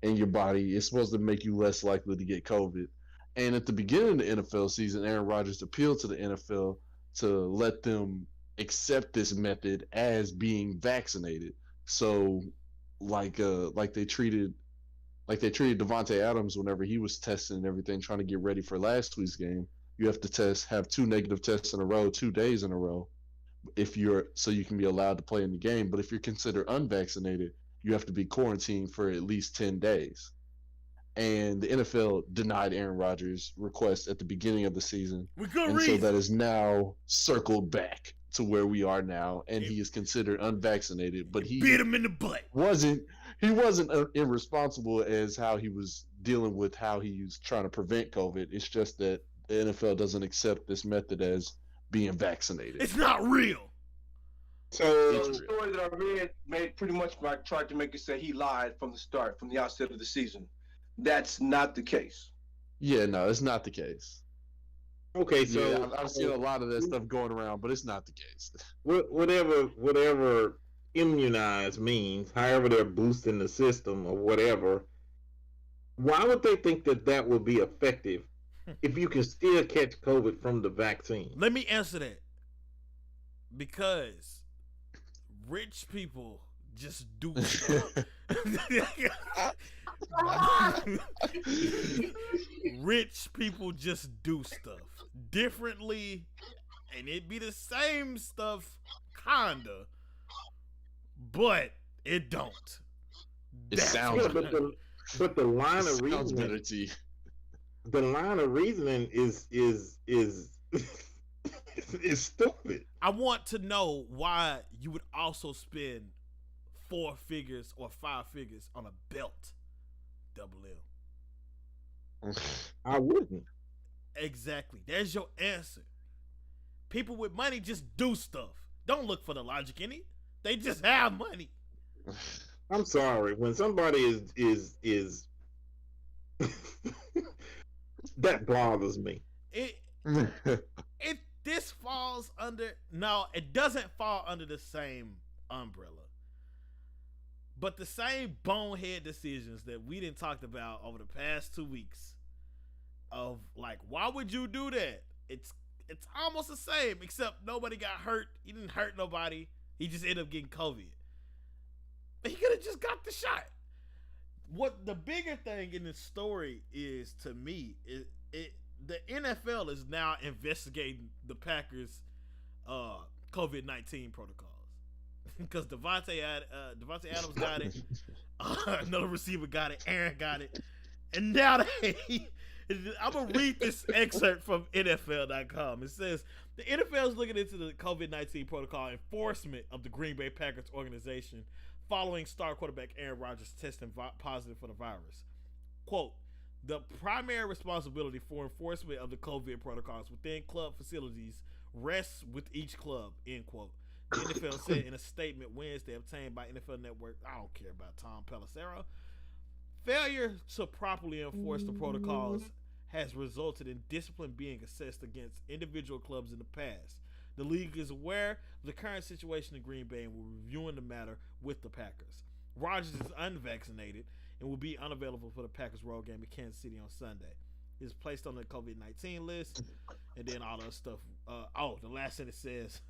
in your body. It's supposed to make you less likely to get COVID. And at the beginning of the NFL season, Aaron Rodgers appealed to the NFL to let them accept this method as being vaccinated. So like they treated Devontae Adams whenever he was testing and everything, trying to get ready for last week's game. You have to have 2 negative tests in a row, 2 days in a row, so you can be allowed to play in the game. But if you're considered unvaccinated, you have to be quarantined for at least 10 days. And the NFL denied Aaron Rodgers' request at the beginning of the season. So that is now circled back to where we are now, and he is considered unvaccinated, but he beat him in the butt. wasn't irresponsible as how he was dealing with how he was trying to prevent COVID. It's just that the NFL doesn't accept this method as being vaccinated. It's not real. So the story that I read made pretty much tried to make it say he lied from the start, from the outset of the season. That's not the case. Yeah, no, it's not the case. Okay, so Yeah, I've seen a lot of that stuff going around, but it's not the case. whatever immunize means, however they're boosting the system or whatever, why would they think that would be effective if you can still catch COVID from the vaccine? Let me answer that. Because rich people just do stuff. Rich people just do stuff differently, and it be the same stuff, kinda, but it don't. It sounds better. But the line of Sounds better reasoning, to you. the line of reasoning is is stupid. I want to know why you would also spend 4 figures or 5 figures on a belt. Double L. I wouldn't. Exactly. There's your answer. People with money just do stuff. Don't look for the logic in it. They just have money. I'm sorry. When somebody is that bothers me. This falls under, no, it doesn't fall under the same umbrella. But the same bonehead decisions that we didn't talk about over the past 2 weeks of like, why would you do that? It's almost the same, except nobody got hurt. He didn't hurt nobody. He just ended up getting COVID. He could have just got the shot. What the bigger thing in this story is, to me, the NFL is now investigating the Packers' COVID-19 protocols because Devontae Adams got it, another receiver got it, Aaron got it, and now I'm gonna read this excerpt from NFL.com. It says the NFL is looking into the COVID-19 protocol enforcement of the Green Bay Packers organization following star quarterback Aaron Rodgers testing positive for the virus. Quote, the primary responsibility for enforcement of the COVID protocols within club facilities rests with each club, end quote. The NFL said in a statement Wednesday obtained by NFL Network, I don't care about Tom Pelissero, failure to properly enforce the protocols has resulted in discipline being assessed against individual clubs in the past. The league is aware of the current situation in Green Bay and will reviewing the matter with the Packers. Rodgers is unvaccinated and will be unavailable for the Packers road game in Kansas City on Sunday. He's placed on the COVID-19 list, and then all that stuff. The last sentence says,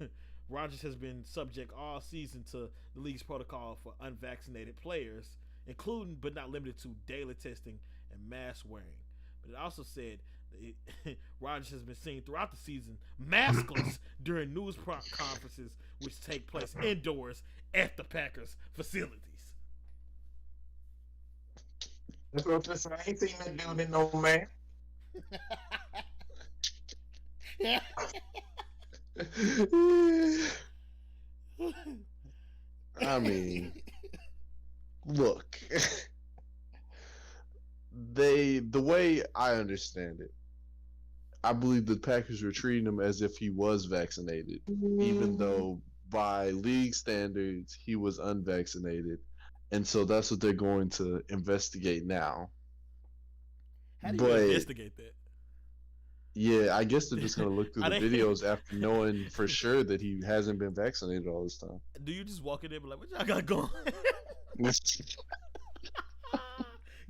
Rodgers has been subject all season to the league's protocol for unvaccinated players, including but not limited to daily testing and mask wearing. But it also said Rodgers has been seen throughout the season maskless during news conferences which take place indoors at the Packers facilities. That's what I'm saying. I ain't seen that dude in no man. I mean, look, the way I understand it, I believe the Packers were treating him as if he was vaccinated, even though by league standards he was unvaccinated, and so that's what they're going to investigate now. How do you investigate that? Yeah, I guess they're just going to look through the videos after knowing for sure that he hasn't been vaccinated all this time. Do you just walk in there and be like, what y'all got going?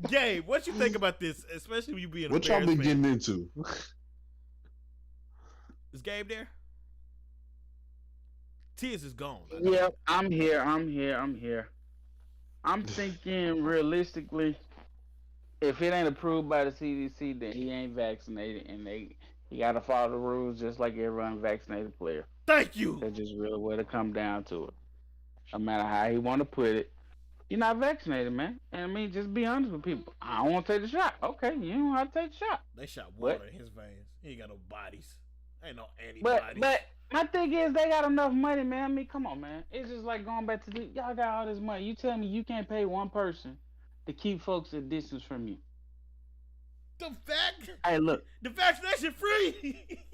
Gabe, what you think about this, especially when you being a what y'all Bears been fan? getting into? Is Gabe there? Tiz is gone. Yep, I'm here. I'm thinking realistically, if it ain't approved by the CDC, then he ain't vaccinated, and he got to follow the rules just like every unvaccinated player. Thank you. That's just really what it come down to it. No matter how he want to put it, you're not vaccinated, man. And I mean, just be honest with people. I don't want to take the shot. Okay, you don't have to take the shot. They shot water in his veins. He ain't got no bodies. Ain't no antibodies. But my thing is, they got enough money, man. I mean, come on, man. It's just like going back to y'all got all this money. You tell me you can't pay one person to keep folks a distance from you. Hey, look. The vaccination free.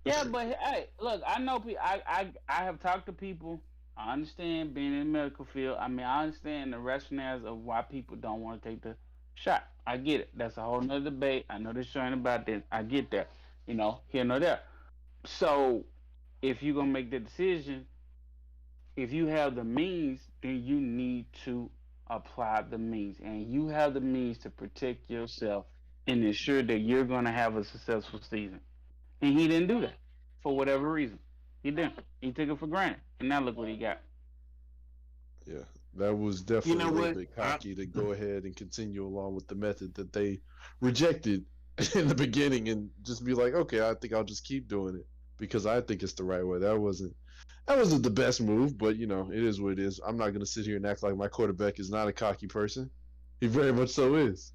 Yeah, but hey, look. I know people. I have talked to people. I understand being in the medical field. I mean, I understand the rationales of why people don't want to take the shot. I get it. That's a whole nother debate. I know they're showing about this. I get that. Here nor there. So, if you're gonna make the decision, if you have the means, then you need to apply the means, and you have the means to protect yourself and ensure that you're gonna have a successful season. And he didn't do that for whatever reason. He didn't. He took it for granted, and now look what he got. Yeah, that was definitely a little what? bit cocky to go ahead and continue along with the method that they rejected in the beginning and just be like, okay, I think I'll just keep doing it because I think it's the right way. That wasn't the best move, but it is what it is. I'm not gonna sit here and act like my quarterback is not a cocky person. He very much so is.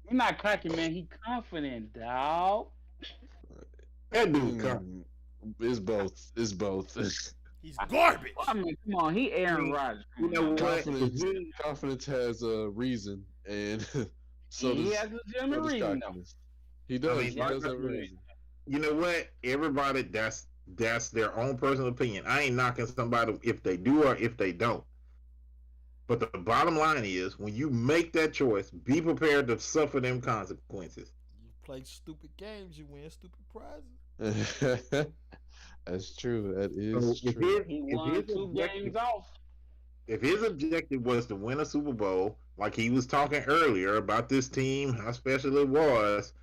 He's not cocky, man. He confident, dog. That dude coming. It's both. It's both. He's garbage. I mean, come on. He Aaron Rodgers. You know what? Confidence has a reason, and so he does, has a legitimate reason, though. He does. I mean, He does have a reason. You know what? Everybody, that's their own personal opinion. I ain't knocking somebody if they do or if they don't. But the bottom line is, when you make that choice, be prepared to suffer them consequences. You play stupid games, you win stupid prizes. That's true. That is true. He won 2 games off. If his objective was to win a Super Bowl, like he was talking earlier about this team, how special it was,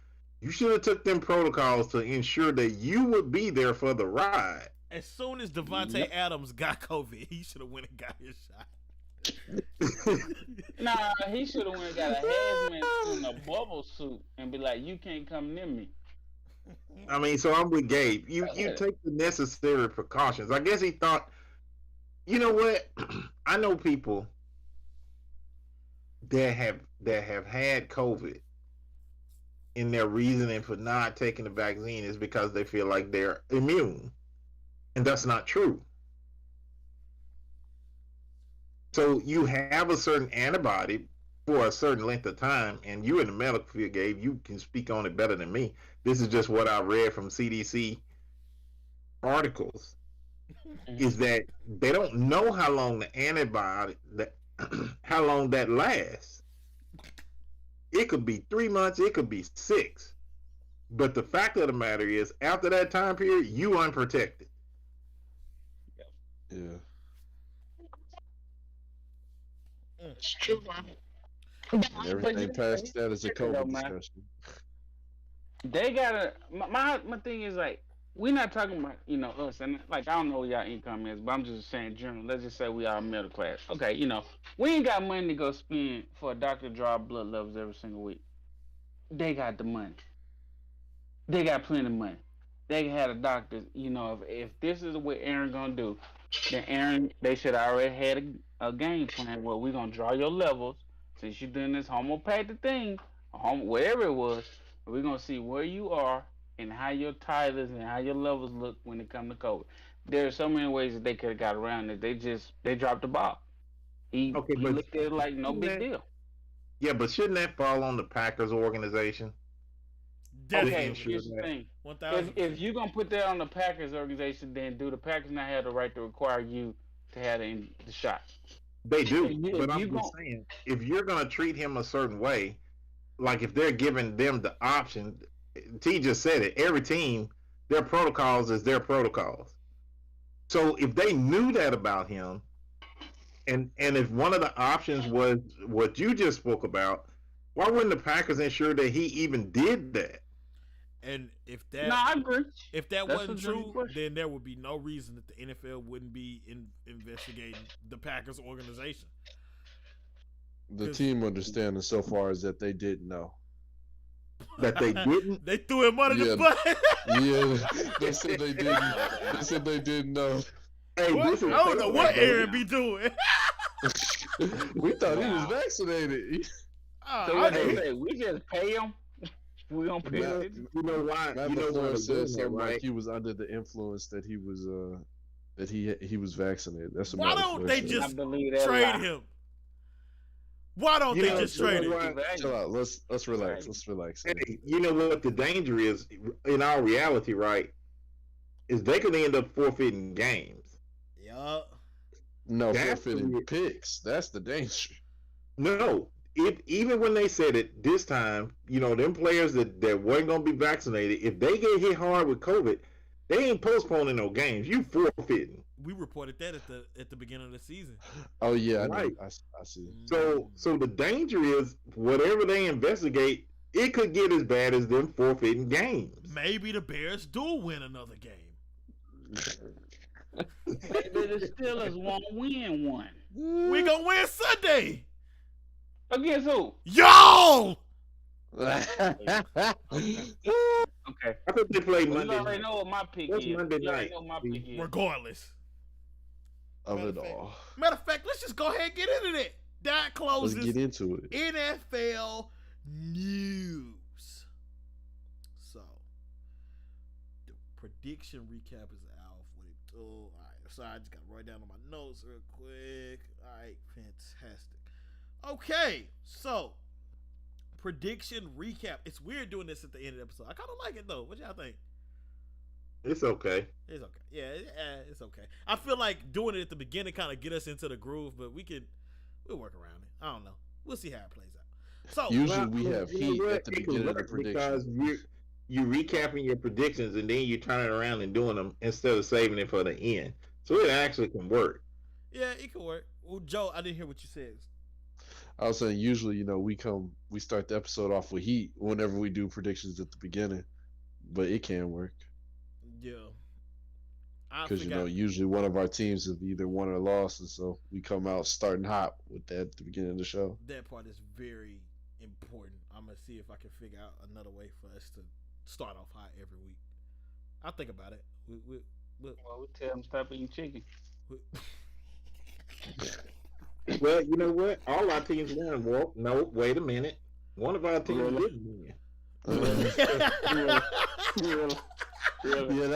you should have took them protocols to ensure that you would be there for the ride. As soon as Devontae Adams got COVID, he should have went and got his shot. Nah, he should have went and got a hazmat suit and a bubble suit and be like, you can't come near me. I mean, so I'm with Gabe. You take the necessary precautions. I guess he thought, you know what? I know people that have had COVID, and their reasoning for not taking the vaccine is because they feel like they're immune, and that's not true. So you have a certain antibody for a certain length of time, and you in the medical field, Gabe, you can speak on it better than me. This is just what I read from CDC articles. Is that they don't know how long the antibody that how long that lasts. It could be 3 months, it could be 6. But the fact of the matter is, after that time period, you unprotected. Yeah. It's true, man. And everything past that is a COVID discussion. They gotta. My thing is like, we're not talking about us, and like I don't know what y'all income is, but I'm just saying general. Let's just say we are middle class. Okay, we ain't got money to go spend for a doctor to draw blood levels every single week. They got the money. They got plenty of money. They can have a doctor. If this is what Aaron gonna do, then Aaron, they should already had a game plan where we're gonna draw your levels since you're doing this homeopathic thing, whatever it was. We're gonna see where you are and how your titers and how your levels look when it comes to COVID. There are so many ways that they could have got around it. They dropped the ball. He looked at it like no big deal. Yeah, but shouldn't that fall on the Packers organization? Okay, here's the thing. If you're gonna put that on the Packers organization, then do the Packers not have the right to require you to have the shot? They do, but I'm just saying, if you're gonna treat him a certain way, like if they're giving them the option, T just said it. Every team, their protocols is their protocols. So if they knew that about him, and if one of the options was what you just spoke about, why wouldn't the Packers ensure that he even did that? And if that, no, I agree. If that wasn't true, then there would be no reason that the NFL wouldn't be investigating the Packers organization. The team understanding so far is that they didn't know. That they didn't? They threw him under the bus. Yeah, they said they didn't. They said they didn't know. Hey, I don't know what Aaron be doing. We thought he was vaccinated. So what they say? We just pay him. We don't pay him. You know why? Matt LaFleur said something like he was under the influence that he was that he was vaccinated. That's what why don't they just trade him? Why don't they just trade him? Chill out. Let's relax. Let's relax. Hey, you know what the danger is in our reality, right? Is they could end up forfeiting games. Yup. No, forfeiting picks. That's the danger. No. Even when they said it this time, them players that weren't going to be vaccinated, if they get hit hard with COVID, they ain't postponing no games. You forfeiting. We reported that at the beginning of the season. Oh yeah, right. I see. So the danger is whatever they investigate, it could get as bad as them forfeiting games. Maybe the Bears do win another game. Maybe the Steelers won't win one. We gonna win Sunday. Against who? Yo! Okay. I think they play Monday. You already know what my pick is. Monday night. Regardless of it all. Matter of fact, let's just go ahead and get into that. That closes. Let's get into it. NFL news. So the prediction recap is out for the all right. So I just got to write down on my notes real quick. All right, fantastic. Okay, so prediction recap. It's weird doing this at the end of the episode. I kind of like it though. What y'all think? It's okay. It's okay. Yeah, it's okay. I feel like doing it at the beginning kind of get us into the groove, but we'll work around it. I don't know. We'll see how it plays out. So usually we have heat at the beginning of the prediction. Because you recapping your predictions and then you turn it around and doing them instead of saving it for the end. So it actually can work. Yeah, it can work. Well, Joe, I didn't hear what you said. I was saying usually, we start the episode off with heat whenever we do predictions at the beginning, but it can work. Yeah. Because usually one of our teams have either won or lost, and so we come out starting hot with that at the beginning of the show. That part is very important. I'm gonna see if I can figure out another way for us to start off hot every week. I'll think about it. We tell them stop eating chicken. Well, you know what? All our teams won. Well, no, wait a minute. One of our teams didn't win. Yeah,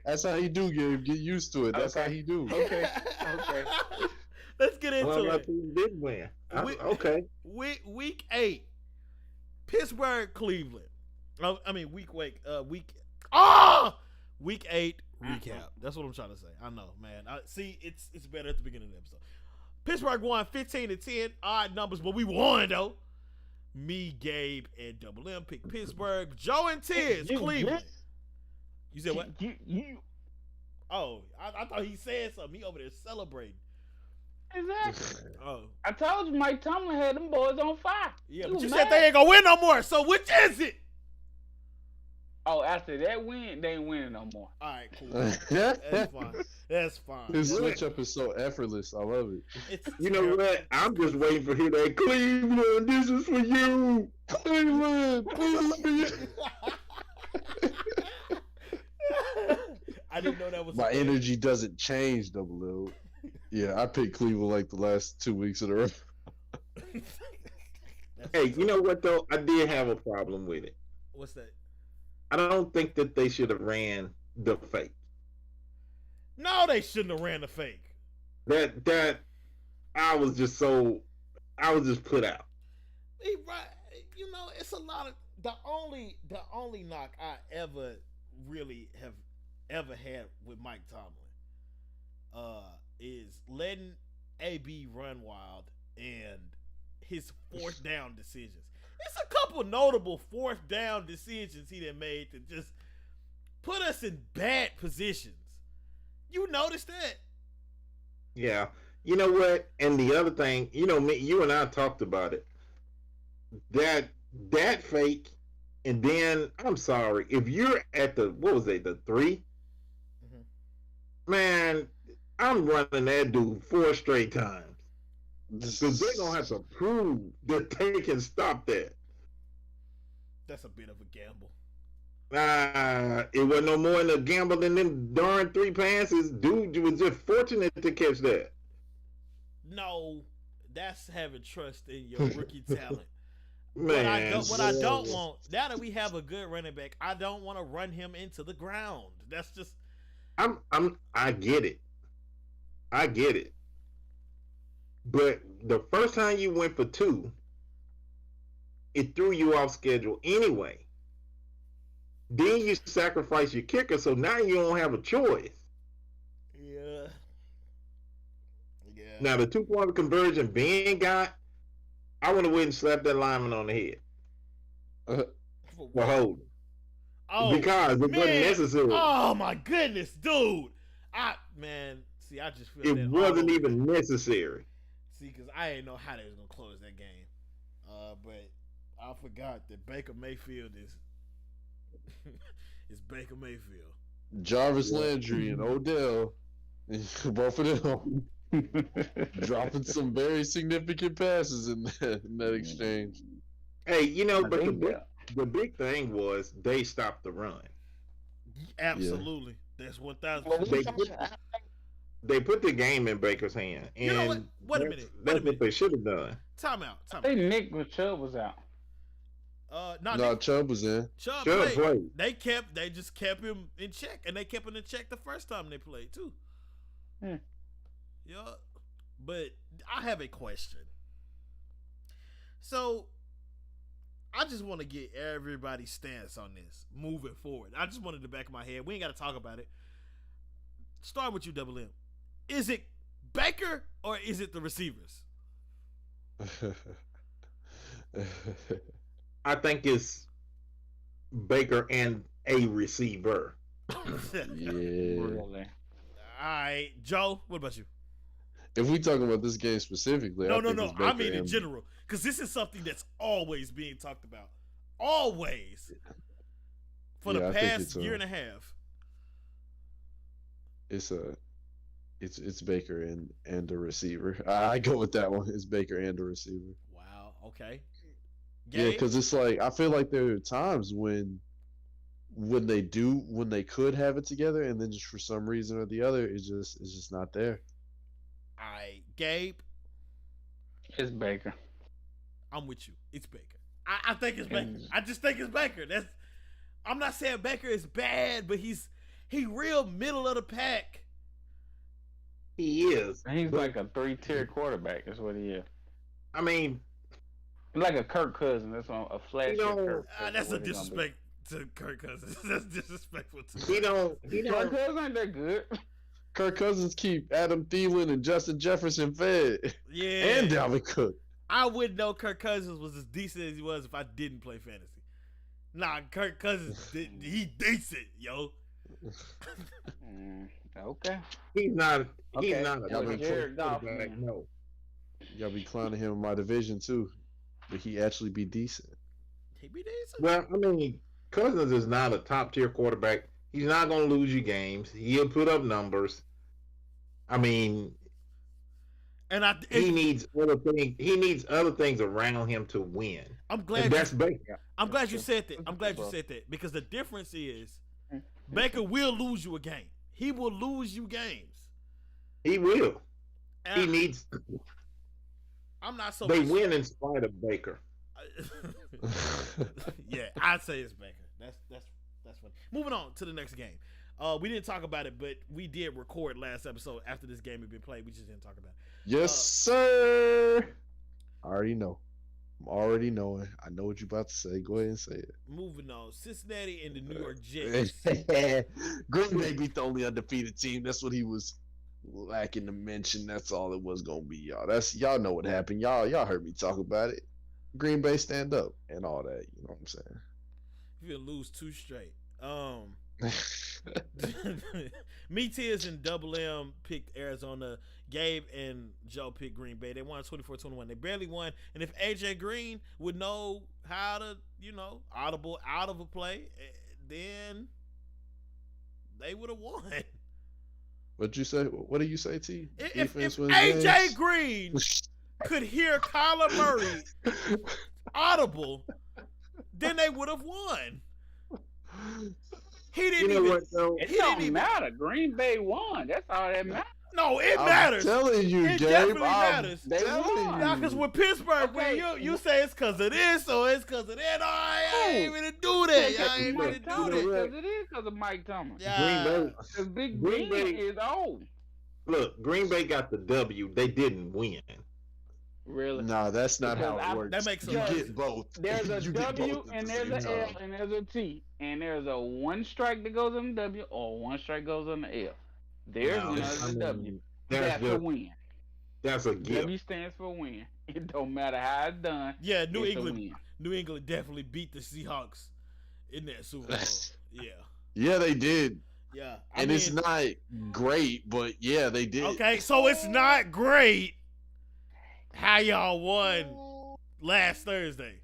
that's how he do. Get used to it. That's how he do. Okay. Let's get into Well, it. team did win. Okay. Week 8, Pittsburgh, Cleveland. Oh, I mean week 8 recap. That's what I'm trying to say. I know, man. See, it's better at the beginning of the episode. Pittsburgh won 15-10, odd numbers, but we won though. Me, Gabe, and Double M picked Pittsburgh. Joe and Tiz, Cleveland. You said what? You. Oh, I thought he said something. He over there celebrating. Exactly. Oh, I told you Mike Tomlin had them boys on fire. yeah, He but was you mad. said they ain't gonna win no more. So which is it? Oh, after that win, they ain't winning no more. All right, cool. That's fine. That's fine. His switch up is so effortless. I love it. It's You know what? I'm just waiting for him to Cleveland. This is for you, Cleveland. Cleveland. I didn't know that was My a thing. energy doesn't change, Double L. Yeah, I picked Cleveland like the last 2 weeks in a row. Hey, you know what though? I did have a problem with it. What's that? I don't think that they should have ran the fake. No, they shouldn't have ran the fake. That I was just put out. Right, you know, it's a lot of the only knock I ever really have ever had with Mike Tomlin is letting AB run wild and his fourth down decisions. It's a couple notable fourth down decisions he done made to just put us in bad positions. You noticed that? Yeah. You know what? And the other thing, you and I talked about it. That fake, and then I'm sorry, if you're at the 3? Mm-hmm. Man, I'm running that dude 4 straight times. Because they're gonna have to prove that they can stop that. That's a bit of a gamble. It wasn't no more than a gamble than them darn 3 passes. Dude was just fortunate to catch that. No, that's having trust in your rookie talent. Man, What I don't want, now that we have a good running back, I don't want to run him into the ground. That's just I get it. I get it. But the first time you went for 2, it threw you off schedule anyway. Then you sacrifice your kicker, so now you don't have a choice. yeah. Now the 2-point conversion Ben got, I would have went and slapped that lineman on the head for holding. Oh, Because it wasn't necessary. Oh my goodness, dude! I just feel It wasn't even necessary. See, because I didn't know how they was gonna close that game. But I forgot that Baker Mayfield is Baker Mayfield. Jarvis Landry and Odell, both of them dropping some very significant passes in that exchange. Hey, but the big thing was they stopped the run. Absolutely, that's 1,000. They put the game in Baker's hand. And You know what? Wait a minute. That's what they should have done. Time out. I think Nick Chubb was out. No, Chubb was in. Chubb Chubb played. played. They just kept him in check, and they kept him in check the first time they played too. Yeah, but I have a question. So, I just want to get everybody's stance on this moving forward. I just wanted the back of my head. We ain't got to talk about it. Start with you, Double M. Is it Baker or is it the receivers? I think it's Baker and a receiver. Yeah. Really? All right, Joe. What about you? If we talk about this game specifically, No. I think it's I Baker mean in and- general, because this is something that's always being talked about, always for Yeah, the I think past it's, year and a half. It's Baker and a receiver. I go with that one. It's Baker and a receiver. Wow. Okay. Yeah, Gabe? because it's like I feel like there are times when they could have it together, and then just for some reason or the other, it's just not there. All right, Gabe. It's Baker. I'm with you. It's Baker. I think it's Baker. I just think it's Baker. I'm not saying Baker is bad, but he real middle of the pack. He is. He's But, like a 3-tier quarterback. That's what he is. I mean, Like a Kirk Cousins. That's a flashy You know, Kirk Cousins. That's a What he gonna be. disrespect to Kirk Cousins. That's disrespectful to he don't. Kirk Cousins ain't that good. Kirk Cousins keep Adam Thielen and Justin Jefferson fed, Yeah. and Dalvin Cook. I wouldn't know Kirk Cousins was as decent as he was if I didn't play fantasy. Nah, Kirk Cousins, he decent, yo. Okay. He's not. He's Okay. not a Yeah, top but Jared Goff, quarterback, man. no. Y'all be clowning him in my division too, but he actually be decent. He be decent. Well, I mean, Cousins is not a top tier quarterback. He's not going to lose you games. He'll put up numbers. I mean, And he needs other things. He needs other things around him to win. I'm glad. And that's Baker. I'm glad you said that. I'm glad you said that because the difference is Baker will lose you a game. He will lose you games. He will. And He needs. I'm not so. They much- win in spite of Baker. Yeah, I'd say it's Baker. That's funny. Moving on to the next game. We didn't talk about it, but we did record last episode after this game had been played. We just didn't talk about it. Yes, sir. I already know. I'm already knowing. I know what you about to say. Go ahead and say it. Moving on, Cincinnati and the New York Jets. Green Bay beat the only undefeated team. That's what he was lacking to mention. That's all it was gonna be, y'all. Y'all know what happened. Y'all heard me talk about it. Green Bay stand up and all that. You know what I'm saying? You'll lose 2 straight. Me, Tiz, and Double M picked Arizona. Gabe and Joe picked Green Bay. They won 24-21. They barely won. And if AJ Green would know how to, audible out of a play, then they would have won. What you say? What do you say, T? If Defense wins AJ games? Green could hear Kyler Murray audible, then they would have won. He didn't You know even. what, though? It He didn't don't even- matter. Green Bay won. That's all that matters. No, it I'm matters. telling you, It Gabe. definitely I'm matters. They telling won. Now, because with Pittsburgh, Okay. when you say it's because of this or it's because of that, I ain't Who? even do that. Because I ain't Mike even do Tomlin, that. because it is because of Mike Tomlin. Yeah. Green Bay. Because Big Green Ben Bay- is old. Look, Green Bay got the W. They didn't win. Really? Nah, that's not how Because it works. that makes you sense. get both. There's a You get W both at and the there's same a L time. and there's a T. And there's a 1 strike that goes on the W or 1 strike goes on the L. There's No, another W. That's That's a just, win. that's a gift. W stands for win. It don't matter how it's done. Yeah, New it's a England. win. New England definitely beat the Seahawks in that Super Bowl. Yeah. Yeah, they did. Yeah. And it's not great, but yeah, they did. Okay, so it's not great how y'all won last Thursday.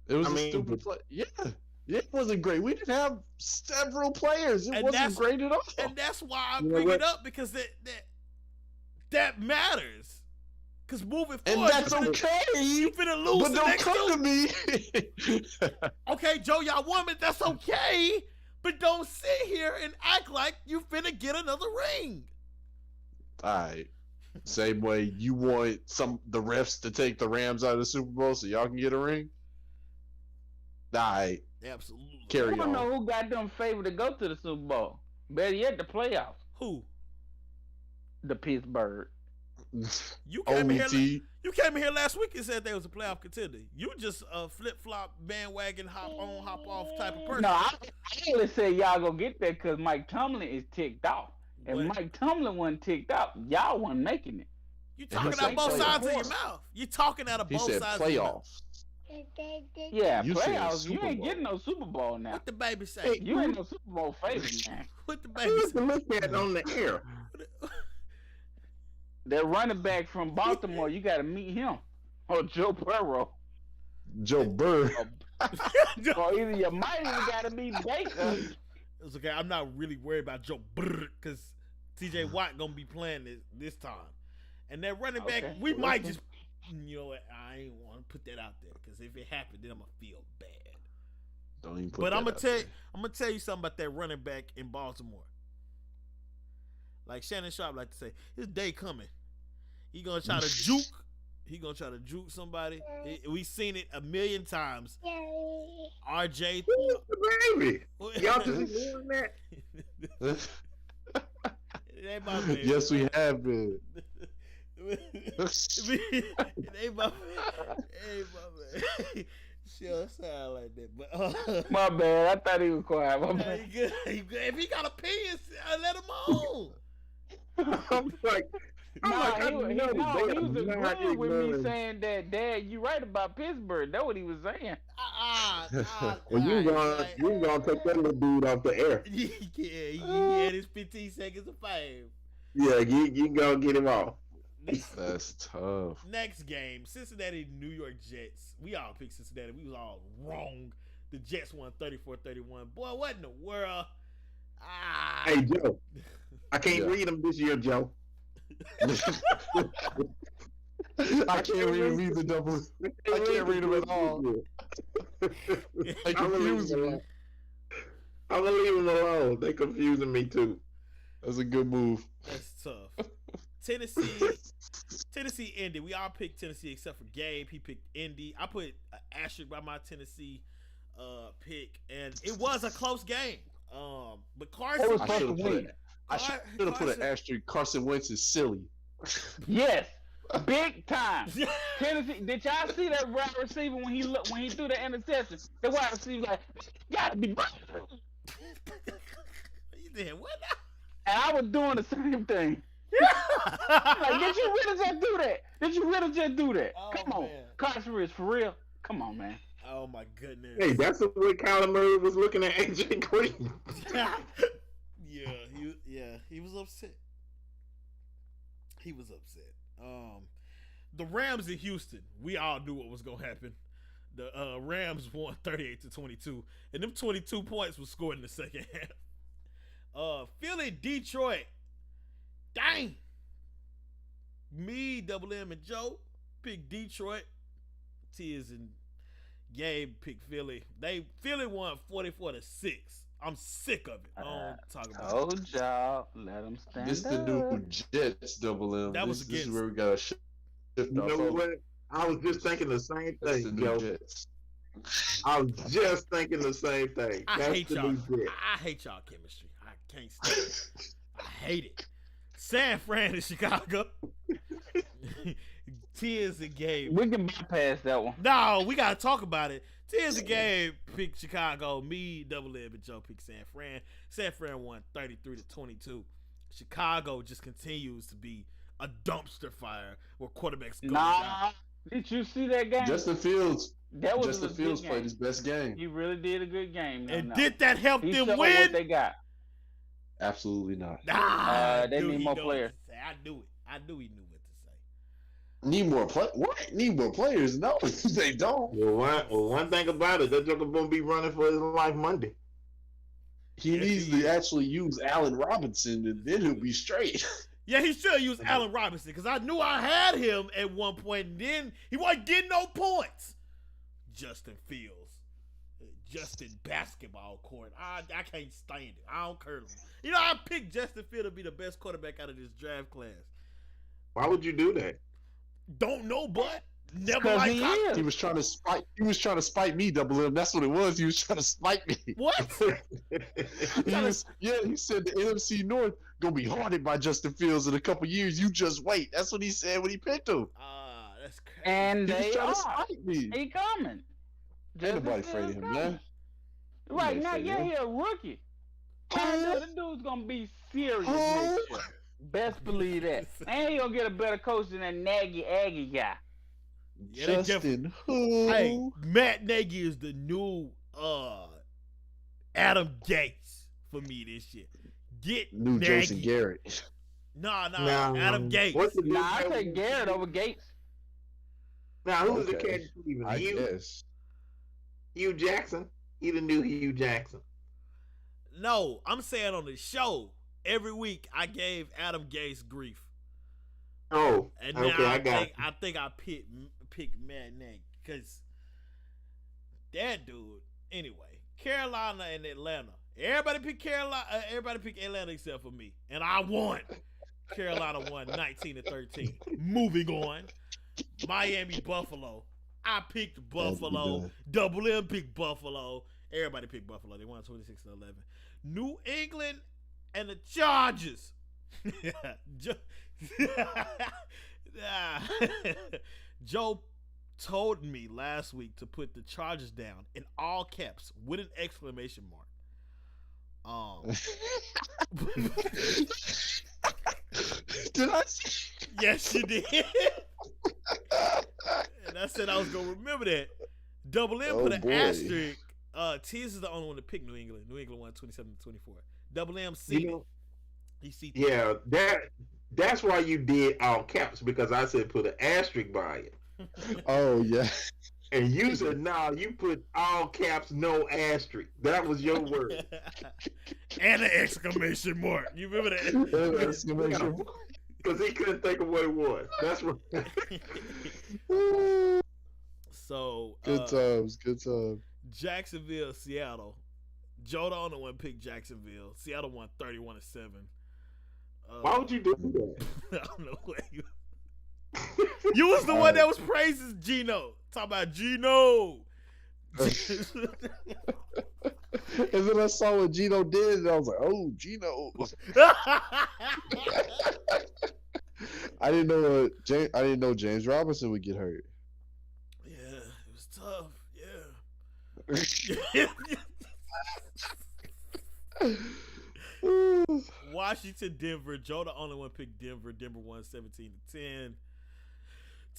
It was I a mean, stupid play. Yeah. It wasn't great. We didn't have several players. It And wasn't that's- great at all. And that's why I You know bring what? it up because that matters. Because moving And forward, that's you okay. finna lose But the don't next come two. to me. Okay, Joe, y'all won, but that's okay. But don't sit here and act like you finna get another ring. All right. Same way you want the refs to take the Rams out of the Super Bowl so y'all can get a ring. All right. Absolutely. I Carry don't know on. who got them favored to go to the Super Bowl. Better yet, the playoffs. Who? The Pittsburgh. You came in Only here. T. You came in here last week and said they was a playoff contender. You just a flip flop bandwagon hop on hop off type of person. No, I only say y'all gonna get there because Mike Tomlin is ticked off. And What? Mike Tomlin wasn't ticked off. Y'all wasn't making it. You he talking said out both sides of your playoffs. mouth. You talking out of He both said sides of your mouth. playoffs. Yeah, You said playoffs. You Super ain't Bowl. getting no Super Bowl now. What the baby say? You ain't no Super Bowl favorite now. What the baby Who's say? to look at on the air? That running back from Baltimore, you got to meet him. Or Joe Burrow. Joe Burr. Or either you might even got to meet Baker. It's okay. I'm not really worried about Joe because T.J. Watt gonna be playing this time, and that running back Okay. we might just, what, I ain't want to put that out there because if it happened, then I'm gonna feel bad. Don't even put But that I'm out there. gonna tell you something about that running back in Baltimore. Like Shannon Sharp like to say, his day coming. He gonna try to juke. He gonna try to juke somebody. We seen it a million times. RJ. Who's the baby? Y'all just ignoring that? It ain't my favorite. Yes, we have been. It ain't my man. Sure sound like that, but My bad. I thought he was quiet. My nah, bad. he good. He good. If he got opinions, let him on. I'm like, I know He they was are not agreeing with me ignoring- saying that, Dad, you right about Pittsburgh. That's what he was saying. Well, you gonna take that little dude off the air. Yeah, he had his 15 seconds of fame. Yeah, you gonna get him off. That's tough. Next game, Cincinnati, New York Jets. We all picked Cincinnati. We was all wrong. The Jets won 34-31. Boy, what in the world? Hey, Joe, I can't Yeah. read them this year, Joe. I can't read them either, double. I can't read them at all. They I'm gonna leave confuse them me. alone. I'm gonna leave them alone. They confusing me too. That's a good move. That's tough. Tennessee, Indy. We all picked Tennessee except for Gabe. He picked Indy. I put an asterisk by my Tennessee pick, and it was a close game. But Carson, was I supposed should have to put win. it. I should have put an asterisk. Carson Wentz is silly. Yes, big time. Tennessee, did y'all see that wide receiver when he threw the interception? The wide receiver like, gotta be right. You did what And I was doing the same thing. now? Like, did you really just do that? Did you really just do that? Oh, Come on, man. Carson is for real. Come on, man. Oh my goodness. Hey, that's the way Kyler Murray was looking at AJ Green. He was upset. He was upset. The Rams in Houston, we all knew what was gonna happen. The Rams won 38-22, and them 22 points was scored in the second half. Philly, Detroit. Dang. Me, Double M, and Joe picked Detroit. Tiz and Gabe picked Philly. Philly won 44-6. I'm sick of it. I don't talk about it. Told y'all, let him stand This up. the new Jets, double M. That was this is against- where we gotta shift You our know focus. what? I was just thinking the same That's the thing, new Joe. Jets. I was just thinking the same thing. I That's hate the y'all. new Jet. I hate y'all chemistry. I can't stand it. I hate it. San Fran and Chicago. Tiz and Gabe. We can bypass that one. No, we gotta talk about it. Tiz and Gabe picked Chicago. Me, Double M, and Joe picked San Fran. San Fran won 33-22. Chicago just continues to be a dumpster fire where quarterbacks go down. Nah, did you see that game? Justin Fields. that was Justin a good Fields game. played his best game. He really did a good game. No, And no. did that help He them showed win? what they got. Absolutely not. Nah, They knew need he more knew what players. to say. I knew it. I knew he knew what to say. Need more play. What? Need more players? No, they don't. Well, one thing about it, that joker gonna be running for his life Monday. He needs to actually use Allen Robinson, and then he'll be straight. Yeah, he should use Allen Robinson because I knew I had him at one point, and then he wasn't getting no points. Justin Fields. Justin basketball court. I can't stand it. I don't curl him. You know, I picked Justin Fields to be the best quarterback out of this draft class. Why would you do that? Don't know, but never 'Cause liked he Cox. is. He was trying to spite. He was trying to spite me, Double M. That's what it was. He was trying to spite me. What? He said the NFC North gonna be haunted by Justin Fields in a couple years. You just wait. That's what he said when he picked him. That's crazy. And He was they trying are. to spite me. He coming. Ain't nobody Justin afraid of him, Fields man. coming. Right Nobody now, afraid of yeah, him. he a rookie. Who? I know the dude's gonna be serious Who? next year. Best believe that. And he gonna get a better coach than that Nagy Aggie guy. Yeah, they Justin who? Hey, Matt Nagy is the new Adam Gates for me this year. Get New Nagy. Jason Garrett. Nah, Now, Adam Gates. What's the Nah, I dude take Garrett over Gates. Now, who's the Okay. cat? Even I guess. Hugh Jackson. He the new Hugh Jackson. No, I'm saying on the show every week I gave Adam Gates grief, Oh, and now okay, I got. I think I picked Matt Nagy because that dude. Anyway, Carolina and Atlanta. Everybody picked Carolina. Everybody picked Atlanta except for me, and I won. Carolina won 19-13. Moving on, Miami Buffalo. I picked Buffalo. done. Double M picked Buffalo. Everybody picked Buffalo. They won 26-11. New England and the Chargers. Joe told me last week to put the Chargers down in all caps with an exclamation mark. Did I see? Yes, you did. And I said I was gonna remember that. Double M put an asterisk. Tiz is the only one to pick New England. New England won 27-24. Double M seen it. He see. Yeah, that's why you did all caps, because I said put an asterisk by it. Oh yeah. And you said, nah, you put all caps, no asterisk. That was your word. And an exclamation mark. You remember that? Exclamation mark. Because he couldn't think of what it was. That's right. So Good times. Jacksonville, Seattle. Joe the only one picked Jacksonville. Seattle won 31-7. Why would you do that? I don't know where you. You was the one that was praising Gino. Talk about Gino. And then I saw what Gino did, and I was like, "Oh, Gino!" I didn't know James Robinson would get hurt. Yeah, it was tough. Yeah. Washington, Denver. Joe the only one picked Denver. Denver won 17-10.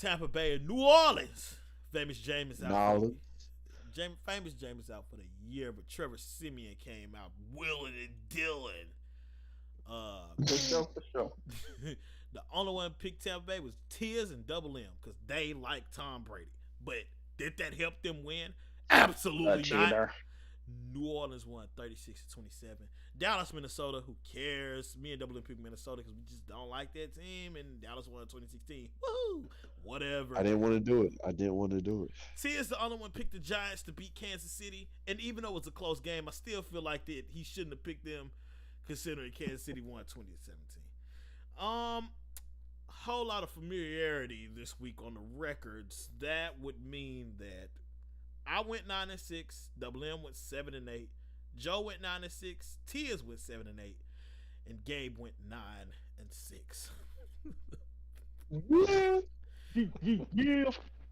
Tampa Bay and New Orleans. Famous James out. Famous James out for the year, but Trevor Simeon came out willing and dealing. For sure. The only one picked Tampa Bay was Tiz and Double M because they like Tom Brady. But did that help them win? Absolutely not. New Orleans won 36-27. Dallas, Minnesota, who cares? Me and Double M picked Minnesota because we just don't like that team, and Dallas won 2016. Woohoo! Whatever. I didn't want to do it. Tiz the only one picked the Giants to beat Kansas City, and even though it was a close game, I still feel like that he shouldn't have picked them, considering Kansas City won 2017. Whole lot of familiarity this week on the records. That would mean that I went 9-6, Double M went 7-8, Joe went 9-6, Tiz went 7-8, and Gabe went 9-6. Yeah.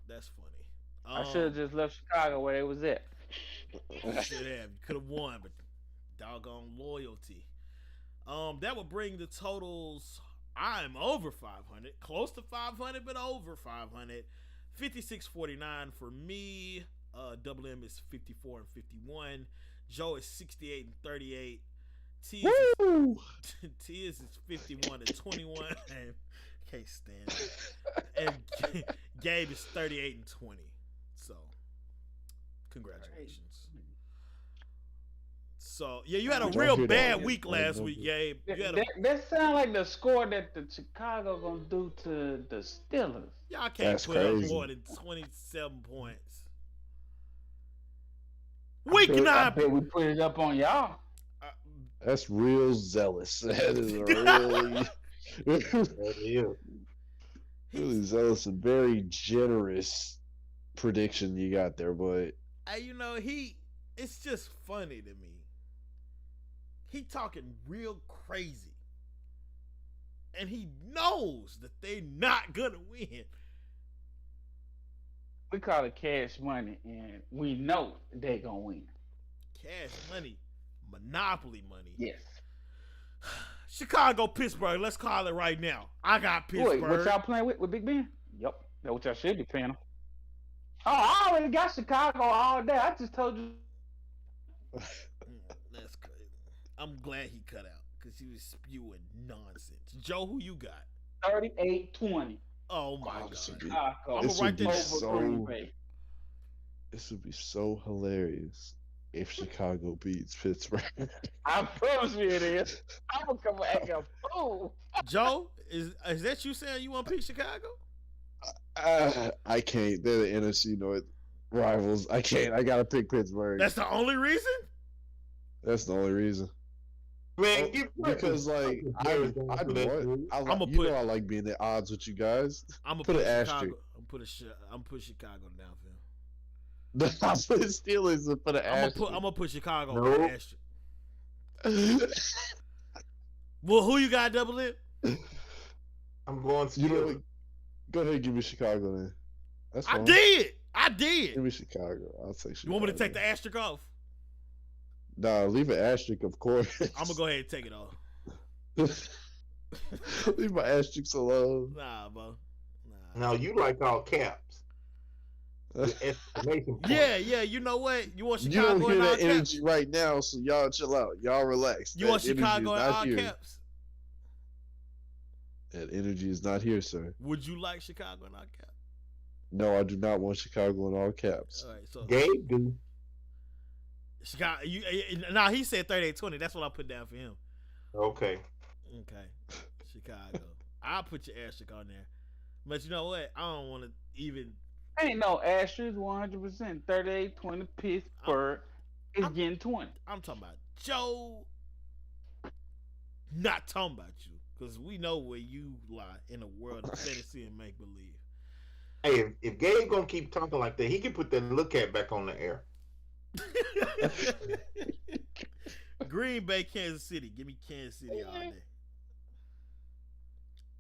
That's funny. I should have just left Chicago where it was at. Should have. You could have won, but doggone loyalty. That would bring the totals. I'm over 500, close to 500, but over 500. 56-49 for me. Double M is 54-51. Joe is 68-38. Tiz is 51-21. And can't stand it. And Gabe is 38-20. So, congratulations. So, yeah, you had a real bad week last week, Gabe. That sounds like the score that the Chicago gonna do to the Steelers. Y'all can't put up more than 27 points. Week 9. I bet we put it up on y'all. That's real zealous. That is a really zealous and very generous prediction you got there, but it's just funny to me. He talking real crazy. And he knows that they're not gonna win. We call it cash money, and we know they gonna win. Cash money, monopoly money. Yes. Chicago, Pittsburgh. Let's call it right now. I got Pittsburgh. Wait, what y'all playing with Big Ben? Yep, that's what y'all should be playing. Oh, I already got Chicago all day. I just told you. That's crazy. I'm glad he cut out because he was spewing nonsense. Joe, who you got? 38-20. Oh my God! I'm gonna write this over. This would be so hilarious if Chicago beats Pittsburgh. I promise you it is. I'm gonna come back a fool. Joe, is that you saying you want to pick Chicago? I can't. They're the NFC North rivals. I can't. I gotta pick Pittsburgh. That's the only reason? That's the only reason. Man, because like I like being at odds with you guys. I'm gonna put an asterisk. I'm put Chicago down for him. I put Steelers and put an asterisk. I'm gonna put Chicago on the asterisk. Well, who you got, Double Lip? I'm going You know, Steelers. what? Go ahead and give me Chicago then. That's I fine. did. Give me Chicago. I'll take Chicago. You want me to take the asterisk off? Nah, leave an asterisk, of course. I'm gonna go ahead and take it off. Leave my asterisks alone. Nah, bro. Nah. Now you like all caps. The exclamation point. Yeah. You know what? You want You Chicago don't hear in all that caps? energy right now, so y'all chill out. Y'all relax. You That want energy Chicago is in not all here. caps? That energy is not here, sir. Would you like Chicago in all caps? No, I do not want Chicago in all caps. All right, so Gabe do. Chicago. Nah, he said 38-20. That's what I put down for him. Okay. Okay, Chicago. I'll put your asterisk on there. But you know what? I don't want to even. Ain't no asterisk, 100%. 38-20 Pittsburgh is getting 20. I'm talking about Joe. Not talking about you, because we know where you lie in the world of fantasy and make believe. Hey, if Gabe gonna keep talking like that, he can put that look at back on the air. Green Bay, Kansas City. Give me Kansas City all day.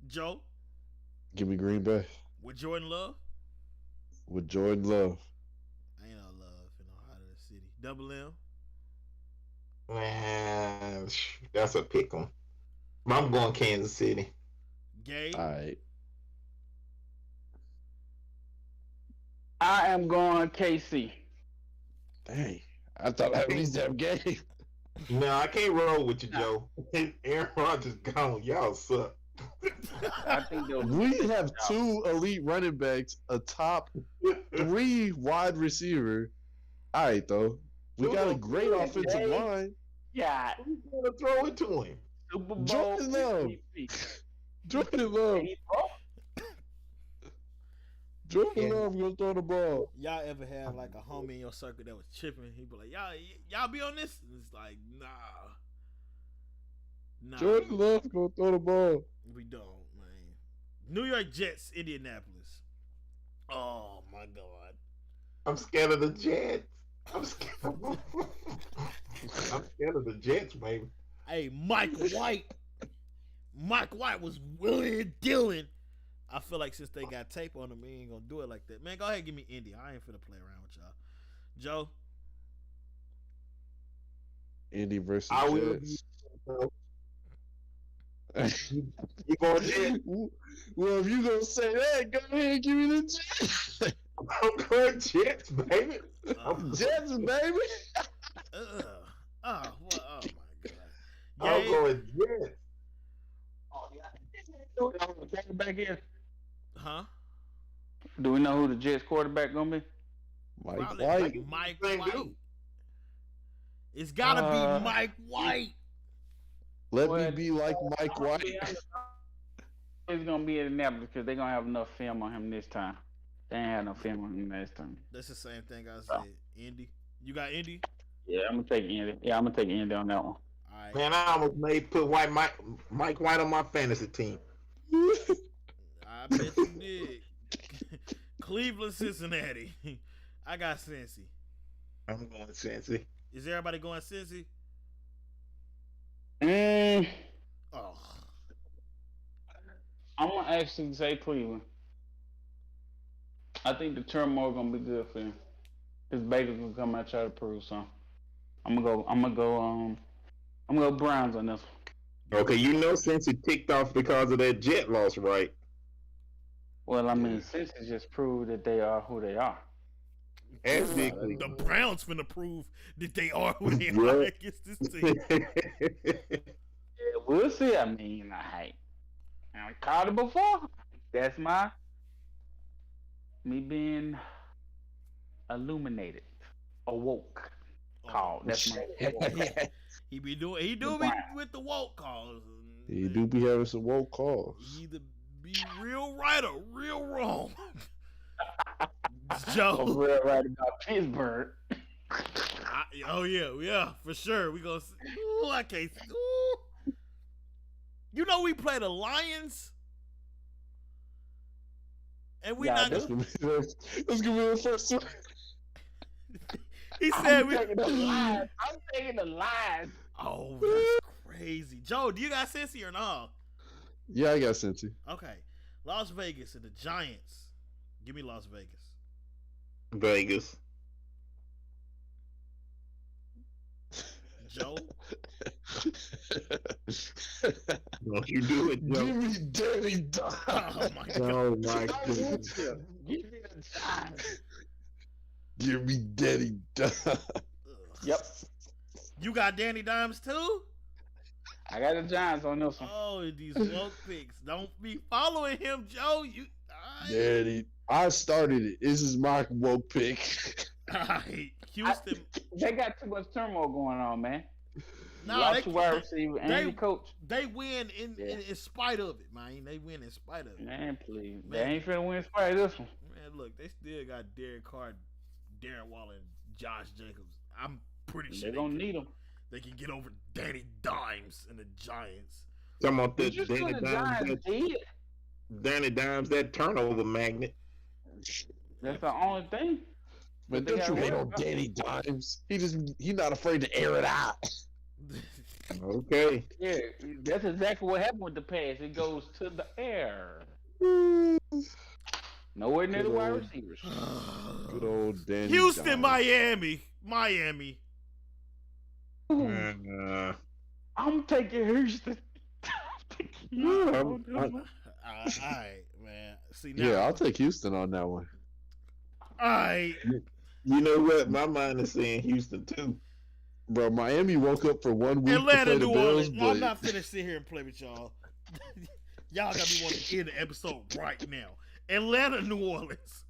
Joe, Give me Green Bay with Jordan Love. with Jordan Love. Ain't no love in Ohio City. Double M. Man, that's a pick 'em. I'm going Kansas City. Gabe. All right. I am going KC. Dang. I thought I at least have game. No, I can't roll with you, Joe. Aaron Rodgers gone. Y'all suck. I think they'll We have two elite running backs, a top 3 wide receiver. All right, though. We got a great offensive line. Yeah, Who's gonna throw it to him? Super Bowl Jordan Love. MVP. Jordan Love. He broke. Jordan Love gonna throw the ball. Y'all ever have like a homie in your circle that was chipping? He'd be like, y'all be on this? And it's like, nah. Jordan Love gonna throw the ball. We don't, man. New York Jets, Indianapolis. Oh my God. I'm scared of the Jets. I'm scared. I'm scared of the Jets, baby. Hey, Mike White. Mike White was willing and dealing. I feel like since they got tape on him, he ain't gonna do it like that. Man, go ahead and give me Indy. I ain't finna play around with y'all. Joe. Indy versus I will Jets. You going Jets? Well, if you gonna say that, go ahead and give me the Jets. I'm going Jets, baby. Jets, baby. Oh my God. I'm Gabe? going Jets. Quarterback is? Huh? Do we know who the Jets quarterback gonna be? Mike Probably White. Mike Same White. dude. It's gotta be Mike White. Let Well, me be like Mike White. It's gonna be Indianapolis because they're gonna have enough film on him this time. They ain't had no film on him last time. That's the same thing I said. Indy. You got Indy? Yeah, I'm gonna take Indy. Yeah, I'm gonna take Indy on that one. All right. Man, I almost made put Mike White on my fantasy team. I bet you did. Cleveland, Cincinnati. I got Cincy. I'm going Cincy. Is everybody going Cincy? Oh. I'm gonna actually say Cleveland. I think the turmoil gonna be good for him. Cause Baker's gonna come out and try to prove something. I'm gonna go Browns on this one. Okay, you know Cincy ticked off because of that Jet loss, right? Well, I mean, since it just proved that they are who they are. Exactly. The Browns finna prove that they are who they Yeah. are against this team. Yeah, we'll see. I mean, I called it before. That's me being illuminated, awoke. Called. That's my He do be with the woke calls. He do be having some woke calls. He either be real right or real wrong. I'm Joe. real right about Pittsburgh. Yeah, for sure. We gonna. Ooh, I can't. Ooh. You know we play the Lions, and we not. That's gonna be the first one. He said I'm taking the Lions. Oh, that's crazy. Joe, do you got Cincy or no? Yeah, I got Cincy. Okay. Las Vegas and the Giants. Give me Las Vegas. Vegas. Joe? Don't you do it, Joe. Give me Danny Dimes. Oh my god. Oh my goodness. Give me the Giants. Give me Danny Dimes. Yep. You got Danny Dimes too? I got the Giants on this one. Oh, these woke picks. Don't be following him, Joe. You Danny, I started it. This is my woke pick. Alright. Houston. They got too much turmoil going on, man. No, Lost the wide receiver and the coach. They win in spite of it, man. They win in spite of it. Man, please. Man. They ain't finna win in spite of this one. Man, look, they still got Derek Carr, Darren Waller, and Josh Jacobs. I'm pretty sure They're gonna need them. they can get over Danny Dimes and the Giants. Talking about Did that you see Danny the Dimes, Giants did? Danny Dimes, that turnover magnet. That's the only thing. But They don't got you hate rid on of- Danny Dimes? He's not afraid to air it out. Okay. Yeah, that's exactly what happened with the pass. It goes to the air. Nowhere near the wide receivers. Good old Danny Houston, Dimes. Miami. I'm taking Houston. All right, man. See now. Yeah, I'll take Houston on that one. All right. You know what? My mind is saying Houston too. Bro, Miami woke up for 1 week Atlanta, to play the New Bills, Orleans. but I'm not finna sit here and play with y'all. Y'all got me wanting to end the episode right now. Atlanta, New Orleans.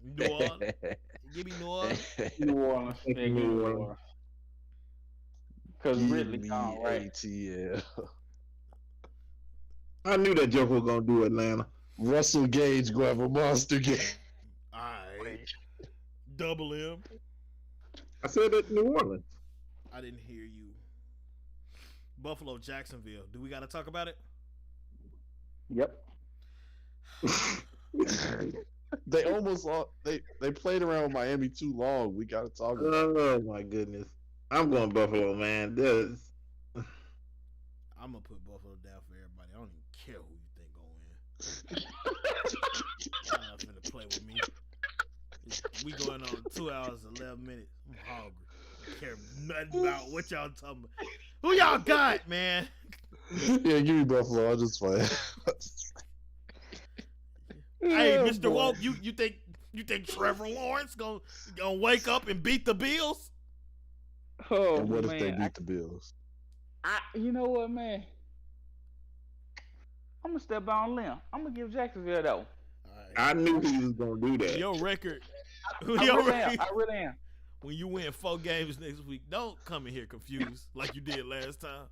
New Orleans. Give me New Orleans. New Orleans. Take Take New New Orleans. Orleans. Because Give Ridley me gone, right? ATL. I knew that Joker was gonna do Atlanta. Russell Gage gonna have a monster game. All right. Double M. I said that New Orleans. I didn't hear you. Buffalo, Jacksonville. Do we got to talk about it? Yep. They almost lost. They played around with Miami too long. We gotta talk about it. Oh my goodness. I'm going Buffalo, man. This I'm going to put Buffalo down for everybody. I don't even care who you think go in. You're not finna play with me. We going on 2 hours, 11 minutes. I'm hungry. I care nothing about what y'all talking about. Who y'all got, man? Yeah, give me Buffalo. I'll just play. Hey, Mr. Woke, you think Trevor Lawrence gonna wake up and beat the Bills? Oh, And what if man. they beat the Bills? You know what, man? I'm going to step out on a limb. I'm going to give Jacksonville that one. I knew he was gonna do that. Your record. I really am. When you win 4 games next week, don't come in here confused like you did last time.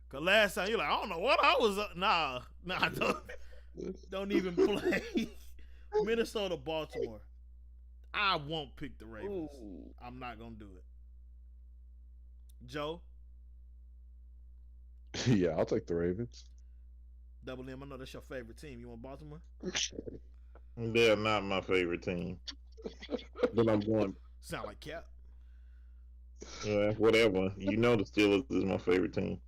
Cause last time you're like, I don't know what I was. Nah, don't even play. Minnesota, Baltimore. I won't pick the Ravens. Ooh. I'm not gonna do it. Joe, Yeah, I'll take the Ravens. Double M. I know that's your favorite team. You want Baltimore? They're not my favorite team. But I'm going, Sound like Cap. yeah, whatever. You know the Steelers is my favorite team.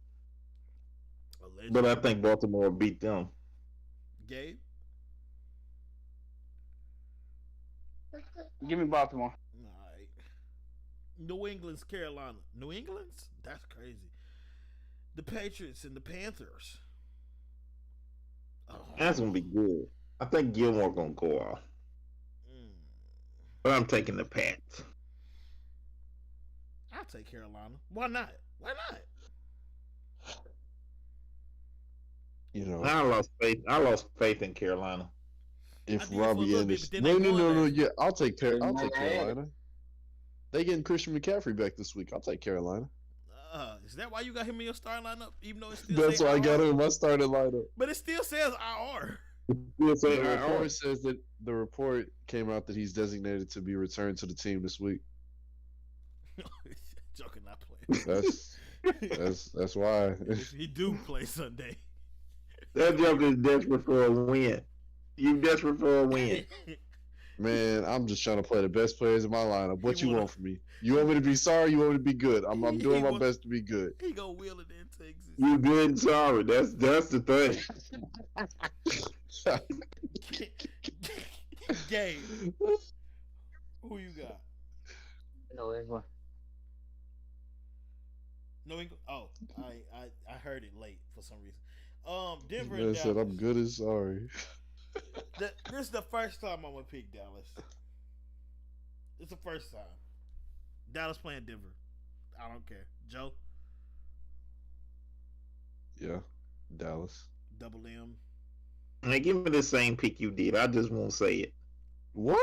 Allegedly. But I think Baltimore beat them. Gabe. Give me Baltimore. All right. New England's Carolina. New England's? That's crazy. The Patriots and the Panthers. Oh. That's gonna be good. I think Gilmore gonna go off. Mm. But I'm taking the Pats. I'll take Carolina. Why not? Why not? You know, I lost faith in Carolina. I if did for a Robbie little bit, Anderson, but then they won no, last yeah, I'll take They Carolina. They getting Christian McCaffrey back this week. I'll take Carolina. Is that why you got him in your starting lineup? Even though it still That's say why I IR? got him in my starting lineup. But it still says IR. You'll say, The "Oh, report says that the report came out that he's designated to be returned to the team this week. Joker not playing. That's why. He do play Sunday. that Joker is desperate for a win. You desperate for a win. Man, I'm just trying to play the best players in my lineup. What He you wanna- want from me? You want me to be sorry? You want me to be good? I'm He doing my want- best to be good. He gonna wheel it into existence. You good and sorry. That's the thing. Gabe, who you got? No, it's one. No England. Oh, I heard it late for some reason. Denver Man and said Dallas. I'm good and sorry. This is the first time I'm gonna pick Dallas. It's the first time. Dallas playing Denver. I don't care. Joe, Yeah, Dallas. Double M. Man, give me the same pick you did. I just won't say it. What?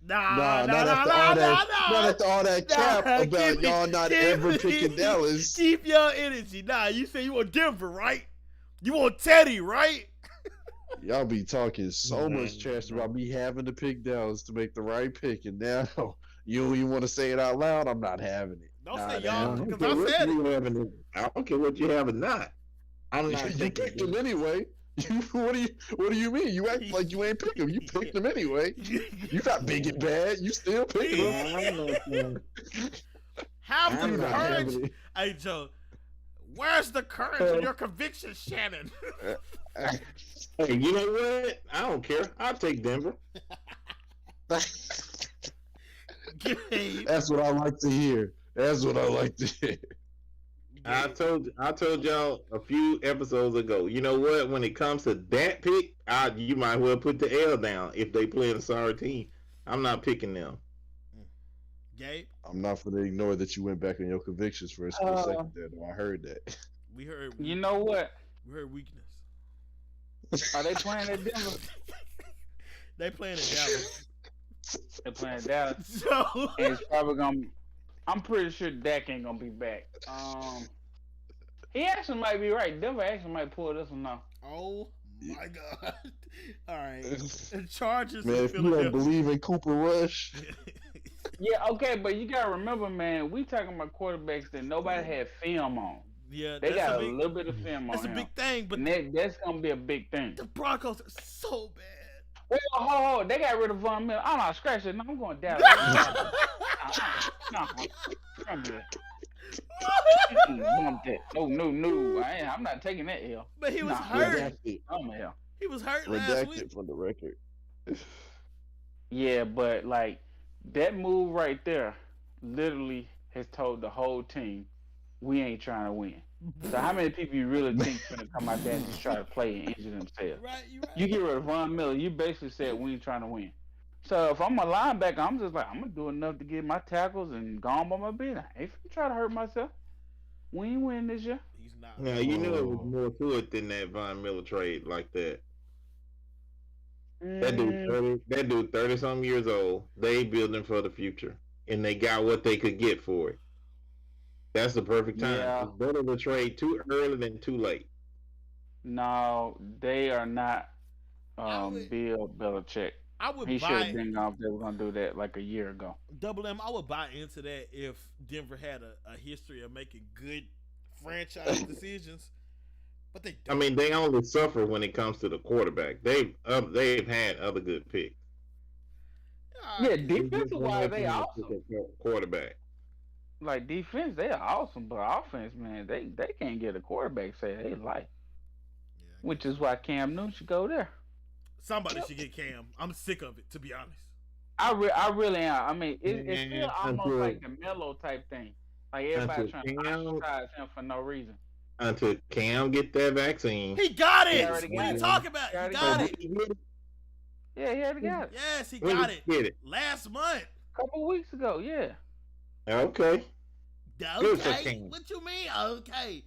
Nah, Not after all that cap about y'all not ever picking Dallas. Keep your energy. Nah, you say you want Denver, right? You want Teddy, right? Y'all be talking so much trash about me having to pick Dallas to make the right pick, and now you don't even want to say it out loud. I'm not having it. Don't Nah, say nah, y'all, nah. because care I what said you it. have in- I don't care what you have or not. I'm not You taking picked him anyway. What do you mean? You act like you ain't pick him. You picked him anyway. You not big and bad. You still picking him. Have I'm the not courage. having it. Hey, Joe, where's the courage in your conviction, Shannon? Hey, you know what? I don't care. I'll take Denver. Gabe. That's what I like to hear. That's what I like to hear. I told y'all a few episodes ago. You know what? When it comes to that pick, you might well put the L down if they play a sorry team. I'm not picking them. Gabe, I'm not going to ignore that you went back on your convictions for a split second there, though. I heard that. we heard. You know what? We heard weakness. Are they playing at Denver? They playing in Dallas. They're playing at Dallas. So And it's probably gonna. I'm pretty sure Dak ain't gonna be back. He actually might be right. Denver actually might pull this one off. oh my God. All right. The Chargers Man, in if you don't Philadelphia. believe in Cooper Rush, Yeah, okay, but you gotta remember, man, we talking about quarterbacks that nobody had film on. Yeah, They that's got a a big, little bit of film that's on a him. big thing, but And that's gonna be a big thing. the Broncos are so bad. Well, hold, they got rid of Von Miller. I'm not scratching it. No, I'm going down. I'm good. No. I'm not taking that L. But he was Nah, hurt. redacted. I'm a L. He was hurt last week. Redacted from the record. Yeah, but like that move right there literally has told the whole team we ain't trying to win. So how many people you really think gonna come out there and just try to play and injure themselves? Right, you right. You get rid of Von Miller, you basically said we ain't trying to win. So if I'm a linebacker, I'm just like I'm gonna do enough to get my tackles and go on by my business. I ain't finna try to hurt myself. We ain't win this year. He's not. Now you knew it was more to it than that Von Miller trade like that. That dude 30 some years old. They building for the future, and they got what they could get for it. That's the perfect time. Yeah. It's better to trade too early than too late. No, they are not would- Bill Belichick. I would He should buy have been off. They were gonna do that like a year ago. Double M. I would buy into that if Denver had a history of making good franchise decisions, but they I don't. mean, they only suffer when it comes to the quarterback. They've had other good picks. Yeah, They just defensive don't wise, have they to awesome. pick a quarterback. Like defense, they are awesome, but offense, man, they can't get a quarterback say they like. Yeah. Which is why Cam Newton should go there. Somebody should get Cam. I'm sick of it, to be honest. I really am. I mean, it's still Man, almost until- like the Melo type thing. Like everybody until trying to Cam- ostracize him for no reason. Until Cam get that vaccine. He got He it. already What are you got it. talking about? He He already got got it. Yeah, he already got it. Yes, he When got did it. he get it? Last month. A couple weeks ago, yeah. Okay. Good for Okay. Cam. What you mean? Okay.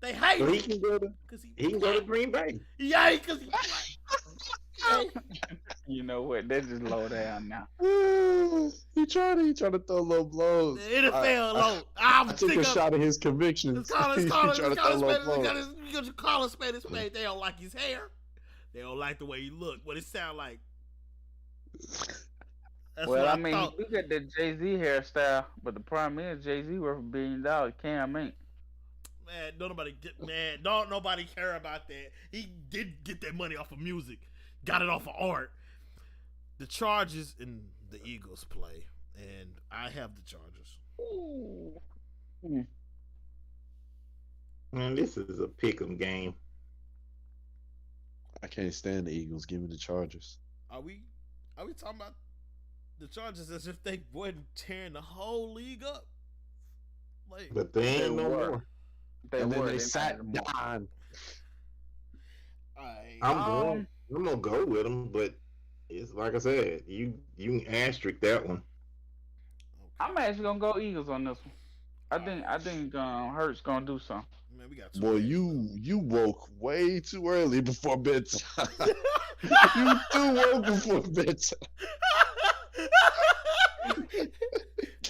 They hate So him he can go to because he can go to Green Bay. Yeah, because he. You know what? They just low down now. He trying to throw low blows. The NFL I- low. I'm I took sick a of. shot at his convictions. Let's call He it trying to throw low blows. call a spade a spade. They don't like his hair. They don't like the way he look. What it sound like. That's Well, what I mean, thought. you got the Jay-Z hairstyle, but the problem is Jay-Z worth $1 billion. Cam ain't. Man, don't nobody care about that. He did get that money off of music. Got it off of art. the Chargers and the Eagles play, and I have the Chargers. Man, this is a pick'em game. I can't stand the Eagles. Give me the Chargers. Are we talking about the Chargers as if they wasn't tearing the whole league up? Like, But they ain't no were. more. And then they not sat anymore. down. I'm gonna go with them, but it's like I said, you can asterisk that one. I'm actually gonna go Eagles on this one. I think Hurts gonna do something. Man, we got two Boy, games. you woke way too early before bedtime. You too woke before bedtime.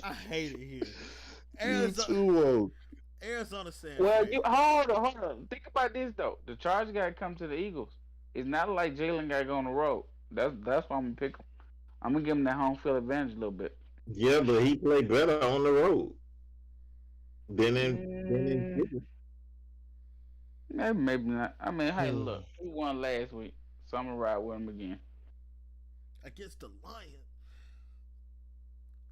I hate it here. You too woke. Arizona San Well, Fran. you hold on. Think about this though. The Chargers gotta come to the Eagles. It's not like Jalen gotta go on the road. That's why I'm gonna pick him. I'm gonna give him that home field advantage a little bit. Yeah, but he played better on the road than in Maybe not. I mean, hey, look, he won last week, so I'm gonna ride with him again. Against the Lions.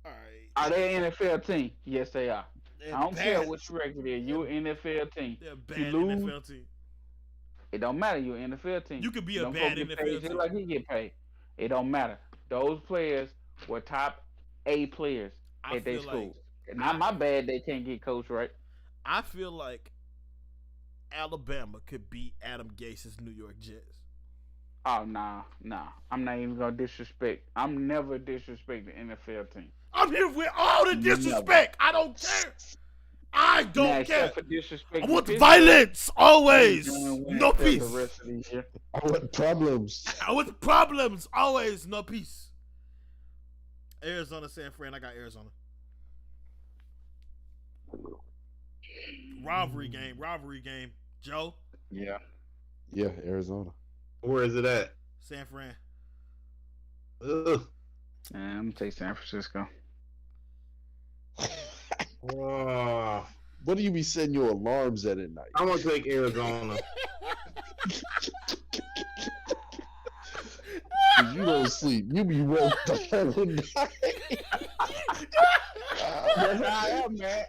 All right. Are they an NFL team? Yes, they are. They're I don't bad. care what your record is. You're an NFL team. They're a bad You lose, NFL team. It don't matter. You're an NFL team. You could be a Them bad folks get NFL paid just team. like he get paid. It don't matter. Those players were top A players I at their feel like schools. Not my bad. They can't get coached right. I feel like Alabama could beat Adam Gase's New York Jets. Oh nah. I'm not even gonna disrespect. I'm never disrespect the NFL team. I'm here with all the disrespect. I don't care. I Now, don't care. except for disrespect. I want to violence always. Pittsburgh, No the peace. rest of the year. I want problems. I want problems always. No peace. Arizona San Fran. I got Arizona. Rivalry game. Joe, Yeah. Yeah, Arizona. Where is it at? San Fran. Ugh. I'm gonna take San Francisco. Oh, What do you be setting your alarms at night? I'm gonna take Arizona. 'Cause you don't sleep. You be woke the whole night. That's how I am, man.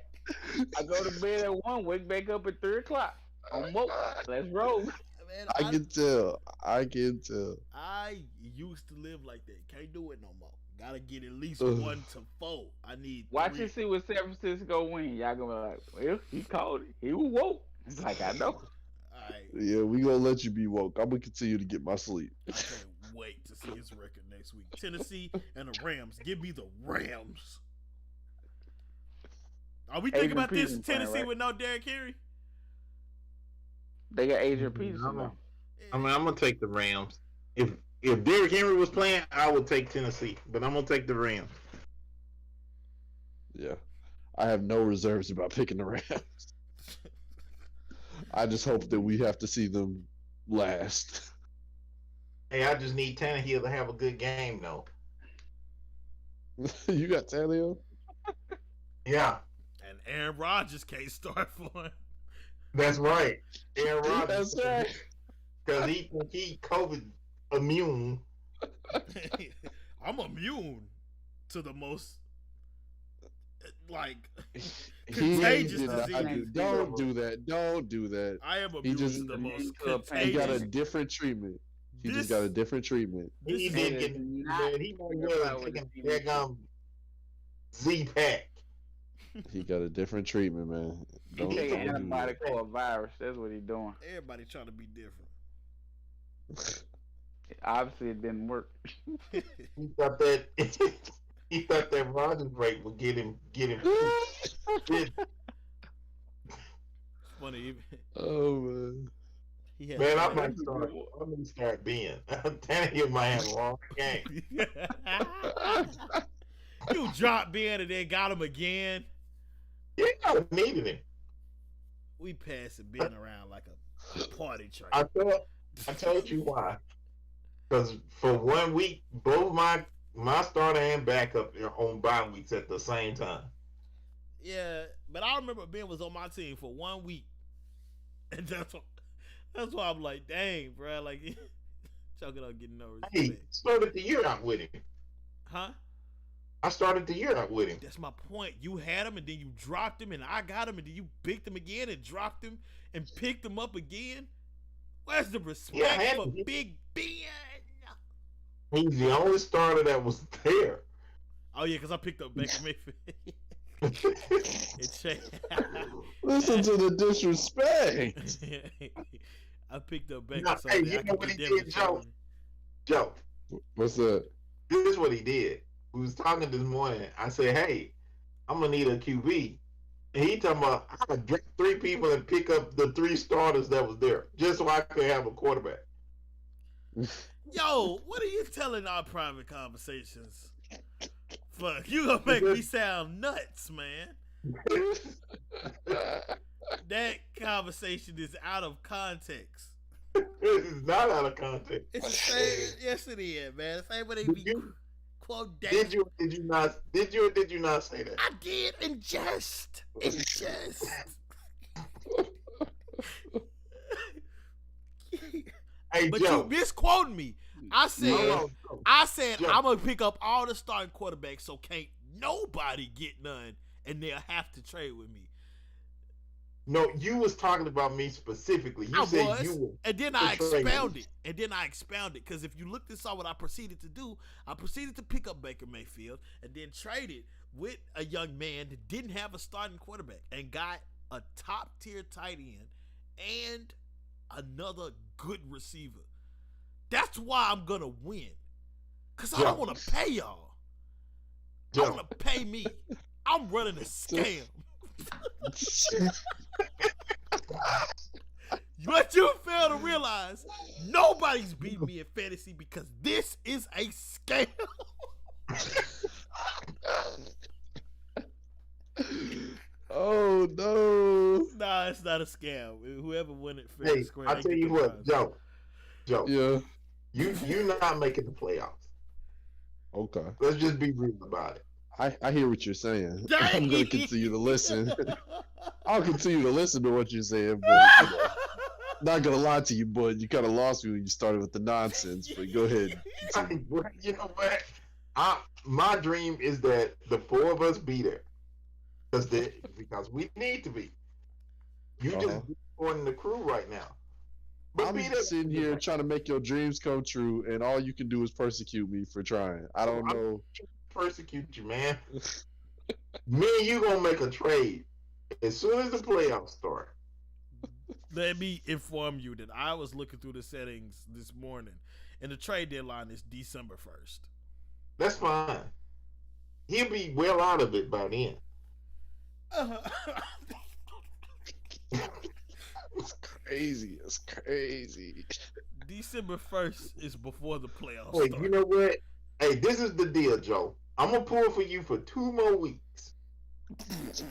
I go to bed at 1, wake back up at 3 o'clock. I'm woke. Let's roll. Man, I can tell. I can tell. I used to live like that. Can't do it no more. Gotta get at least Ugh. 1 to 4. I need Watch 3. and see what San Francisco win. Y'all gonna be like, well, he called it. He was woke. It's like, I know. All right. Yeah, we gonna let you be woke. I'm gonna continue to get my sleep. I can't wait to see his record next week. Tennessee and the Rams. Give me the Rams. Are we thinking Adrian about this Peterson playing, Tennessee right? with no Derrick Henry? They got Adrian Peterson now. I mean, I'm gonna take the Rams. If Derrick Henry was playing, I would take Tennessee, but I'm gonna take the Rams. Yeah. I have no reserves about picking the Rams. I just hope that we have to see them last. Hey, I just need Tannehill to have a good game, though. You got Tannehill? Yeah, And Aaron Rodgers can't start for him. that's right. Aaron Rodgers. That's right. Because he COVID immune. I'm immune to the most He contagious did not disease. Don't do that. Don't do that. I am He immune just- to the most He He got a contagious. different treatment. He This- just got a different treatment. He This did is- get not he might think well about have what taken the that Z-Pack. He got a different treatment, man. He Don't taking do antibiotic for a virus. That's what he's doing. Everybody trying to be different. that. Obviously, it didn't work. He thought that he thought that Rodgers break would get him. Funny, Oh man. he had. Man, I'm gonna start being. Tannehill might have a long game. You dropped Ben and then got him again. Yeah, I needed him. We passing Ben around like a party train. I told you why. Because for 1 week, both my starter and backup are on bye weeks at the same time. Yeah, but I remember Ben was on my team for 1 week, and that's why I'm like, dang, bro, like, Talking about getting no respect. Hey, started the year out with him. Huh? I started the year out with him. That's my point. You had him and then you dropped him, and I got him and then you picked him again and dropped him and picked him up again. Where's the respect for Big Ben? He's the only starter that was there. Oh yeah, because I picked up Baker Mayfield. Listen to the disrespect. I picked up Baker. Now, So hey, that you I know can what he condemn did, the Joe? children. Joe, What's that? this is what he did. We was talking this morning. I said, hey, I'm going to need a QB. And he talking about, I gotta drop 3 people and pick up the 3 starters that was there just so I could have a quarterback. Yo, what are you telling our private conversations? Fuck, you gonna make me sound nuts, man. That conversation is out of context. It's not out of context. It's the same. Yes, it is, man. The same way they be quote. Did you or did you not? Did you or did you not say that? I did in jest. In jest. Hey, But Joe. you misquoted me. I said, Joe. Joe. I'm gonna pick up all the starting quarterbacks, so can't nobody get none, and they'll have to trade with me. No, you was talking about me specifically. You said you were. And then I expounded. Because if you look and saw what I proceeded to do, I proceeded to pick up Baker Mayfield and then traded with a young man that didn't have a starting quarterback and got a top tier tight end and another good receiver. That's why I'm gonna win. Cause I don't want to pay y'all. I want to pay me. I'm running a scam. What you fail to realize, nobody's beating me in fantasy because this is a scam. Oh no! Nah, it's not a scam. Whoever won it fair Hey, and square. I tell you what, Joe. Yeah. You're not making the playoffs. Okay. Let's just be real about it. I hear what you're saying. I'm gonna continue to listen. I'll continue to listen to what you're saying, but not gonna lie to you, but you kind of lost me when you started with the nonsense. But go ahead. Continue. You know what? My dream is that the 4 of us be there, because we need to be. You just supporting the crew right now. But I'm sitting here trying to make your dreams come true, and all you can do is persecute me for trying. I don't know. Persecute you, man. Me and you gonna make a trade as soon as the playoffs start. Let me inform you that I was looking through the settings this morning, and the trade deadline is December 1st. That's fine. He'll be well out of it by then. It's crazy. It's crazy. December 1st is before the playoffs Wait, start. you know what? Hey, this is the deal, Joe. I'm gonna pull for you for 2 more weeks. What in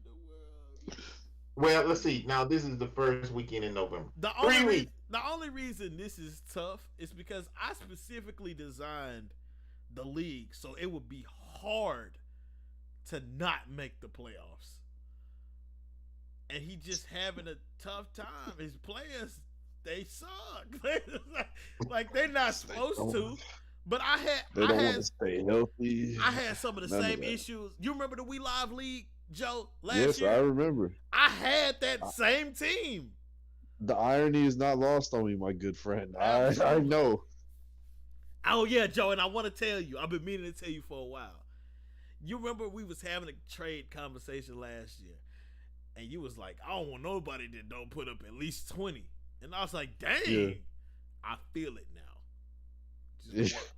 the world? Well, let's see. Now this is the first weekend in November. The 3 weeks. only reason this is tough is because I specifically designed the league so it would be hard to not make the playoffs. And he just having a tough time. His players, they suck. Like they're not supposed to. But They don't want to stay healthy. I had some of the None of same that. issues. You remember the We Live League, Joe, last Yes, year? I remember. I had that same team. The irony is not lost on me, my good friend. I know. Oh yeah, Joe, and I want to tell you, I've been meaning to tell you for a while. You remember we was having a trade conversation last year, and you was like, I don't want nobody that don't put up at least 20. And I was like, dang, Yeah. I feel it now.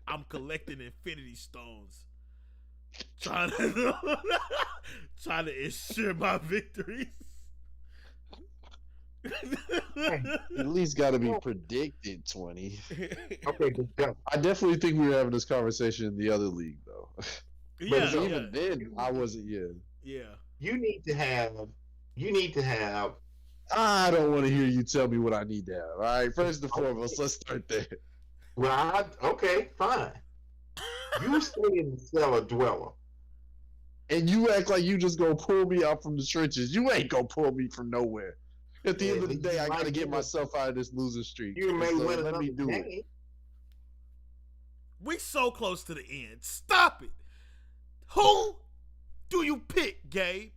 I'm collecting infinity stones. Trying to ensure my victories. At least got to be predicted 20. Okay, good job. I definitely think we were having this conversation in the other league, though. Yeah, But even then, I wasn't. yeah. You need to have. I don't want to hear you tell me what I need to have. All right, first and foremost, let's start there. Well, okay, fine. You stay in the cellar dweller. And you act like you just gonna pull me out from the trenches. You ain't gonna pull me from nowhere. At the Yeah, end of the you day, I might gotta get do it. myself out of this losing streak. You may So win let me another do it. game. We so close to the end. Stop it. Who do you pick, Gabe?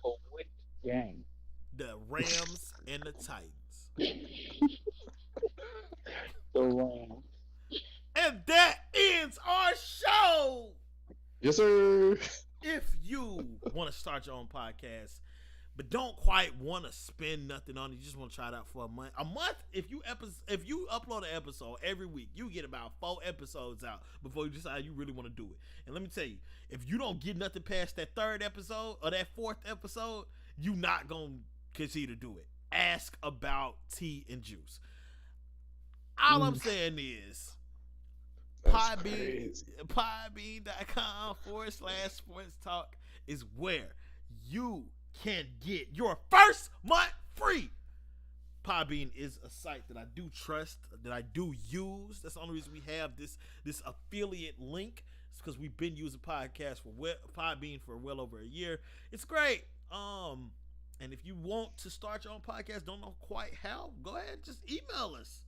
For which game? The Rams and the Titans. The Rams. And that ends our show. Yes, sir. If you want to start your own podcast, but don't quite want to spend nothing on it, you just want to try it out for a month. If you upload an episode every week, you get about 4 episodes out before you decide you really want to do it. And let me tell you, if you don't get nothing past that 3rd episode or that 4th episode, you not gonna continue to do it. Ask about tea and juice. All I'm saying is podbean.com/sports talk is where you can get your first month free. Podbean is a site that I do trust, that I do use. That's the only reason we have this affiliate link. It's because we've been using Podbean for well over a year. It's great. And if you want to start your own podcast, don't know quite how, go ahead, just email us.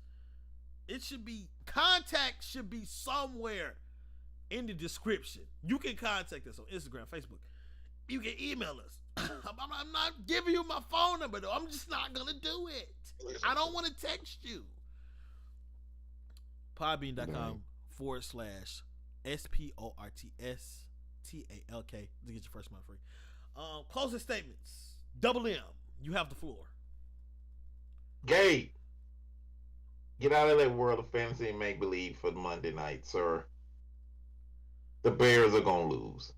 Contact should be somewhere in the description. You can contact us on Instagram, Facebook. You can email us. I'm not giving you my phone number though. I'm just not gonna do it. I don't want to text you. Podbean.com/SPORTSTALK to get your first month free. Closing statements. Double M, you have the floor. Gabe, get out of that world of fantasy and make believe for Monday night, sir. The Bears are gonna lose.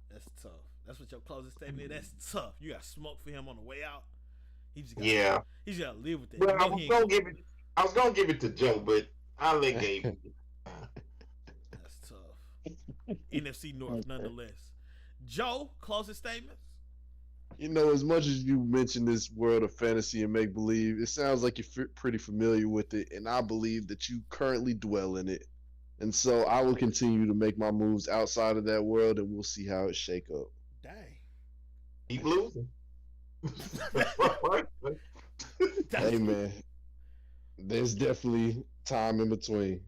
That's tough. That's what your closing statement is. That's tough. You got smoke for him on the way out. He's just gotta live with that. Well, I was gonna give it to Joe, but I'll let Gabe. That's tough. NFC North, nonetheless. Joe, closing statements. You know, as much as you mentioned this world of fantasy and make believe, it sounds like you're pretty familiar with it, and I believe that you currently dwell in it. And so I will continue to make my moves outside of that world, and we'll see how it shake up. Dang. Keep losing. Hey man, there's definitely time in between,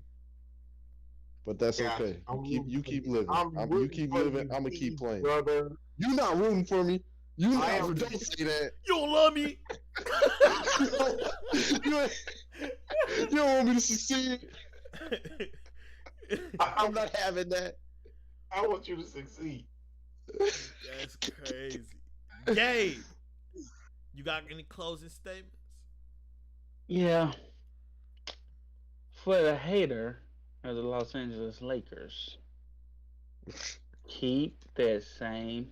but that's okay. You keep living. You keep living. I'm gonna keep playing. Brother. You're not rooting for me. You I never am. don't say that. You don't love me. You don't want me to succeed. I'm not having that. I want you to succeed. That's crazy. Gabe, you got any closing statements? Yeah. For the hater of the Los Angeles Lakers, keep that same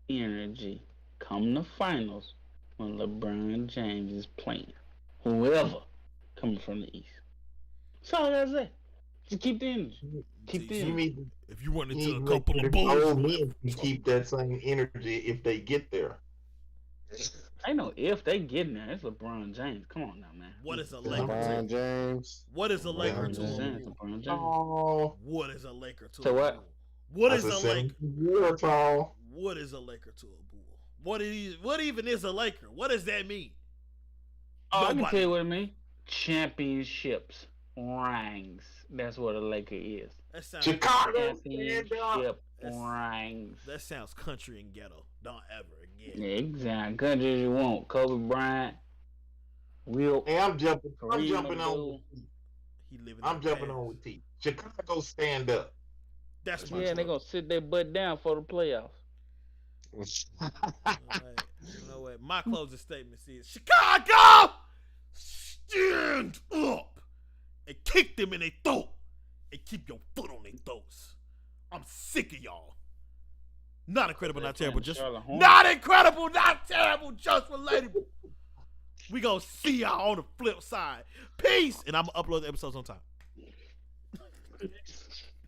energy come the finals when LeBron James is playing. Whoever coming from the East. That's all I gotta say. Just keep the energy. Keep the energy. If you run into a couple of bulls, men keep that same energy if they get there. I know if they get in there, it's LeBron James. Come on now, man. what is a Laker LeBron to? James. What is a Laker to? LeBron James. Oh, What is a Laker to? So a what? bull? What is that's a Laker? 7-year tall. What is a Laker to a bull? What even is a Laker? What does that mean? Oh, I can Nobody. tell you what I mean. Championships, rings. That's what a Laker is. That sounds Chicago. Championship That's- rings. That sounds country and ghetto. Don't ever again. Exactly. Country you want. Kobe Bryant. Will. Hey, I'm jumping Kareem on. Abdul. He living. I'm that jumping fast. on with T. Chicago, stand up. That's my Yeah, they choice. gonna sit their butt down for the playoffs. You know what? My closing statement is Chicago, stand up and kick them in their throat and keep your foot on their throats. I'm sick of y'all. Not incredible, not terrible, just Charlotte Hornets. not incredible, not terrible, just relatable. We gonna see y'all on the flip side. Peace, and I'm gonna upload the episodes on time.